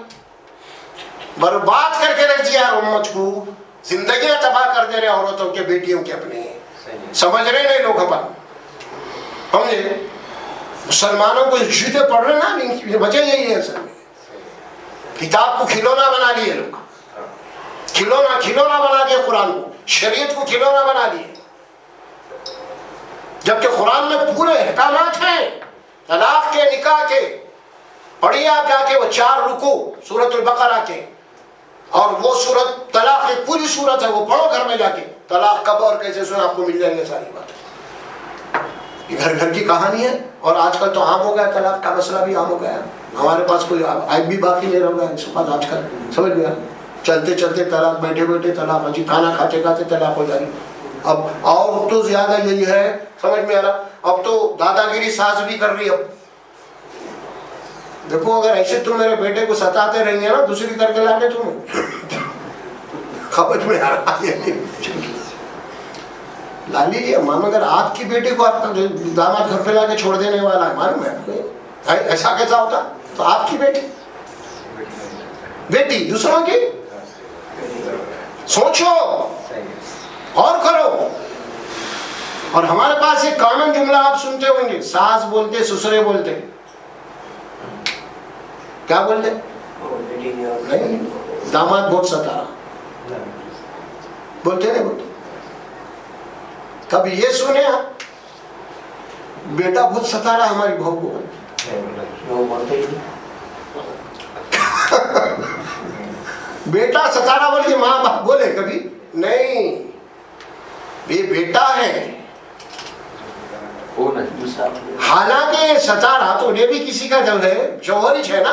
[SPEAKER 1] برباد کر کے رکھ دیا امت کو، زندگیاں تباہ کر دے رہے عورتوں کے، بیٹیوں کے اپنے، سمجھ رہے نہیں لوگ اپن، سمجھے؟ مسلمانوں کو جوتے پڑھ رہے نا، ان کی وجہ یہی ہے اصل میں، کتاب کو کھلونا بنا لیے لوگ، کھلونا بنا دیا قرآن کو، شریعت کو کھلونا بنا دیے، جبکہ قرآن میں پورے احکامات ہیں طلاق کے، نکاح کے، پڑھیے آپ جا کے وہ 4 رکوع سورۃ البقرہ کے، اور وہ سورت طلاق ایک پوری سورت ہے، وہ پڑھو گھر میں جا کے، طلاق کب اور کیسے سنا آپ کو مل جائیں گے ساری باتیں. یہ گھر گھر کی کہانی ہے، اور آج کل تو عام ہو گیا، طلاق کا مسئلہ بھی عام ہو گیا ہے. ہمارے پاس کوئی عیب بھی باقی نہیں رہ گیا اس کے بعد آج کل، سمجھ گیا، چلتے چلتے طلاق، بیٹھے بیٹھے طلاق، جی کھانا کھاتے کھاتے طلاق ہو جائے. اب اور تو زیادہ یہی ہے، سمجھ میں آ رہا، اب تو دادا گیری ساس بھی کر رہی ہے. اب دیکھو اگر ایسے تم میرے بیٹے کو ستاتے رہیں گے نا، دوسری کر کے لانے تمہیں، خبر میں آ رہا ہے. لا لیجیے مانو، اگر آپ کی بیٹی کو آپ کا داماد گھر پہ لا کے چھوڑ دینے والا ہے، معلوم ہے آپ کو ایسا کیسا ہوتا؟ تو آپ کی بیٹی دوسروں کی، سوچو اور کرو. اور ہمارے پاس ایک کامن جملہ آپ سنتے ہوں گے، ساس بولتے سسرے بولتے، کیا بولتے؟ نہیں، داماد بہت ستا رہا، بولتے نہیں بولتے؟ کبھی یہ سنے آپ بیٹا بہت ستا رہا ہماری بہو کو؟ بیٹا ستا رہا بول کے ماں باپ بولے کبھی نہیں؟ یہ بیٹا ہے، حالانکہ ستا رہا تو یہ بھی کسی کا جب ہے، شوہر ہی ہے نا.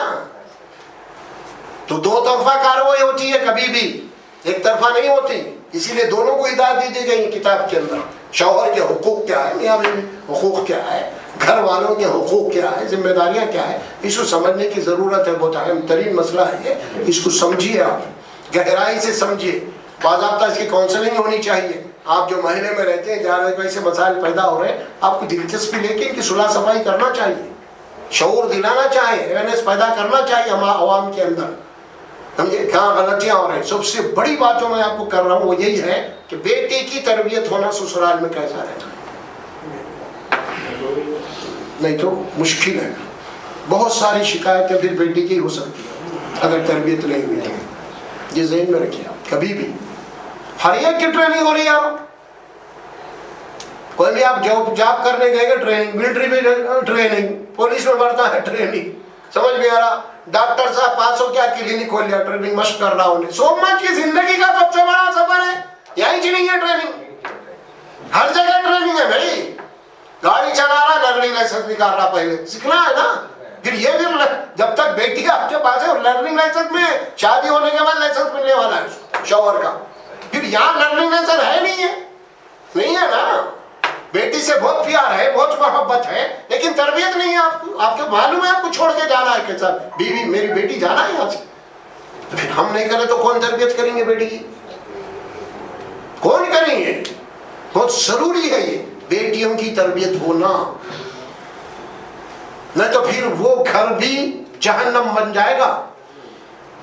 [SPEAKER 1] تو دو طرفہ کارروائی ہوتی ہے، کبھی بھی ایک طرفہ نہیں ہوتی. اسی لیے دونوں کو ہدایت دی گئی کتاب کے اندر. شوہر کے حقوق کیا ہے، میاں بیوی حقوق کیا ہے، گھر والوں کے حقوق کیا ہے، ذمہ داریاں کیا ہے، اس کو سمجھنے کی ضرورت ہے. بہت اہم ترین مسئلہ ہے یہ، اس کو سمجھیے، آپ گہرائی سے سمجھیے. باضابطہ اس کی کاؤنسلنگ ہونی چاہیے. آپ جو محلے میں رہتے ہیں جہاں ایسے مسائل پیدا ہو رہے ہیں، آپ کو دلچسپی لے کے ان کی صلح صفائی کرنا چاہیے، شعور دلانا چاہیے، اویئرنیس پیدا کرنا چاہیے عوام کے اندر. سمجھے کہاں غلطیاں ہو رہی ہیں. سب سے بڑی بات جو میں آپ کو کر رہا ہوں وہ یہی ہے کہ بیٹے کی تربیت ہونا سسرال میں کیسا رہتا ہے، نہیں تو مشکل ہے. بہت ساری شکایتیں پھر بیٹی کی ہو سکتی ہیں اگر تربیت نہیں ہوئی. یہ ذہن میں رکھیے آپ. کبھی بھی ہر ایک کی ٹریننگ ہو رہی ہے. آپ کوئی بھی آپ جاب کرنے گئے گا ٹریننگ، ملٹری میں ٹریننگ، پولیس میں بڑھتا ہے ٹریننگ، سمجھ میں آ رہا. ڈاکٹر صاحب 500 کیا کلینک کھول لیا، ٹریننگ مشق کر رہا ہوں. سومناتھ کی زندگی کا سب سے بڑا سفر ہے یہی چیزیں ہے ٹریننگ. ہر جگہ ٹریننگ ہے بھائی. گاڑی چلا رہا لرننگ لائسنس نکال رہا، پہلے سیکھنا ہے نا. پھر یہ بھی جب تک بیٹی آپ کے پاس ہے لرننگ لائسنس میں، شادی ہونے کے بعد لائسنس ملنے والا ہے شوہر کا. پھر یہاں لرننگ لائسنس ہے نہیں ہے نا. بیٹی سے بہت پیار ہے، بہت محبت ہے، لیکن تربیت نہیں ہے آپ کو. آپ کو معلوم ہے آپ کو چھوڑ کے جانا ہے کیسا، بیوی میری بیٹی جانا ہے یہاں سے. پھر ہم نہیں کریں تو کون تربیت کریں گے بیٹی کی؟ کون کریں گے؟ بہت ضروری ہے یہ بیٹیوں کی تربیت ہونا، نہیں تو پھر وہ گھر بھی جہنم بن جائے گا.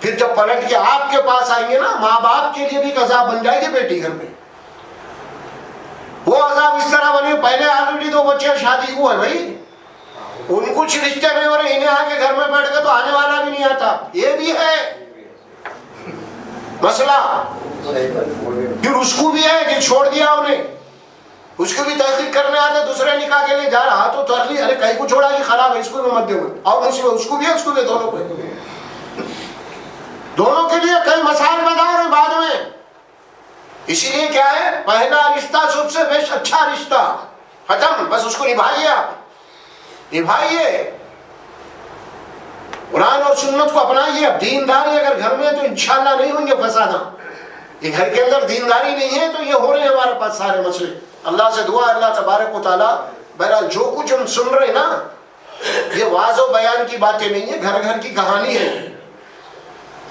[SPEAKER 1] پھر جب پلٹ کے آپ کے پاس آئیں گے نا، ماں باپ کے لیے بھی عذاب بن جائے گی بیٹی گھر میں. وہ عذاب اس طرح بنے، پہلے آلریڈی 2 بچے شادی ہوئے ہیں بھائی، ان کچھ رشتے نہیں ہو رہے، انہیں آ کے گھر میں بیٹھ گئے تو آنے والا بھی نہیں آتا. یہ بھی ہے مسئلہ. پھر اس کو بھی ہے کہ چھوڑ دیا انہیں، اس کو بھی تحقیق کرنے آتے، دوسرے نکاح کے لیے جا رہا تو تر لی، ارے کہیں کو چھوڑا کہ خراب ہے، اس کو بھی مت دو. اور اس کو بھی ہے، اس کو بھی، دونوں کو، دونوں کے لیے کئی مسائل پیدا ہو رہے بعد میں. اسی لیے کیا ہے، پہلا رشتہ سب سے بیش اچھا رشتہ، ختم. بس اس کو نبھائیے، آپ نبھائیے، قرآن اور سنت کو اپنائیے. اب دینداری اگر گھر میں ہے تو انشاءاللہ نہیں ہوں گے فسادہ. یہ گھر کے اندر دینداری نہیں ہے تو یہ ہو رہے ہیں ہمارے پاس سارے مسئلے. اللہ سے دعا اللہ تبارک و تعالیٰ، بہرحال جو کچھ ہم سن رہے ہیں نا، یہ واضح و بیان کی باتیں نہیں ہے، گھر گھر کی کہانی ہے.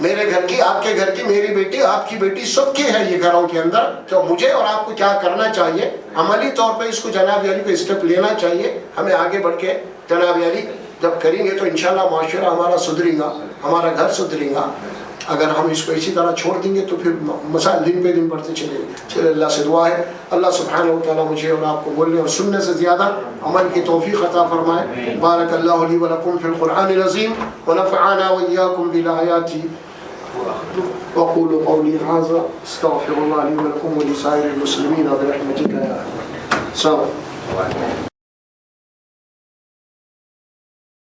[SPEAKER 1] میرے گھر کی، آپ کے گھر کی، میری بیٹی، آپ کی بیٹی، سب کی ہے یہ گھروں کے اندر. تو مجھے اور آپ کو کیا کرنا چاہیے، عملی طور پہ اس کو جناب علی کو اسٹیپ لینا چاہیے. ہمیں آگے بڑھ کے جناب علی جب کریں گے تو انشاءاللہ معاشرہ ہمارا سدھرے گا، ہمارا گھر سدھرے گا. اگر ہم اس کو اسی طرح چھوڑ دیں گے تو پھر مسائل دن پہ دن بڑھتے چلے گے. چلے اللہ سے دعا ہے اللہ سبحانہ و تعالیٰ مجھے اور آپ کو بولنے اور سننے سے زیادہ عمل کی توفیق عطا فرمائے. بارک اللہ لی و لکم فی القرآن العظیم ونفعنا وإیاکم بالآیات. وقولوا قولی هذا استغفر اللہ لی و لکم ولسائر المسلمین برحمتک یا ارحم الراحمین.